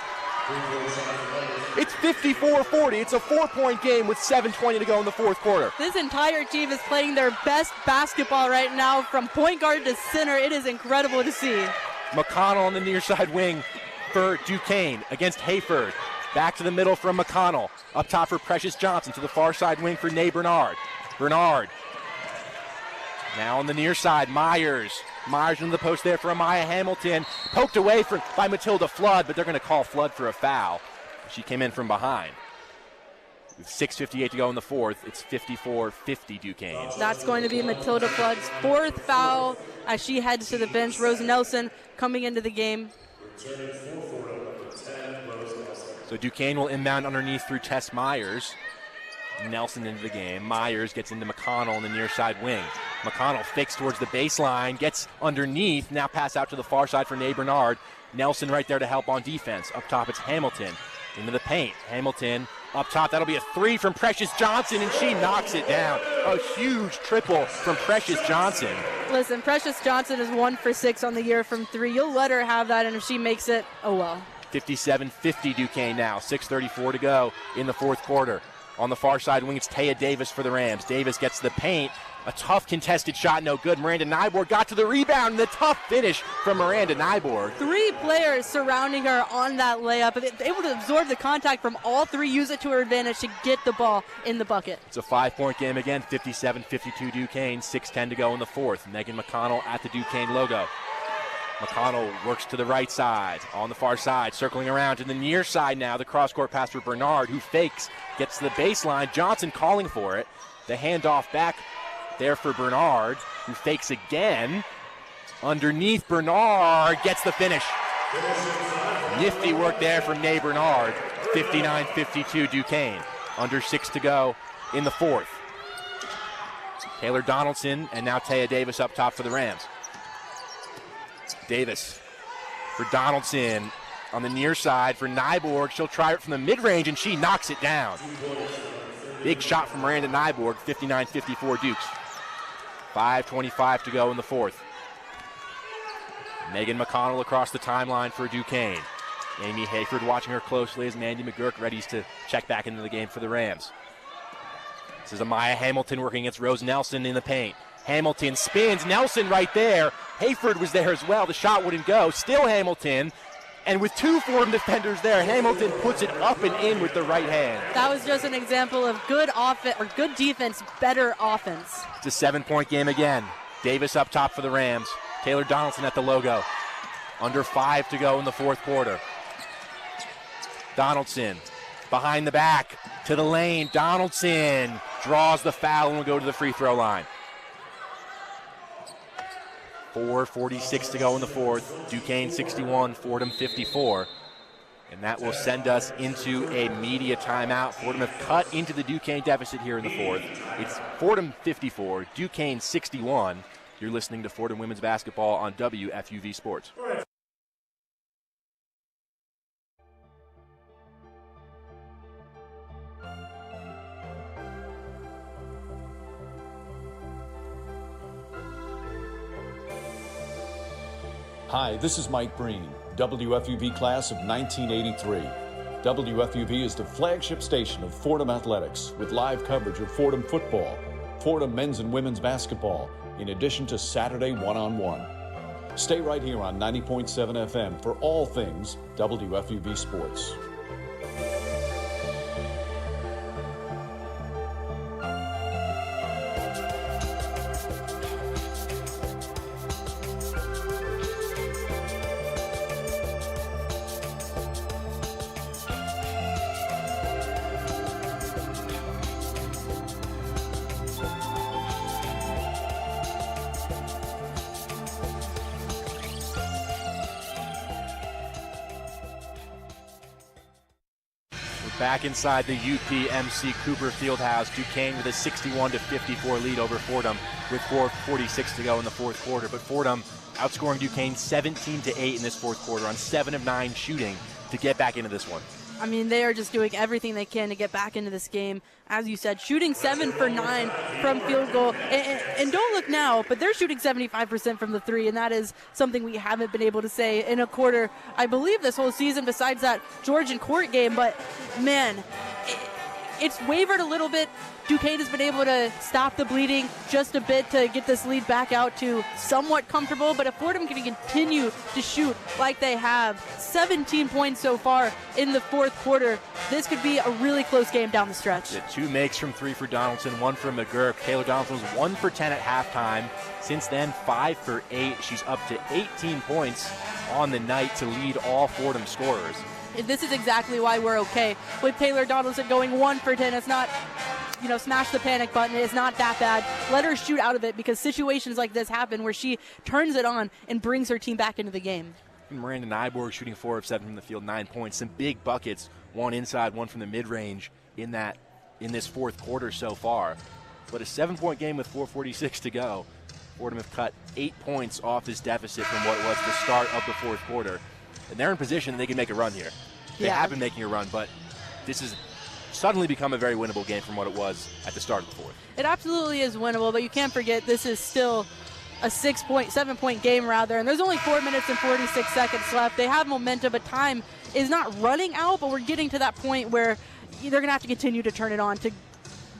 It's 54-40. It's a 4-point game with 7:20 to go in the fourth quarter. This entire team is playing their best basketball right now from point guard to center. It is incredible to see. McConnell on the near side wing for Duquesne against Hayford. Back to the middle from McConnell. Up top for Precious Johnson to the far side wing for Nay Bernard. Bernard. Now on the near side, Myers. Myers in the post there for Amaya Hamilton. Poked away by Matilda Flood, but they're going to call Flood for a foul. She came in from behind. With 6:58 to go in the fourth, it's 54-50 Duquesne. That's going to be Matilda Flood's fourth foul as she heads to the bench. Rose Nelson coming into the game. So Duquesne will inbound underneath through Tess Myers. Nelson into the game. Myers gets into McConnell in the near side wing. McConnell fakes towards the baseline, gets underneath, now pass out to the far side for Nay Bernard. Nelson right there to help on defense. Up top it's Hamilton into the paint. Hamilton up top, that'll be a three from Precious Johnson, and she knocks it down. A huge triple from Precious Johnson. Listen, Precious Johnson is 1 for 6 on the year from three. You'll let her have that, and if she makes it, oh well. 57-50 Duquesne now. 6:34 to go in the fourth quarter. On the far side wing, it's Taya Davis for the Rams. Davis gets to the paint. A tough contested shot, no good. Miranda Nyborg got to the rebound, and the tough finish from Miranda Nyborg. 3 players surrounding her on that layup. Able to absorb the contact from all 3, use it to her advantage to get the ball in the bucket. It's a 5-point game again, 57-52 Duquesne. 6:10 to go in the fourth. Megan McConnell at the Duquesne logo. McConnell works to the right side, on the far side, circling around to the near side now. The cross-court pass for Bernard, who fakes, gets to the baseline. Johnson calling for it. The handoff back there for Bernard, who fakes again. Underneath, Bernard gets the finish. Nifty work there from Nay Bernard. 59-52 Duquesne. Under 6 to go in the fourth. Taylor Donaldson and now Taya Davis up top for the Rams. Davis for Donaldson on the near side for Nyborg. She'll try it from the mid-range, and she knocks it down. Big shot from Miranda Nyborg, 59-54 Dukes. 5:25 to go in the fourth. Megan McConnell across the timeline for Duquesne. Amy Hayford watching her closely as Mandy McGurk readies to check back into the game for the Rams. This is Amaya Hamilton working against Rose Nelson in the paint. Hamilton spins, Nelson right there. Hayford was there as well. The shot wouldn't go. Still Hamilton. And with two Fordham defenders there, Hamilton puts it up and in with the right hand. That was just an example of good offense or good defense, better offense. It's a 7-point game again. Davis up top for the Rams. Taylor Donaldson at the logo. Under 5 to go in the fourth quarter. Donaldson behind the back to the lane. Donaldson draws the foul and will go to the free throw line. 4:46 to go in the fourth. Duquesne 61, Fordham 54. And that will send us into a media timeout. Fordham have cut into the Duquesne deficit here in the fourth. It's Fordham 54, Duquesne 61. You're listening to Fordham Women's Basketball on WFUV Sports. Hi, this is Mike Breen, WFUV class of 1983. WFUV is the flagship station of Fordham Athletics with live coverage of Fordham football, Fordham men's and women's basketball, in addition to Saturday one-on-one. Stay right here on 90.7 FM for all things WFUV Sports. Back inside the UPMC Cooper Fieldhouse, Duquesne with a 61-54 lead over Fordham with 4:46 to go in the fourth quarter. But Fordham outscoring Duquesne 17-8 in this fourth quarter on 7 of 9 shooting to get back into this one. I mean, they are just doing everything they can to get back into this game. As you said, shooting 7 for 9 from field goal. And don't look now, but they're shooting 75% from the three, and that is something we haven't been able to say in a quarter, I believe, this whole season besides that Georgian Court game. But, man, it's wavered a little bit. Duquesne has been able to stop the bleeding just a bit to get this lead back out to somewhat comfortable. But if Fordham can continue to shoot like they have, 17 points so far in the fourth quarter, this could be a really close game down the stretch. The 2 makes from 3 for Donaldson, 1 for McGurk. Taylor Donaldson was 1 for 10 at halftime. Since then, 5 for 8. She's up to 18 points on the night to lead all Fordham scorers. This is exactly why we're okay with Taylor Donaldson going 1 for 10. It's not, smash the panic button. It's not that bad. Let her shoot out of it, because situations like this happen where she turns it on and brings her team back into the game. Miranda Nyborg shooting 4 of 7 from the field, 9 points. Some big buckets, 1 inside, 1 from the mid-range in this fourth quarter so far. But a 7-point game with 4:46 to go. Fordham have cut 8 points off this deficit from what was the start of the fourth quarter. And they're in position they can make a run here. They have been making a run, but this has suddenly become a very winnable game from what it was at the start of the fourth. It absolutely is winnable, but you can't forget this is still a 7-point game rather, and there's only 4 minutes and 46 seconds left. They have momentum, but time is not running out, but we're getting to that point where they're going to have to continue to turn it on to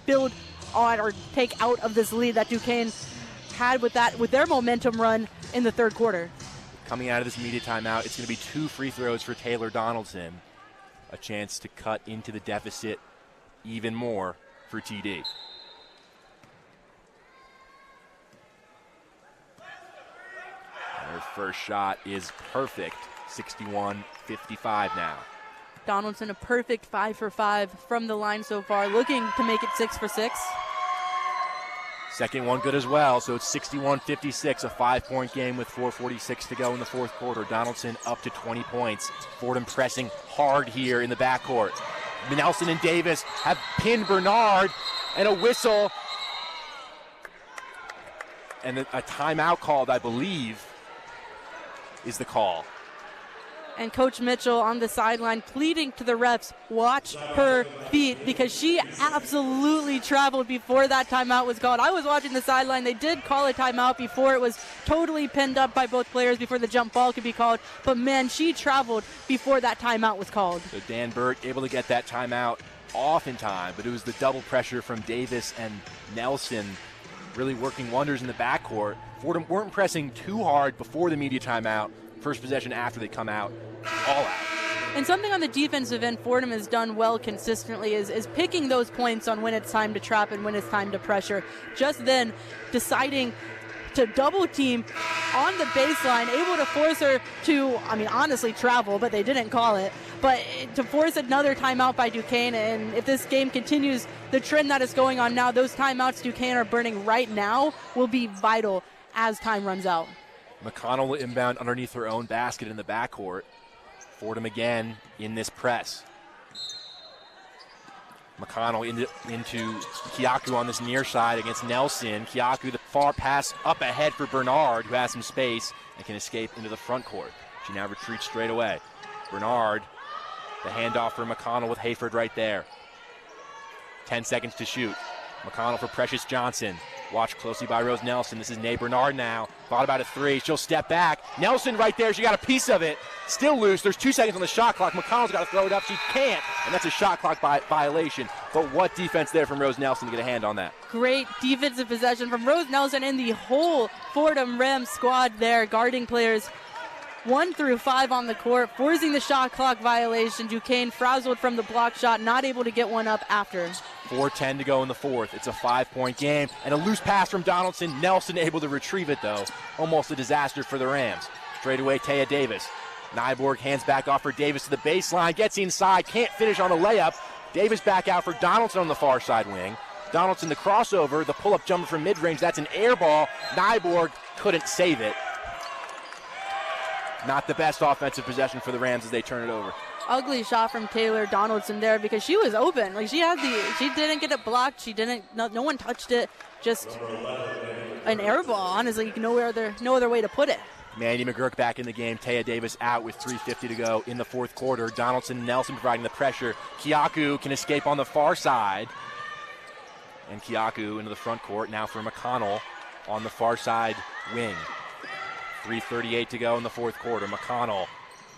build on or take out of this lead that Duquesne had with their momentum run in the third quarter. Coming out of this media timeout, it's going to be 2 free throws for Taylor Donaldson. A chance to cut into the deficit even more for TD. Her first shot is perfect, 61-55 now. Donaldson, a perfect 5 for 5 from the line so far, looking to make it 6 for 6. Second one good as well, so it's 61-56, a 5-point game with 4:46 to go in the fourth quarter. Donaldson up to 20 points. Fordham pressing hard here in the backcourt. Nelson and Davis have pinned Bernard, and a whistle. And a timeout called, I believe, is the call. And Coach Mitchell on the sideline pleading to the refs, watch her feet, because she absolutely traveled before that timeout was called. I was watching the sideline. They did call a timeout before it was totally pinned up by both players, before the jump ball could be called. But, man, she traveled before that timeout was called. So Dan Burt able to get that timeout off in time, but it was the double pressure from Davis and Nelson really working wonders in the backcourt. Fordham weren't pressing too hard before the media timeout, first possession after they come out, all out. And something on the defensive end Fordham has done well consistently is picking those points on when it's time to trap and when it's time to pressure. Just then deciding to double team on the baseline, able to force her to, honestly travel, but they didn't call it. But to force another timeout by Duquesne, and if this game continues the trend that is going on now, those timeouts Duquesne are burning right now will be vital as time runs out. McConnell will inbound underneath her own basket in the backcourt. Fordham again in this press. McConnell into Kiaku on this near side against Nelson. Kiaku, the far pass up ahead for Bernard, who has some space and can escape into the front court. She now retreats straight away. Bernard, the handoff for McConnell with Hayford right there. 10 seconds to shoot. McConnell for Precious Johnson. Watched closely by Rose Nelson. This is Nay Bernard now. Thought about a three. She'll step back. Nelson right there. She got a piece of it. Still loose. There's 2 seconds on the shot clock. McConnell's got to throw it up. She can't. And that's a shot clock violation. But what defense there from Rose Nelson to get a hand on that? Great defensive possession from Rose Nelson and the whole Fordham Rams squad there, guarding players 1 through 5 on the court, forcing the shot clock violation. Duquesne frazzled from the block shot, not able to get one up after. 4:10 to go in the fourth. It's a 5-point game. And a loose pass from Donaldson. Nelson able to retrieve it, though. Almost a disaster for the Rams. Straight away, Taya Davis. Nyborg hands back off for Davis to the baseline. Gets inside. Can't finish on a layup. Davis back out for Donaldson on the far side wing. Donaldson the crossover. The pull-up jumper from mid-range. That's an air ball. Nyborg couldn't save it. Not the best offensive possession for the Rams as they turn it over. Ugly shot from Taylor Donaldson there because she was open. Like she didn't get it blocked. No one touched it. Just an air ball. Honestly, no other way to put it. Mandy McGurk back in the game. Taya Davis out with 3:50 to go in the fourth quarter. Donaldson, Nelson providing the pressure. Kiaku can escape on the far side. And Kiaku into the front court now for McConnell on the far side wing. 3:38 to go in the fourth quarter. McConnell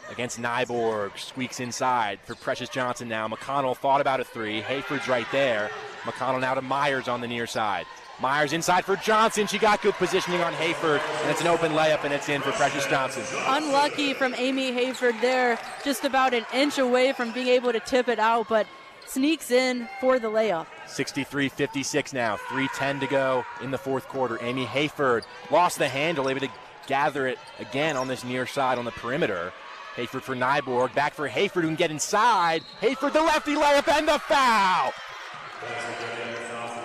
against Nyborg, squeaks inside for Precious Johnson now. McConnell thought about a three. Hayford's right there. McConnell now to Myers on the near side. Myers inside for Johnson. She got good positioning on Hayford, and it's an open layup, and it's in for Precious Johnson. Unlucky from Amy Hayford there, just about an inch away from being able to tip it out, but sneaks in for the layup. 63-56 now. 3:10 to go in the fourth quarter. Amy Hayford lost the handle, able to gather it again on this near side on the perimeter. Hayford for Nyborg, back for Hayford who can get inside. Hayford the lefty layup and the foul!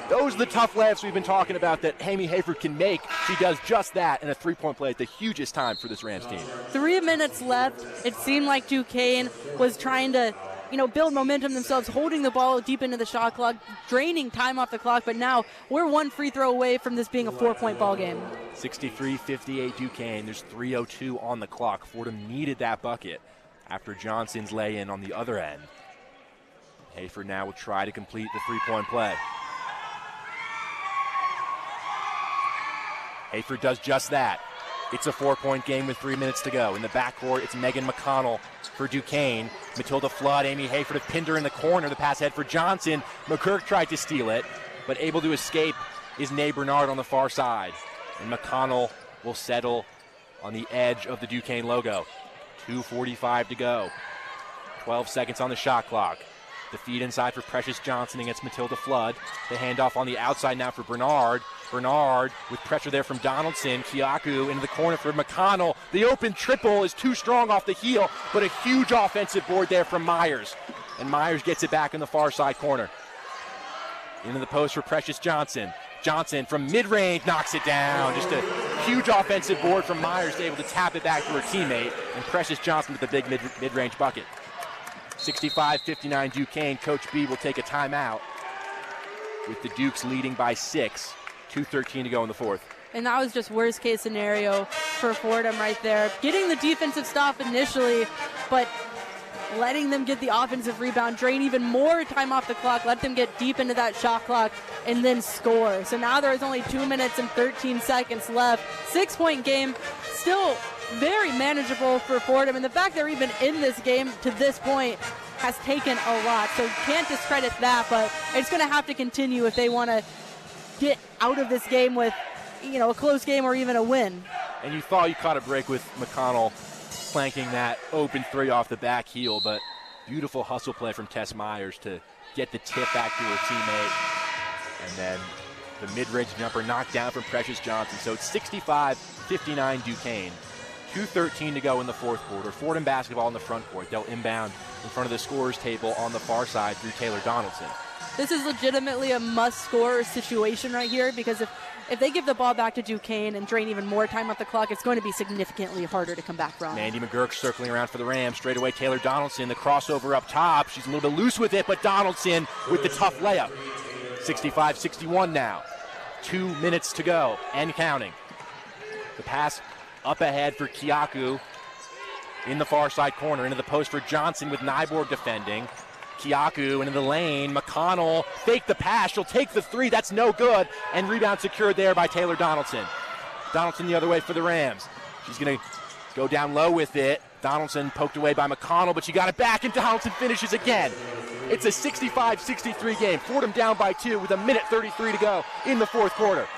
Those are the tough layups we've been talking about that Amy Hayford can make. She does just that in a three-point play at the hugest time for this Rams team. 3 minutes left. It seemed like Duquesne was trying to build momentum themselves, holding the ball deep into the shot clock, draining time off the clock, but now we're one free throw away from this being a 4-point ball game. 63-58 Duquesne. There's 3:02 on the clock. Fordham needed that bucket after Johnson's lay-in on the other end. Hayford now will try to complete the three-point play. Hayford does just that. It's a 4-point game with 3 minutes to go. In the backcourt, it's Megan McConnell for Duquesne. Matilda Flood, Amy Hayford have pinned her in the corner. The pass ahead for Johnson. McGurk tried to steal it, but able to escape is Nay Bernard on the far side. And McConnell will settle on the edge of the Duquesne logo. 2:45 to go. 12 seconds on the shot clock. The feed inside for Precious Johnson against Matilda Flood. The handoff on the outside now for Bernard. Bernard with pressure there from Donaldson. Kiaku into the corner for McConnell. The open triple is too strong off the heel, but a huge offensive board there from Myers. And Myers gets it back in the far side corner. Into the post for Precious Johnson. Johnson from mid-range knocks it down. Just a huge offensive board from Myers, able to tap it back to her teammate. And Precious Johnson with the big mid-range bucket. 65-59 Duquesne. Coach B will take a timeout with the Dukes leading by 6. 2:13 to go in the fourth. And that was just worst case scenario for Fordham right there. Getting the defensive stop initially, but letting them get the offensive rebound, drain even more time off the clock, let them get deep into that shot clock, and then score. So now there is only 2 minutes and 13 seconds left. 6-point game, still very manageable for Fordham. And the fact they're even in this game to this point has taken a lot. So can't discredit that, but it's going to have to continue if they want to get out of this game with, a close game or even a win. And you thought you caught a break with McConnell flanking that open three off the back heel, but beautiful hustle play from Tess Myers to get the tip back to her teammate. And then the mid-range jumper knocked down from Precious Johnson. So it's 65-59 Duquesne. 2:13 to go in the fourth quarter. Fordham basketball in the front court. They'll inbound in front of the scorer's table on the far side through Taylor Donaldson. This is legitimately a must-score situation right here, because if they give the ball back to Duquesne and drain even more time off the clock, it's going to be significantly harder to come back from. Mandy McGurk circling around for the Rams. Straight away, Taylor Donaldson, the crossover up top. She's a little bit loose with it, but Donaldson with the tough layup. 65-61 now. 2 minutes to go and counting. The pass up ahead for Kiaku in the far side corner. Into the post for Johnson with Nyborg defending. Kiaku into the lane. McConnell faked the pass. She'll take the three. That's no good. And rebound secured there by Taylor Donaldson. Donaldson the other way for the Rams. She's going to go down low with it. Donaldson poked away by McConnell, but she got it back, and Donaldson finishes again. It's a 65-63 game. Fordham down by 2 with 1:33 to go in the fourth quarter.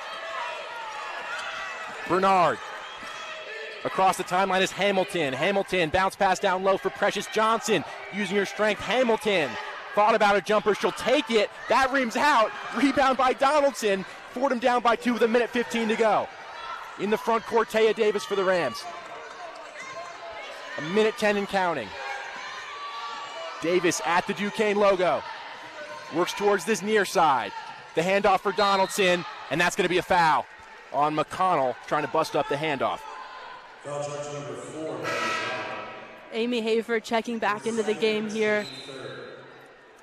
Bernard. Across the timeline is Hamilton. Hamilton bounce pass down low for Precious Johnson. Using her strength, Hamilton thought about a jumper. She'll take it. That rims out. Rebound by Donaldson. Fordham down by 2 with 1:15 to go. In the front court, Taya Davis for the Rams. 1:10 and counting. Davis at the Duquesne logo. Works towards this near side. The handoff for Donaldson, and that's going to be a foul on McConnell, trying to bust up the handoff. Amy Hafer checking back into the game here.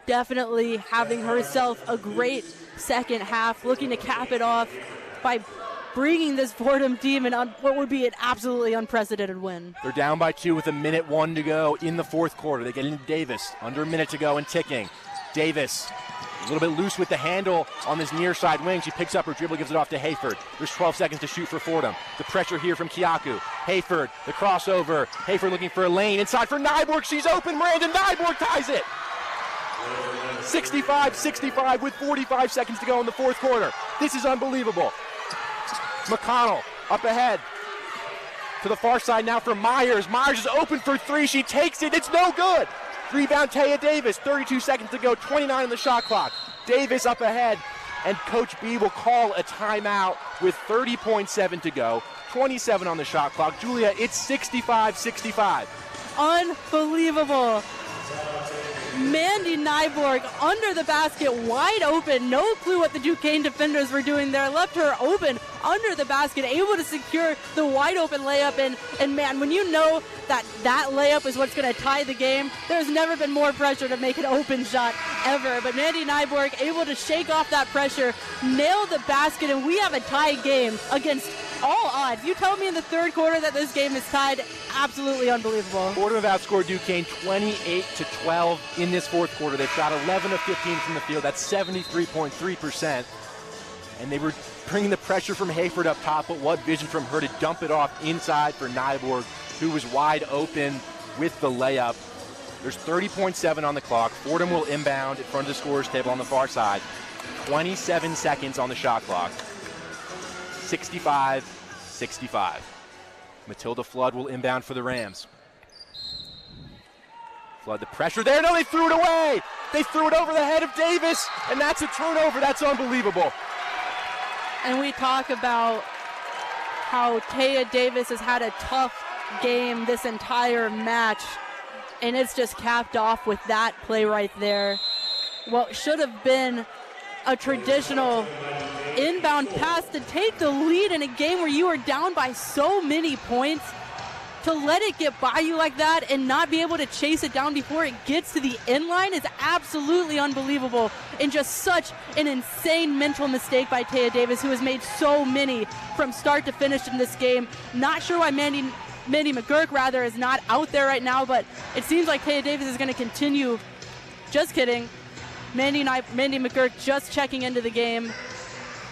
Definitely having herself a great second half, looking to cap it off by bringing this Fordham team in on what would be an absolutely unprecedented win. They're down by 2 with 1:01 to go in the fourth quarter. They get into Davis, under a minute to go and ticking. Davis, a little bit loose with the handle on this near side wing. She picks up her dribble, gives it off to Hayford. There's 12 seconds to shoot for Fordham. The pressure here from Kiaku. Hayford, the crossover. Hayford looking for a lane. Inside for Nyborg. She's open. Miranda Nyborg ties it. 65-65 with 45 seconds to go in the fourth quarter. This is unbelievable. McConnell up ahead. To the far side now for Myers. Myers is open for three. She takes it. It's no good. Rebound Taya Davis. 32 seconds to go. 29 on the shot clock. Davis up ahead. And Coach B will call a timeout with 30.7 to go. 27 on the shot clock. Julia, it's 65-65. Unbelievable. Mandy Nyborg under the basket, wide open. No clue what the Duquesne defenders were doing there. Left her open under the basket, able to secure the wide open layup. And man, when you know that layup is what's going to tie the game, there's never been more pressure to make an open shot ever. But Mandy Nyborg able to shake off that pressure, nail the basket, and we have a tie game against all odds. You tell me in the third quarter that this game is tied, absolutely unbelievable. Fordham have outscored Duquesne 28-12 in this fourth quarter. They've shot 11 of 15 from the field. That's 73.3%. And they were bringing the pressure from Hayford up top, but what vision from her to dump it off inside for Nyborg, who was wide open with the layup. There's 30.7 on the clock. Fordham will inbound in front of the scorer's table on the far side. 27 seconds on the shot clock. 65-65. Matilda Flood will inbound for the Rams. Flood, the pressure there. No, they threw it away. They threw it over the head of Davis, and that's a turnover. That's unbelievable. And we talk about how Taya Davis has had a tough game this entire match, and it's just capped off with that play right there. What should have been a traditional inbound pass to take the lead in a game where you are down by so many points, to let it get by you like that and not be able to chase it down before it gets to the end line is absolutely unbelievable, and just such an insane mental mistake by Taya Davis, who has made so many from start to finish in this game. Not sure why Mandy McGurk is not out there right now, but it seems like Taya Davis is going to continue. Just kidding. Mandy McGurk just checking into the game.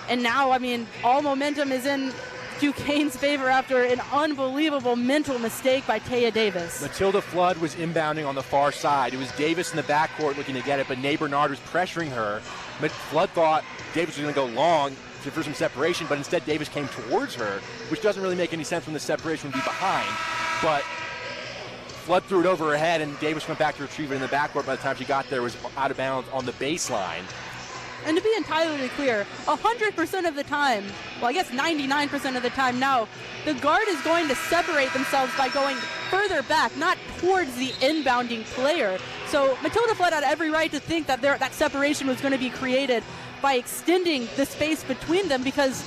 And now, I mean, all momentum is in Duquesne's favor after an unbelievable mental mistake by Taya Davis. Matilda Flood was inbounding on the far side. It was Davis in the backcourt looking to get it, but Nay Bernard was pressuring her. But Flood thought Davis was going to go long for some separation, but instead Davis came towards her, which doesn't really make any sense when the separation would be behind. But Flood threw it over her head, and Davis went back to retrieve it in the backcourt. By the time she got there, it was out of bounds on the baseline. And to be entirely clear, 100% of the time, well, I guess 99% of the time now, the guard is going to separate themselves by going further back, not towards the inbounding player. So Matilda Flood had every right to think that that separation was going to be created by extending the space between them, because,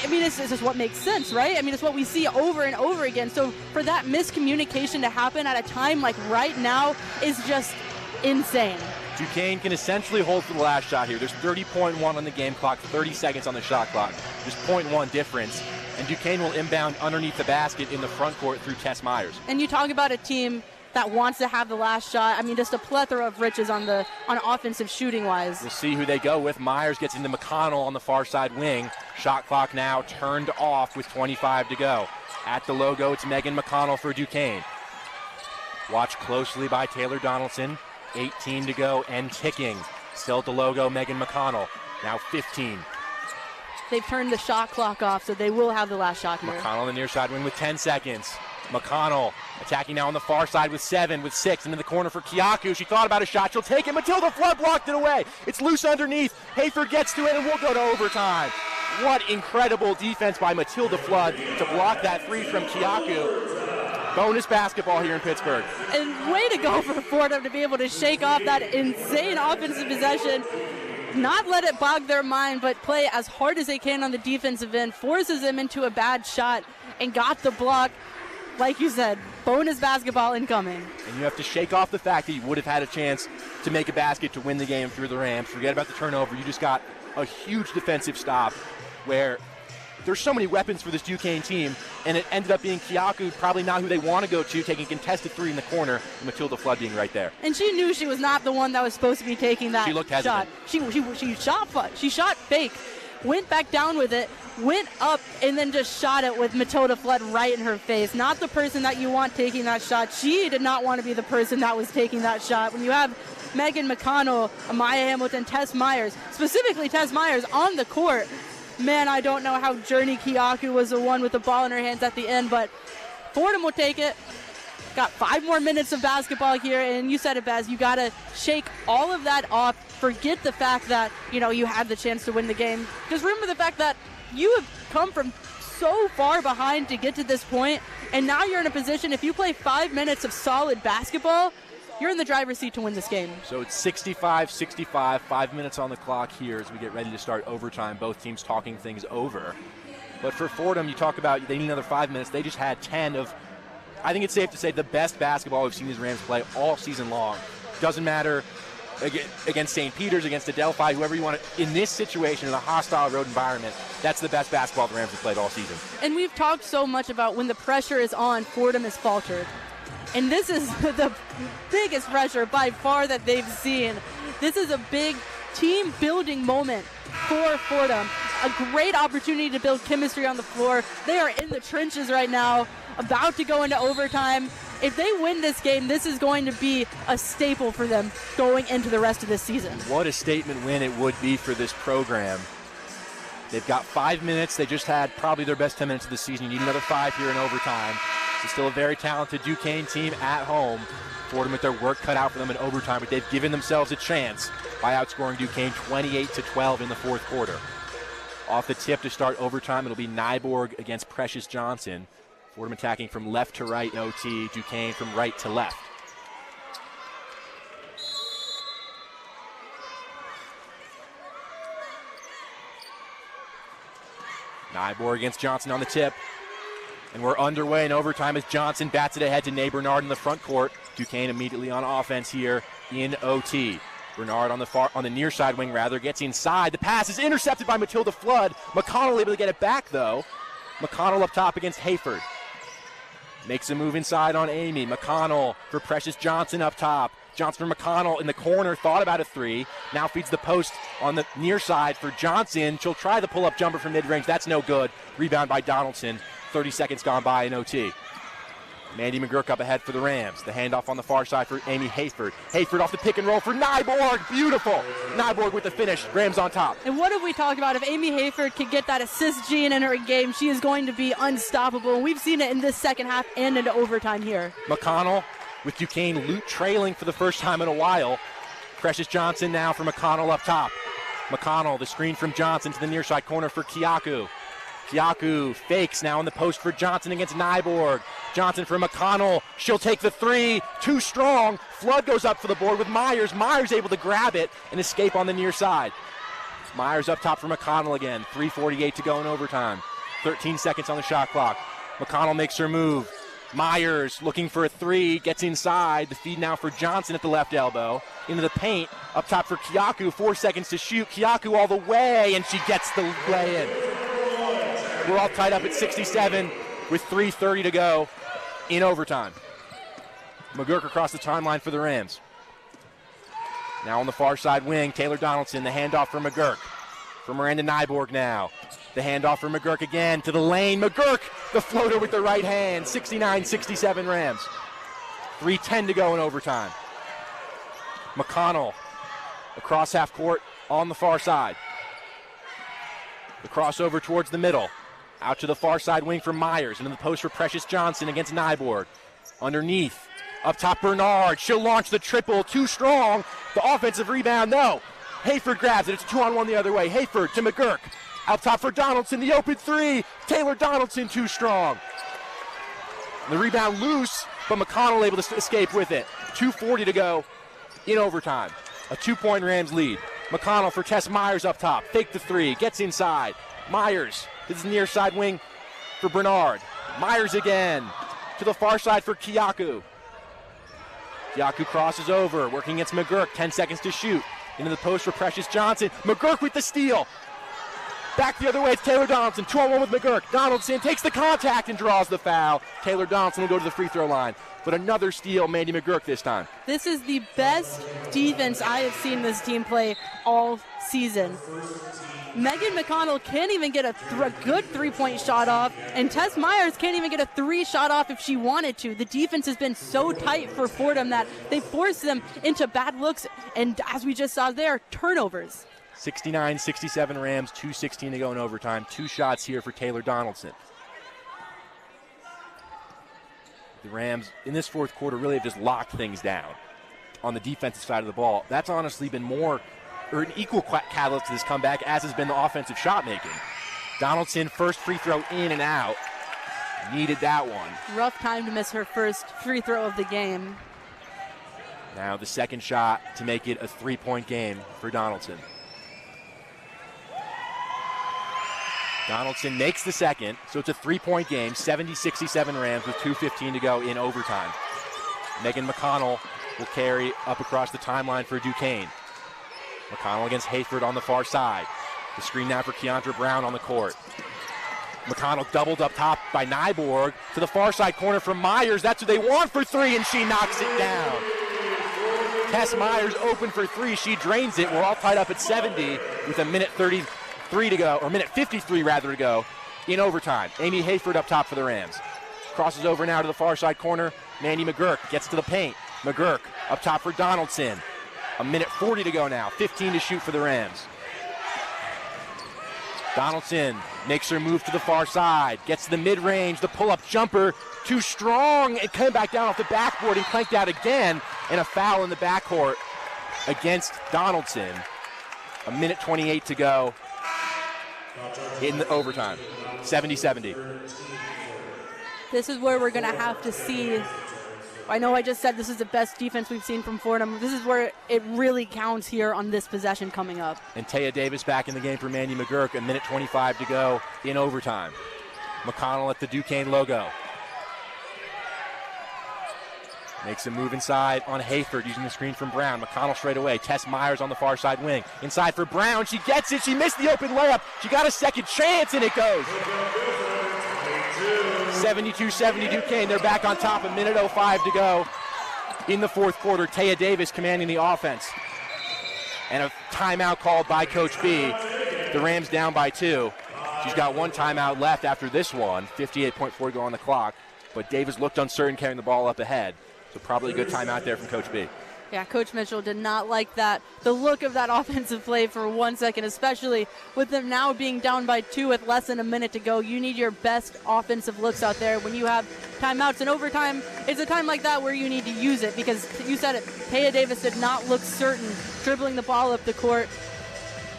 I mean, this is what makes sense, right? I mean, it's what we see over and over again. So for that miscommunication to happen at a time like right now is just insane. Duquesne can essentially hold for the last shot here. There's 30.1 on the game clock, 30 seconds on the shot clock. There's 0.1 difference. And Duquesne will inbound underneath the basket in the front court through Tess Myers. And you talk about a team that wants to have the last shot. I mean, just a plethora of riches on offensive shooting-wise. We'll see who they go with. Myers gets into McConnell on the far side wing. Shot clock now turned off with 25 to go. At the logo, it's Megan McConnell for Duquesne. Watched closely by Taylor Donaldson. 18 to go and ticking. Still at the logo, Megan McConnell. Now 15. They've turned the shot clock off, so they will have the last shot here. McConnell on the near side wing with 10 seconds. McConnell attacking now on the far side with 7, with 6. Into the corner for Kiaku. She thought about a shot. She'll take it. Matilda Flood blocked it away. It's loose underneath. Hayford gets to it, and we'll go to overtime. What incredible defense by Matilda Flood to block that three from Kiaku. Bonus basketball here in Pittsburgh. And way to go for Fordham to be able to shake off that insane offensive possession. Not let it bog their mind, but play as hard as they can on the defensive end. Forces them into a bad shot and got the block. Like you said, bonus basketball incoming. And you have to shake off the fact that you would have had a chance to make a basket to win the game through the Rams. Forget about the turnover. You just got a huge defensive stop where there's so many weapons for this Duquesne team, and it ended up being Kiaku, probably not who they want to go to, taking a contested three in the corner, and Matilda Flood being right there. And she knew she was not the one that was supposed to be taking that She looked shot. hesitant. She shot fake, went back down with it, went up, and then just shot it with Matilda Flood right in her face. Not the person that you want taking that shot. She did not want to be the person that was taking that shot. When you have Megan McConnell, Amaya Hamilton, Tess Myers, specifically Tess Myers on the court, man, I don't know how Journey Kiaku was the one with the ball in her hands at the end, but Fordham will take it. Got 5 more minutes of basketball here, and you said it, Baz, you got to shake all of that off. Forget the fact that, you had the chance to win the game. Just remember the fact that you have come from so far behind to get to this point, and now you're in a position, if you play 5 minutes of solid basketball, you're in the driver's seat to win this game. So it's 65-65, 5 minutes on the clock here as we get ready to start overtime. Both teams talking things over. But for Fordham, you talk about they need another 5 minutes. They just had 10 of, I think it's safe to say, the best basketball we've seen these Rams play all season long. Doesn't matter against St. Peter's, against Adelphi, whoever you want to, in this situation, in a hostile road environment, that's the best basketball the Rams have played all season. And we've talked so much about when the pressure is on, Fordham has faltered. And this is the biggest pressure by far that they've seen. This is a big team-building moment for Fordham. A great opportunity to build chemistry on the floor. They are in the trenches right now, about to go into overtime. If they win this game, this is going to be a staple for them going into the rest of this season. What a statement win it would be for this program. They've got 5 minutes. They just had probably their best 10 minutes of the season. You need another 5 here in overtime. It's still a very talented Duquesne team at home. Fordham with their work cut out for them in overtime, but they've given themselves a chance by outscoring Duquesne 28-12 in the fourth quarter. Off the tip to start overtime, it'll be Nyborg against Precious Johnson. Fordham attacking from left to right in OT, Duquesne from right to left. Nyborg against Johnson on the tip. And we're underway in overtime as Johnson bats it ahead to Nate Bernard in the front court. Duquesne immediately on offense here in OT. Bernard on the near side wing gets inside. The pass is intercepted by Matilda Flood. McConnell able to get it back though. McConnell up top against Hayford. Makes a move inside on Amy. McConnell for Precious Johnson up top. Johnson for McConnell in the corner, thought about a three. Now feeds the post on the near side for Johnson. She'll try the pull-up jumper from mid-range. That's no good. Rebound by Donaldson. 30 seconds gone by in OT. Mandy McGurk up ahead for the Rams. The handoff on the far side for Amy Hayford. Hayford off the pick and roll for Nyborg. Beautiful. Nyborg with the finish. Rams on top. And what have we talked about? If Amy Hayford can get that assist gene in her game, she is going to be unstoppable. And we've seen it in this second half and into overtime here. McConnell with Duquesne trailing for the first time in a while. Precious Johnson now for McConnell up top. McConnell, the screen from Johnson to the near side corner for Kiaku. Kiaku fakes now in the post for Johnson against Nyborg. Johnson for McConnell. She'll take the three. Too strong. Flood goes up for the board with Myers. Myers able to grab it and escape on the near side. Myers up top for McConnell again. 3:48 to go in overtime. 13 seconds on the shot clock. McConnell makes her move. Myers looking for a three. Gets inside. The feed now for Johnson at the left elbow. Into the paint. Up top for Kiaku. 4 seconds to shoot. Kiaku all the way, and she gets the lay in. We're all tied up at 67 with 3:30 to go in overtime. McGurk across the timeline for the Rams. Now on the far side wing, Taylor Donaldson, the handoff for McGurk. For Miranda Nyborg now. The handoff for McGurk again to the lane. McGurk, the floater with the right hand. 69-67 Rams. 3:10 to go in overtime. McConnell across half court on the far side. The crossover towards the middle. Out to the far side wing for Myers. Into the post for Precious Johnson against Nyborg. Underneath. Up top Bernard. She'll launch the triple. Too strong. The offensive rebound, no. Hayford grabs it. It's a 2-on-1 the other way. Hayford to McGurk. Out top for Donaldson. The open three. Taylor Donaldson too strong. The rebound loose, but McConnell able to escape with it. 2:40 to go in overtime. A 2-point Rams lead. McConnell for Tess Myers up top. Fake the three. Gets inside. Myers. This is near side wing for Bernard. Myers again. To the far side for Kiaku. Kiaku crosses over. Working against McGurk. 10 seconds to shoot. Into the post for Precious Johnson. McGurk with the steal. Back the other way. It's Taylor Donaldson. 2-on-1 with McGurk. Donaldson takes the contact and draws the foul. Taylor Donaldson will go to the free throw line. But another steal, Mandy McGurk this time. This is the best defense I have seen this team play all season. Megan McConnell can't even get a good three-point shot off, and Tess Myers can't even get a three shot off if she wanted to. The defense has been so tight for Fordham that they force them into bad looks, and as we just saw there, turnovers. 69-67 Rams, 2:16 to go in overtime. 2 shots here for Taylor Donaldson. The Rams, in this fourth quarter, really have just locked things down on the defensive side of the ball. That's honestly been more, or an equal catalyst to this comeback, as has been the offensive shot making. Donaldson, first free throw in and out. Needed that one. Rough time to miss her first free throw of the game. Now the second shot to make it a 3-point game for Donaldson. Donaldson makes the second, so it's a 3-point game, 70-67 Rams with 2:15 to go in overtime. Megan McConnell will carry up across the timeline for Duquesne. McConnell against Hayford on the far side. The screen now for Keandra Brown on the court. McConnell doubled up top by Nyborg to the far side corner from Myers. That's what they want for three, and she knocks it down. Tess Myers open for three. She drains it. We're all tied up at 70 with a minute 33 to go, or minute 53 rather to go in overtime. Amy Hayford up top for the Rams. Crosses over now to the far side corner. Mandy McGurk gets to the paint. McGurk up top for Donaldson. A minute 40 to go now. 15 to shoot for the Rams. Donaldson makes her move to the far side. Gets to the mid-range. The pull-up jumper. Too strong. And coming back down off the backboard and clanked out again. And a foul in the backcourt against Donaldson. A minute 28 to go in the overtime. 70-70. This is where we're going to have to see. I know I just said this is the best defense we've seen from Fordham. This is where it really counts here on this possession coming up. And Taya Davis back in the game for Mandy McGurk. A minute 25 to go in overtime. McConnell at the Duquesne logo. Makes a move inside on Hayford using the screen from Brown. McConnell straight away. Tess Myers on the far side wing. Inside for Brown. She gets it. She missed the open layup. She got a second chance, and it goes. 72-70 Duquesne. They're back on top. A minute 05 to go in the fourth quarter. Taya Davis commanding the offense. And a timeout called by Coach B. The Rams down by 2. She's got one timeout left after this one. 58.4 to go on the clock. but Davis looked uncertain carrying the ball up ahead. So probably a good timeout there from Coach B. Yeah, Coach Mitchell did not like that. The look of that offensive play for 1 second, especially with them now being down by 2 with less than a minute to go. You need your best offensive looks out there when you have timeouts and overtime. It's a time like that where you need to use it because you said it, Taya Davis did not look certain dribbling the ball up the court.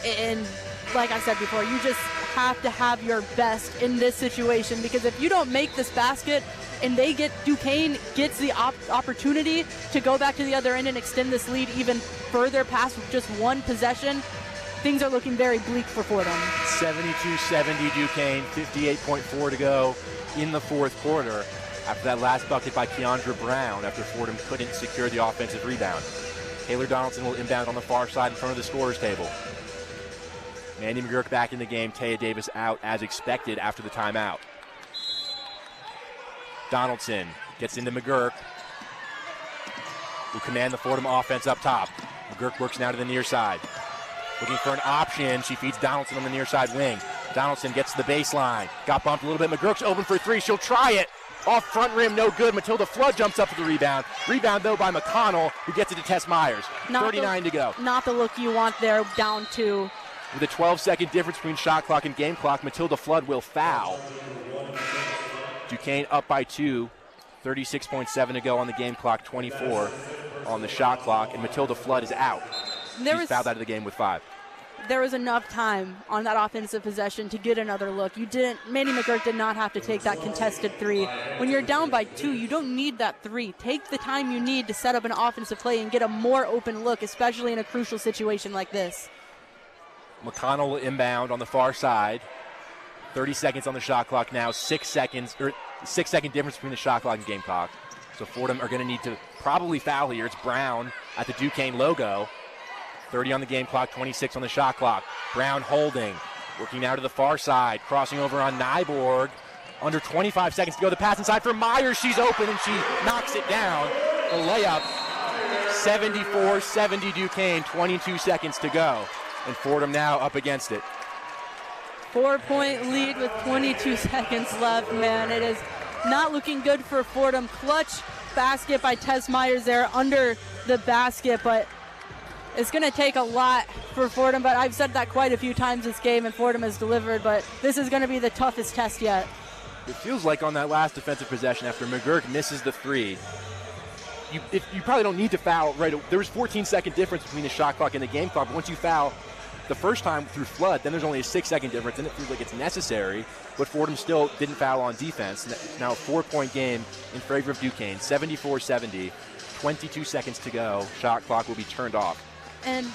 And like I said before, you just have to have your best in this situation because if you don't make this basket, and Duquesne gets the opportunity to go back to the other end and extend this lead even further past just one possession, things are looking very bleak for Fordham. 72-70 Duquesne, 58.4 to go in the fourth quarter after that last bucket by Keandra Brown after Fordham couldn't secure the offensive rebound. Taylor Donaldson will inbound on the far side in front of the scorer's table. Mandy McGurk back in the game, Taya Davis out as expected after the timeout. Donaldson gets into McGurk, who command the Fordham offense up top. McGurk works now to the near side. Looking for an option. She feeds Donaldson on the near side wing. Donaldson gets to the baseline. Got bumped a little bit. McGurk's open for 3. She'll try it. Off front rim, no good. Matilda Flood jumps up for the rebound. Rebound, though, by McConnell, who gets it to Tess Myers. 39 to go. Not the look you want there, down 2. With a 12-second difference between shot clock and game clock, Matilda Flood will foul. Duquesne up by 2, 36.7 to go on the game clock, 24 on the shot clock, and Matilda Flood is out. She's fouled out of the game with 5. There was enough time on that offensive possession to get another look. Mandy McGurk did not have to take that contested 3. When you're down by 2, you don't need that 3. Take the time you need to set up an offensive play and get a more open look, especially in a crucial situation like this. McConnell will inbound on the far side. 30 seconds on the shot clock now, 6 seconds, or 6-second difference between the shot clock and game clock. So Fordham are going to need to probably foul here. It's Brown at the Duquesne logo. 30 on the game clock, 26 on the shot clock. Brown holding, working now to the far side, crossing over on Nyborg. Under 25 seconds to go. The pass inside for Myers. She's open and she knocks it down. The layup, 74-70 Duquesne, 22 seconds to go. And Fordham now up against it. 4-point lead with 22 seconds left, man. It is not looking good for Fordham. Clutch basket by Tess Myers there under the basket, but it's going to take a lot for Fordham. But I've said that quite a few times this game, and Fordham has delivered, but this is going to be the toughest test yet. It feels like on that last defensive possession after McGurk misses the 3, you probably don't need to foul right away. There was 14-second difference between the shot clock and the game clock, but once you foul the first time through Flood, then there's only a 6-second difference, and it feels like it's necessary, but Fordham still didn't foul on defense. It's now a 4-point game in favor of Duquesne, 74-70, 22 seconds to go. Shot clock will be turned off. And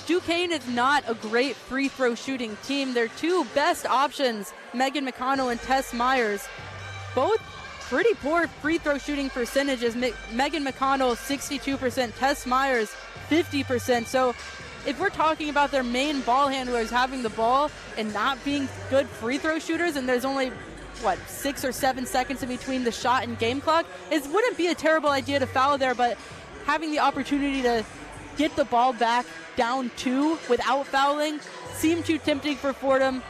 Duquesne is not a great free throw shooting team. Their 2 best options, Megan McConnell and Tess Myers, both pretty poor free throw shooting percentages. Megan McConnell, 62%, Tess Myers, 50%. So if we're talking about their main ball handlers having the ball and not being good free throw shooters, and there's only, 6 or 7 seconds in between the shot and game clock, it wouldn't be a terrible idea to foul there, but having the opportunity to get the ball back down 2 without fouling seemed too tempting for Fordham.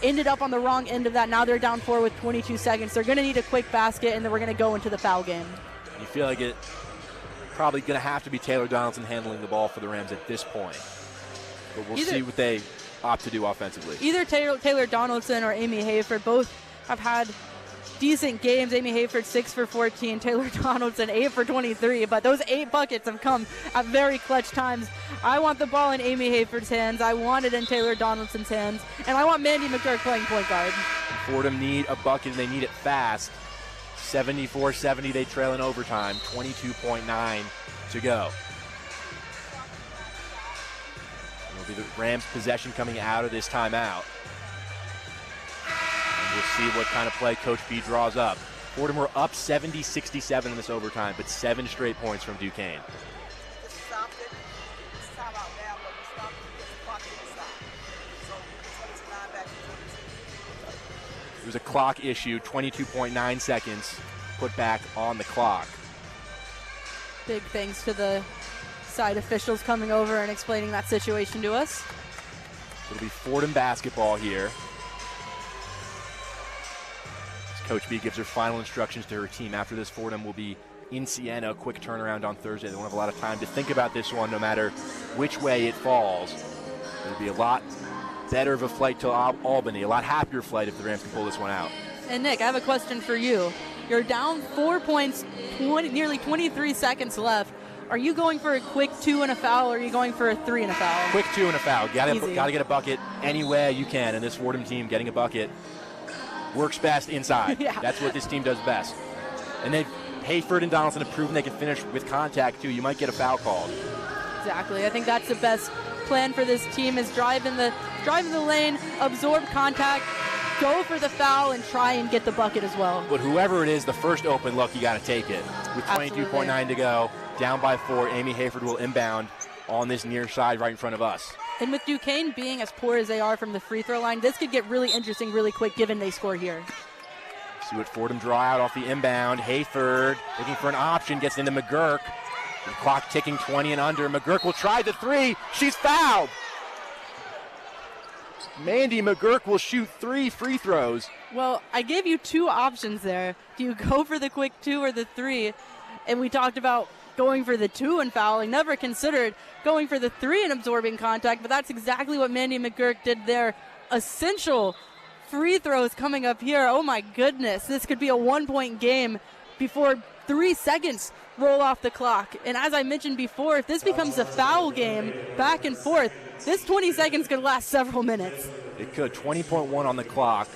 Ended up on the wrong end of that. Now they're down 4 with 22 seconds. They're going to need a quick basket, and then we're going to go into the foul game. You feel like it probably going to have to be Taylor Donaldson handling the ball for the Rams at this point. But we'll see what they opt to do offensively. Either Taylor Donaldson or Amy Hayford both have had decent games. Amy Hayford 6 for 14, Taylor Donaldson 8 for 23, but those 8 buckets have come at very clutch times. I want the ball in Amy Hayford's hands. I want it in Taylor Donaldson's hands, and I want Mandy McGurk playing point guard. Fordham need a bucket, and they need it fast. 74-70, they trail in overtime, 22.9 to go. It'll be the Rams' possession coming out of this timeout. And we'll see what kind of play Coach B draws up. Fordham were up 70-67 in this overtime, but 7 straight points from Duquesne. It was a clock issue, 22.9 seconds put back on the clock. Big thanks to the side officials coming over and explaining that situation to us. It'll be Fordham basketball here. Coach B gives her final instructions to her team. After this, Fordham will be in Siena, quick turnaround on Thursday. They won't have a lot of time to think about this one, no matter which way it falls. It'll be a lot better of a flight to Albany, a lot happier flight if the Rams can pull this one out. And Nick, I have a question for you. You're down 4 points, nearly 23 seconds left. Are you going for a quick 2 and a foul, or are you going for a 3 and a foul? Quick 2 and a foul. Got to get a bucket any way you can, and this Fordham team getting a bucket works best inside. Yeah. That's what this team does best. And then Hayford and Donaldson have proven they can finish with contact, too. You might get a foul called. Exactly. I think that's the best plan for this team, is drive in the lane, absorb contact, go for the foul, and try and get the bucket as well. But whoever it is, the first open look, you got to take it. With 22.9 to go, down by 4, Amy Hayford will inbound on this near side right in front of us. And with Duquesne being as poor as they are from the free throw line, this could get really interesting really quick given they score here. See what Fordham draw out off the inbound. Hayford looking for an option, gets into McGurk. The clock ticking 20 and under. McGurk will try the 3. She's fouled. Mandy McGurk will shoot 3 free throws. Well, I gave you 2 options there. Do you go for the quick 2 or the 3? And we talked about going for the 2 and fouling. Never considered going for the 3 and absorbing contact, but that's exactly what Mandy McGurk did there. Essential free throws coming up here. Oh my goodness. This could be a 1-point game before 3 seconds roll off the clock. And as I mentioned before, if this becomes a foul game back and forth, this 20 seconds could last several minutes. It could. 20.1 on the clock.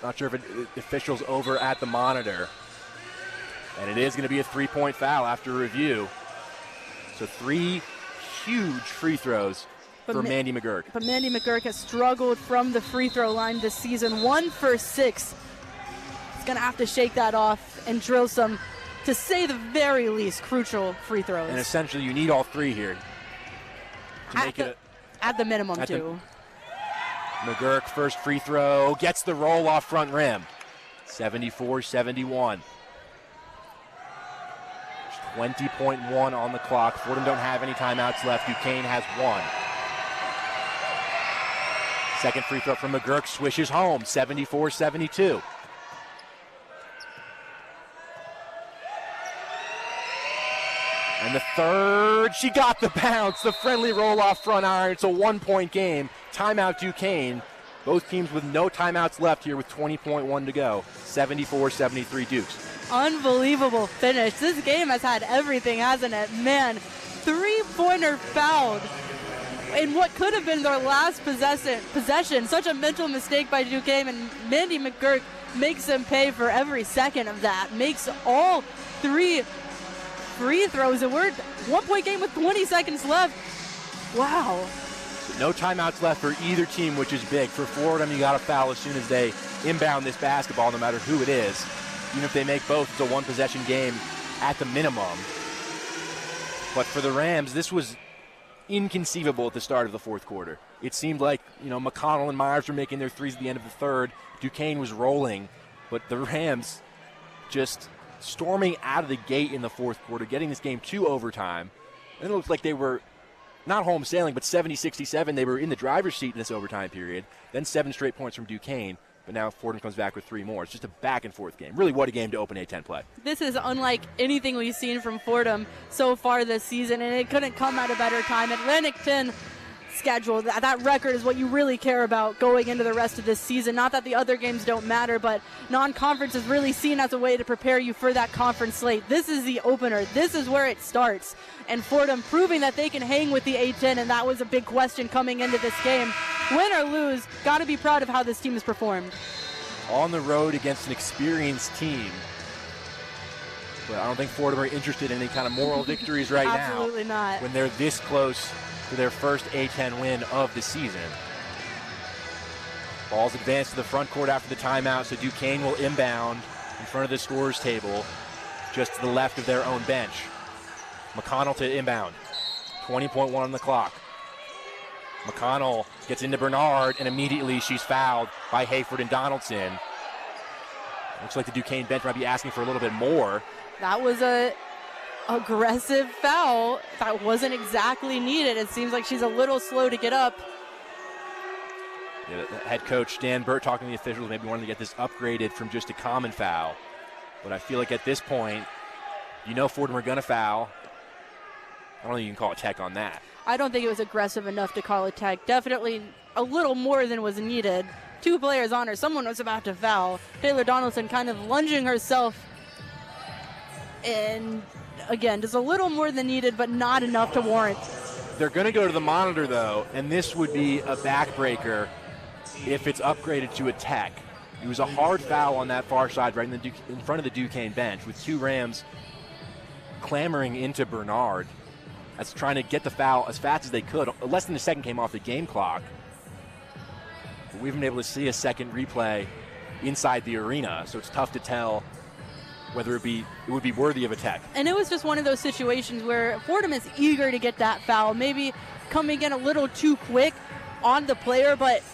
Not sure if the official's over at the monitor. And it is going to be a 3-point foul after review. So 3 huge free throws for Mandy McGurk. But Mandy McGurk has struggled from the free throw line this season. 1 for 6. He's going to have to shake that off and drill some, to say the very least, crucial free throws. And essentially you need all 3 here to make it at the minimum, too. McGurk, first free throw, gets the roll off front rim. 74-71. 20.1 on the clock. Fordham don't have any timeouts left. Duquesne has 1. Second free throw from McGurk, swishes home, 74-72. And the third, she got the bounce. The friendly roll off front iron. It's a 1-point game. Timeout Duquesne. Both teams with no timeouts left here with 20.1 to go. 74-73 Dukes. Unbelievable finish. This game has had everything, hasn't it? Man, 3-pointer fouled in what could have been their last possession. Such a mental mistake by Duquesne, and Mandy McGurk makes them pay for every second of that. Makes all 3 free throws, and we're 1-point game with 20 seconds left. Wow. No timeouts left for either team, which is big. For Fordham, you got to foul as soon as they inbound this basketball, no matter who it is. Even if they make both, it's a 1-possession game at the minimum. But for the Rams, this was inconceivable at the start of the fourth quarter. It seemed like, McConnell and Myers were making their threes at the end of the third. Duquesne was rolling, but the Rams just storming out of the gate in the fourth quarter, getting this game to overtime. And it looked like they were not home sailing, but 70-67. They were in the driver's seat in this overtime period. Then 7 straight points from Duquesne. But now Fordham comes back with 3 more. It's just a back-and-forth game. Really, what a game to open A-10 play. This is unlike anything we've seen from Fordham so far this season, and it couldn't come at a better time. Atlantic 10 schedule, that record is what you really care about going into the rest of this season. Not that the other games don't matter, but non-conference is really seen as a way to prepare you for that conference slate. This is the opener. This is where it starts. And Fordham proving that they can hang with the A-10, and that was a big question coming into this game. Win or lose, got to be proud of how this team has performed. On the road against an experienced team. But I don't think Fordham are interested in any kind of moral victories right now. Absolutely not. When they're this close to their first A-10 win of the season. Ball's advanced to the front court after the timeout, so Duquesne will inbound in front of the scorer's table, just to the left of their own bench. McConnell to inbound. 20.1 on the clock. McConnell gets into Bernard, and immediately she's fouled by Hayford and Donaldson. Looks like the Duquesne bench might be asking for a little bit more. That was a aggressive foul that wasn't exactly needed. It seems like she's a little slow to get up. The head coach, Dan Burt, talking to the officials, maybe wanting to get this upgraded from just a common foul. But I feel like at this point, Fordham are going to foul. I don't think you can call a tech on that. I don't think it was aggressive enough to call a tech. Definitely a little more than was needed. 2 players on her. Someone was about to foul. Taylor Donaldson kind of lunging herself. And again, just a little more than needed, but not enough to warrant. They're going to go to the monitor, though, and this would be a backbreaker if it's upgraded to a tech. It was a hard foul on that far side right in front of the Duquesne bench with 2 Rams clamoring into Bernard. That's trying to get the foul as fast as they could. Less than a second came off the game clock. But we haven't been able to see a second replay inside the arena, so it's tough to tell whether it would be worthy of a tech. And it was just one of those situations where Fordham is eager to get that foul, maybe coming in a little too quick on the player, but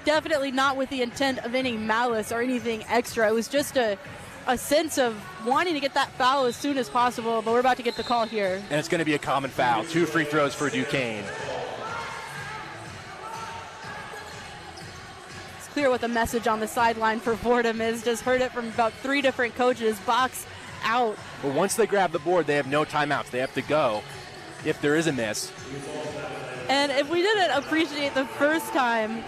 definitely not with the intent of any malice or anything extra. It was just a sense of wanting to get that foul as soon as possible, but we're about to get the call here. And it's going to be a common foul. 2 free throws for Duquesne. It's clear what the message on the sideline for Fordham is. Just heard it from about 3 different coaches. Box out. But once they grab the board, they have no timeouts. They have to go if there is a miss. And if we didn't appreciate the first time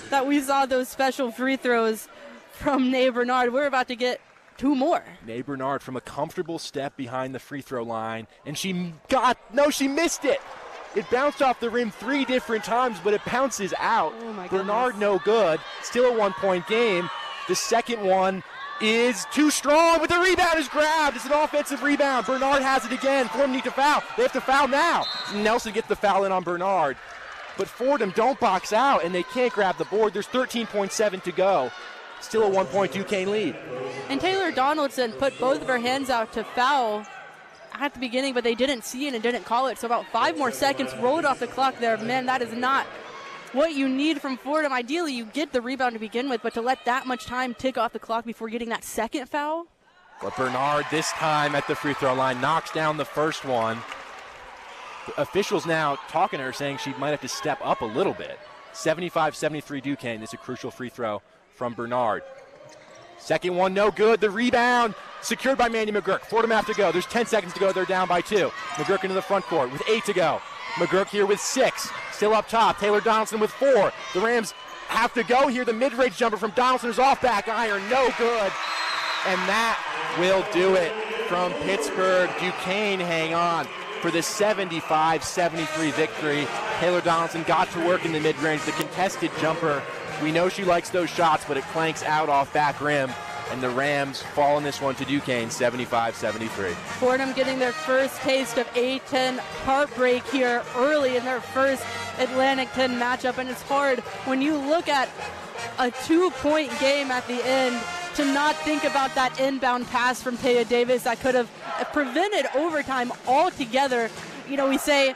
that we saw those special free throws from Nay Bernard, we're about to get 2 more. Nay Bernard from a comfortable step behind the free throw line, and she missed it. It bounced off the rim 3 different times, but it bounces out. Oh my Bernard goodness. no good. Still a 1-point game. The second one is too strong, but the rebound is grabbed. It's an offensive rebound. Bernard has it again. Fordham need to foul. They have to foul now. Nelson gets the foul in on Bernard. But Fordham don't box out, and they can't grab the board. There's 13.7 to go. Still a 1-point Duquesne lead. And Taylor Donaldson put both of her hands out to foul at the beginning, but they didn't see it and didn't call it. So about 5 more seconds rolled off the clock there. Man, that is not what you need from Fordham. Ideally, you get the rebound to begin with, but to let that much time tick off the clock before getting that second foul? But Bernard, this time at the free throw line, knocks down the first one. The officials now talking to her, saying she might have to step up a little bit. 75-73 Duquesne. This is a crucial free throw from Bernard. Second one, no good. The rebound secured by Mandy McGurk. Fordham have to go. There's 10 seconds to go. They're down by 2. McGurk into the front court with 8 to go. McGurk here with 6. Still up top. Taylor Donaldson with 4. The Rams have to go here. The mid-range jumper from Donaldson is off back iron. No good. And that will do it from Pittsburgh. Duquesne hang on for the 75-73 victory. Taylor Donaldson got to work in the mid-range. The contested jumper, we know she likes those shots, but it clanks out off back rim. And the Rams fall in this one to Duquesne, 75-73. Fordham getting their first taste of A-10 heartbreak here early in their first Atlantic 10 matchup. And it's hard when you look at a 2-point game at the end to not think about that inbound pass from Taya Davis that could have prevented overtime altogether. We say,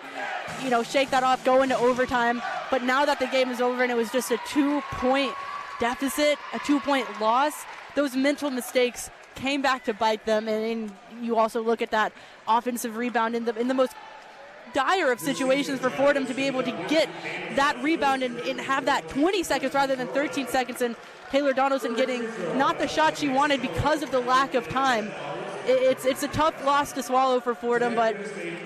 shake that off, go into overtime. But now that the game is over and it was just a 2-point deficit, a 2-point loss, those mental mistakes came back to bite them. And you also look at that offensive rebound in the most dire of situations for Fordham to be able to get that rebound and have that 20 seconds rather than 13 seconds. And Taylor Donaldson getting not the shot she wanted because of the lack of time. It's a tough loss to swallow for Fordham, but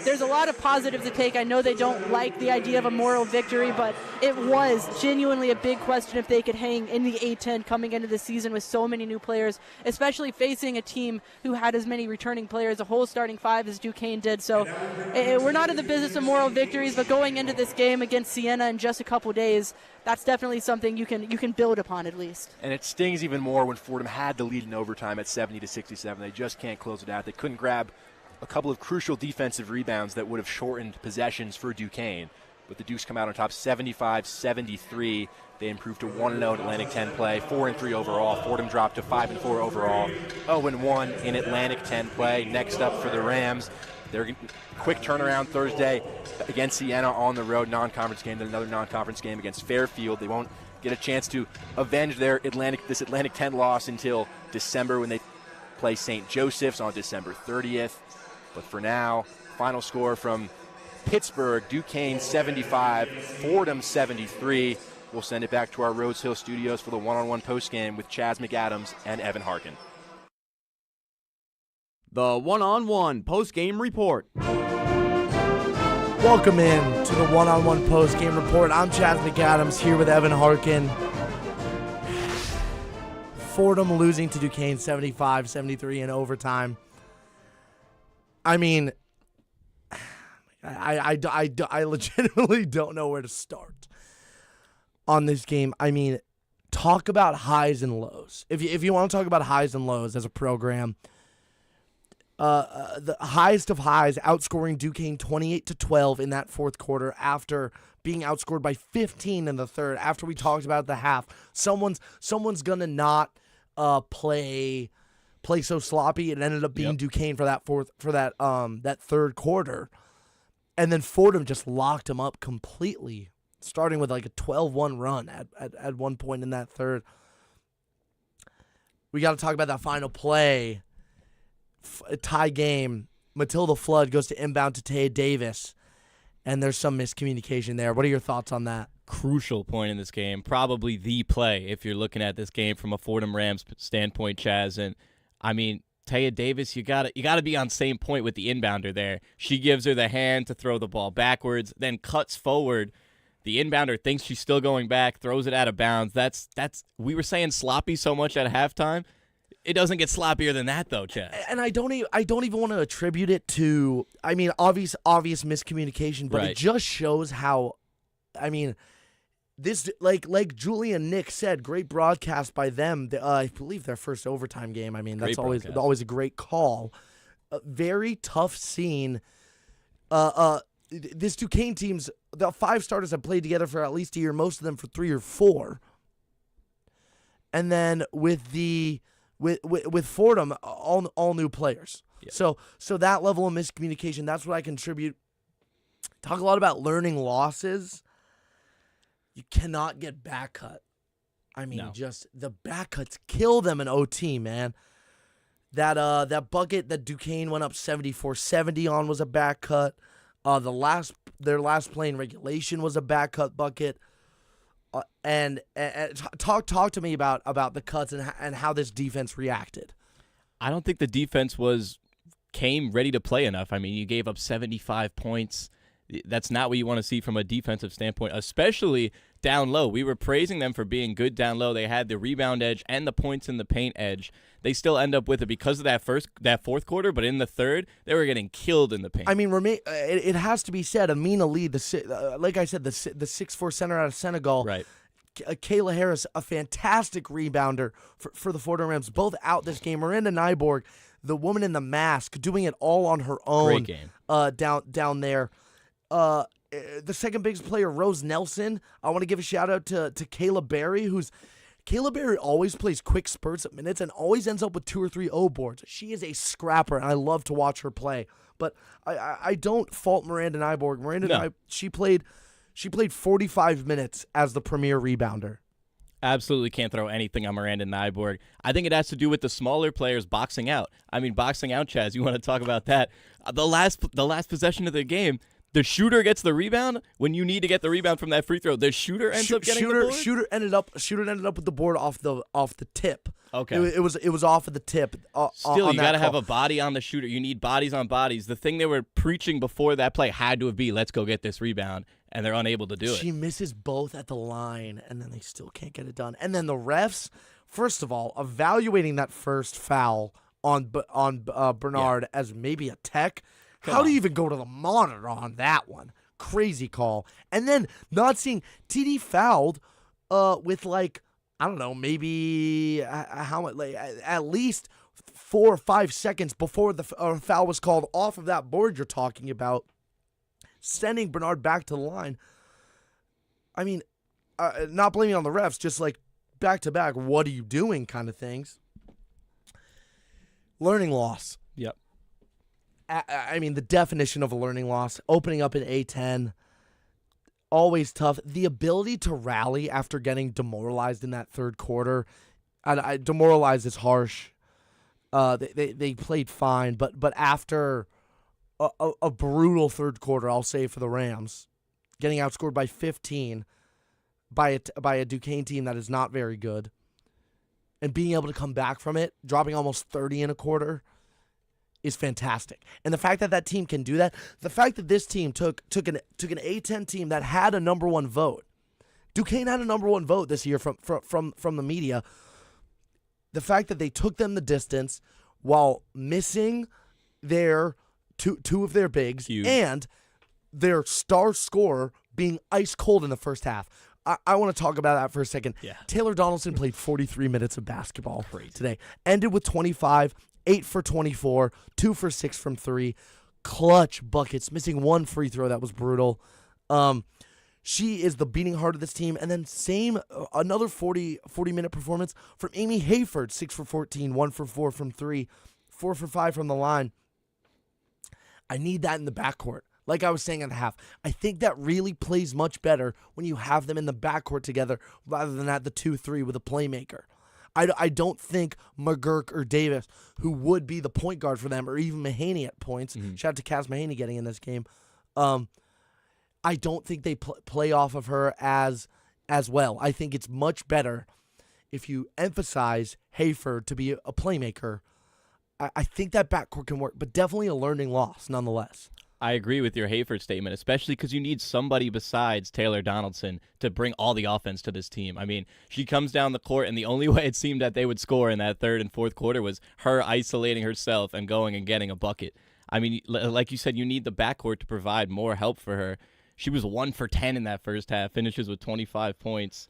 there's a lot of positives to take. I know they don't like the idea of a moral victory, but it was genuinely a big question if they could hang in the A-10 coming into the season with so many new players, especially facing a team who had as many returning players, a whole starting 5 as Duquesne did. So we're not in the business of moral victories, but going into this game against Siena in just a couple days, that's definitely something you can build upon at least. And it stings even more when Fordham had the lead in overtime at 70-67. They just can't close it out. They couldn't grab a couple of crucial defensive rebounds that would have shortened possessions for Duquesne. But the Dukes come out on top 75-73. They improved to 1-0 in Atlantic 10 play, 4-3 overall. Fordham dropped to 5-4 overall, 0-1 in Atlantic 10 play. Next up for the Rams, they're quick turnaround Thursday against Siena on the road, non-conference game, then another non-conference game against Fairfield. They won't get a chance to avenge this Atlantic 10 loss until December when they play St. Joseph's on December 30th. But for now, final score from Pittsburgh, Duquesne 75, Fordham 73. we'll send it back to our Rose Hill studios for the one-on-one postgame with Chaz McAdams and Evan Harkin. The one-on-one post-game report. Welcome in to the one-on-one post-game report. I'm Chaz McAdams here with Evan Harkin. Fordham losing to Duquesne 75-73 in overtime. I mean, I legitimately don't know where to start on this game. I mean, talk about highs and lows. If you want to talk about highs and lows as a program, the highest of highs, outscoring Duquesne 28-12 in that fourth quarter after being outscored by 15 in the third. After we talked about the half, someone's gonna not play so sloppy. It ended up being Duquesne for that third quarter, and then Fordham just locked him up completely, starting with like a 12-1 run at one point in that third. We got to talk about that final play. A tie game. Matilda Flood goes to inbound to Taya Davis, and there's some miscommunication there. What are your thoughts on that? Crucial point in this game, probably the play if you're looking at this game from a Fordham Rams standpoint, Chaz. And I mean, Taya Davis, you gotta be on same point with the inbounder there. She gives her the hand to throw the ball backwards, then cuts forward. The inbounder thinks she's still going back, throws it out of bounds. That's we were saying sloppy so much at halftime. It doesn't get sloppier than that, though, Chad. And I don't even want to attribute it to, I mean, obvious miscommunication, but It just shows how, I mean, this, like Julie and Nick said, great broadcast by them. I believe their first overtime game. I mean, that's always a great call. Very tough scene. This Duquesne team's, the 5 starters have played together for at least a year, most of them for 3 or 4. And then with Fordham, all new players. Yeah. So that level of miscommunication, that's what I contribute. Talk a lot about learning losses. You cannot get back cut. I mean, just the back cuts kill them in OT, man. That bucket that Duquesne went up 74-70 on was a back cut. Their last play in regulation was a back cut bucket. And talk to me about the cuts and how this defense reacted. I don't think the defense came ready to play enough. I mean, you gave up 75 points. That's not what you want to see from a defensive standpoint, especially down low. We were praising them for being good down low. They had the rebound edge and the points in the paint edge. They still end up with it because of that fourth quarter, but in the third, they were getting killed in the paint. I mean, it has to be said, Amina Lee, like I said, the 6'4" center out of Senegal, right? Kayla Harris, a fantastic rebounder for the Fordham Rams, both out this game. Miranda Nyborg, the woman in the mask, doing it all on her own. Great game. Down there. The second biggest player, Rose Nelson. I want to give a shout out to Kayla Berry, Kayla Berry always plays quick spurts of minutes and always ends up with 2 or 3 O boards. She is a scrapper, and I love to watch her play. But I don't fault Miranda Nyborg. She played 45 minutes as the premier rebounder. Absolutely can't throw anything on Miranda Nyborg. I think it has to do with the smaller players boxing out. I mean, boxing out, Chaz, you want to talk about that. The last possession of the game, the shooter gets the rebound when you need to get the rebound from that free throw. The shooter ends up getting the board? Shooter ended up with the board off the tip. Okay. It was off of the tip. Still, you got to have a body on the shooter. You need bodies on bodies. The thing they were preaching before that play had to be, let's go get this rebound, and they're unable to do it. She misses both at the line, and then they still can't get it done. And then the refs, first of all, evaluating that first foul on Bernard as maybe a tech. How do you even go to the monitor on that one? Crazy call. And then not seeing TD fouled with I don't know, maybe how much, at least 4 or 5 seconds before the foul was called off of that board you're talking about, sending Bernard back to the line. I mean, not blaming on the refs, just back to back, what are you doing kind of things. Learning loss. Yep. I mean, the definition of a learning loss, opening up an A-10, always tough. The ability to rally after getting demoralized in that third quarter, and demoralized is harsh. They played fine, but after a brutal third quarter, I'll say for the Rams, getting outscored by 15, by a Duquesne team that is not very good, and being able to come back from it, dropping almost 30 in a quarter, is fantastic. And the fact that team can do that, the fact that this team took an A10 team that had a number one vote. Duquesne had a number one vote this year from the media. The fact that they took them the distance while missing their two of their bigs and their star scorer being ice cold in the first half. I want to talk about that for a second. Yeah. Taylor Donaldson played 43 minutes of basketball today. Ended with 25, 8 for 24, 2 for 6 from 3. Clutch buckets, missing one free throw that was brutal. She is the beating heart of this team. And then another 40-minute performance from Amy Hayford, 6 for 14, 1 for 4 from 3, 4 for 5 from the line. I need that in the backcourt. Like I was saying at the half, I think that really plays much better when you have them in the backcourt together rather than at the 2-3 with a playmaker. I don't think McGurk or Davis, who would be the point guard for them, or even Mahaney at points, shout out to Cass Mahaney getting in this game, I don't think they play off of her as well. I think it's much better if you emphasize Hayford to be a playmaker. I think that backcourt can work, but definitely a learning loss nonetheless. I agree with your Hayford statement, especially because you need somebody besides Taylor Donaldson to bring all the offense to this team. I mean, she comes down the court, and the only way it seemed that they would score in that third and fourth quarter was her isolating herself and going and getting a bucket. I mean, like you said, you need the backcourt to provide more help for her. She was 1 for 10 in that first half, finishes with 25 points,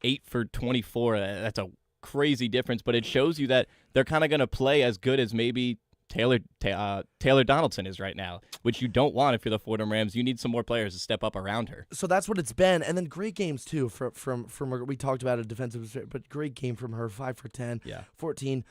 8 for 24. That's a crazy difference, but it shows you that they're kind of going to play as good as maybe Taylor Donaldson is right now, which you don't want if you're the Fordham Rams. You need some more players to step up around her. So that's what it's been, and then great games too from her. We talked about a defensive, but great game from her. 5 for 10, 14.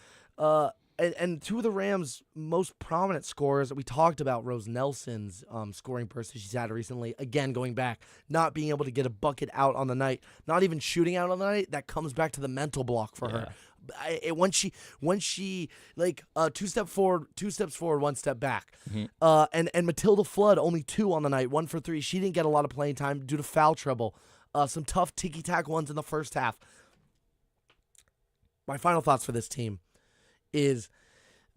And two of the Rams' most prominent scorers that we talked about, Rose Nelson's scoring burst that she's had recently. Again, going back, not being able to get a bucket out on the night, not even shooting out on the night. That comes back to the mental block for her. When she like 2 steps forward, 1 step back, and Matilda Flood only 2 on the night, 1 for 3. She didn't get a lot of playing time due to foul trouble. Some tough ticky-tack ones in the first half. My final thoughts for this team is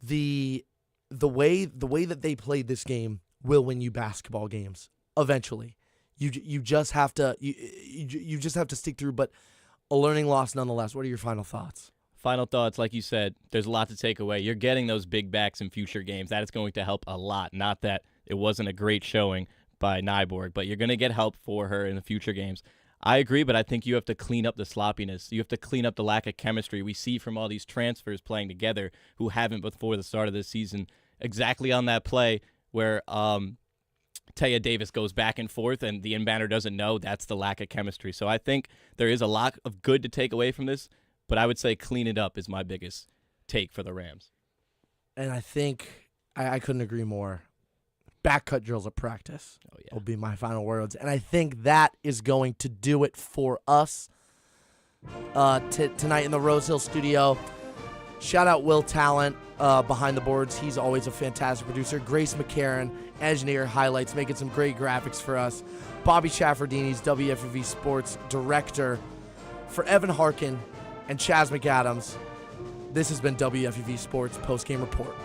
the way that they played this game will win you basketball games eventually. You just have to you just have to stick through, but a learning loss nonetheless. What are your final thoughts? Final thoughts, like you said, there's a lot to take away. You're getting those big backs in future games. That is going to help a lot. Not that it wasn't a great showing by Nyborg, but you're going to get help for her in the future games. I agree, but I think you have to clean up the sloppiness. You have to clean up the lack of chemistry we see from all these transfers playing together who haven't before the start of this season. Exactly on that play where Taya Davis goes back and forth and the inbounder doesn't know, that's the lack of chemistry. So I think there is a lot of good to take away from this, but I would say clean it up is my biggest take for the Rams. And I think I couldn't agree more. Back cut drills at practice will be my final words. And I think that is going to do it for us tonight in the Rose Hill studio. Shout out Will Talent behind the boards. He's always a fantastic producer. Grace McCarron, engineer, highlights, making some great graphics for us. Bobby Chaffardini's WFUV Sports director. For Evan Harkin and Chaz McAdams, this has been WFUV Sports Postgame Report.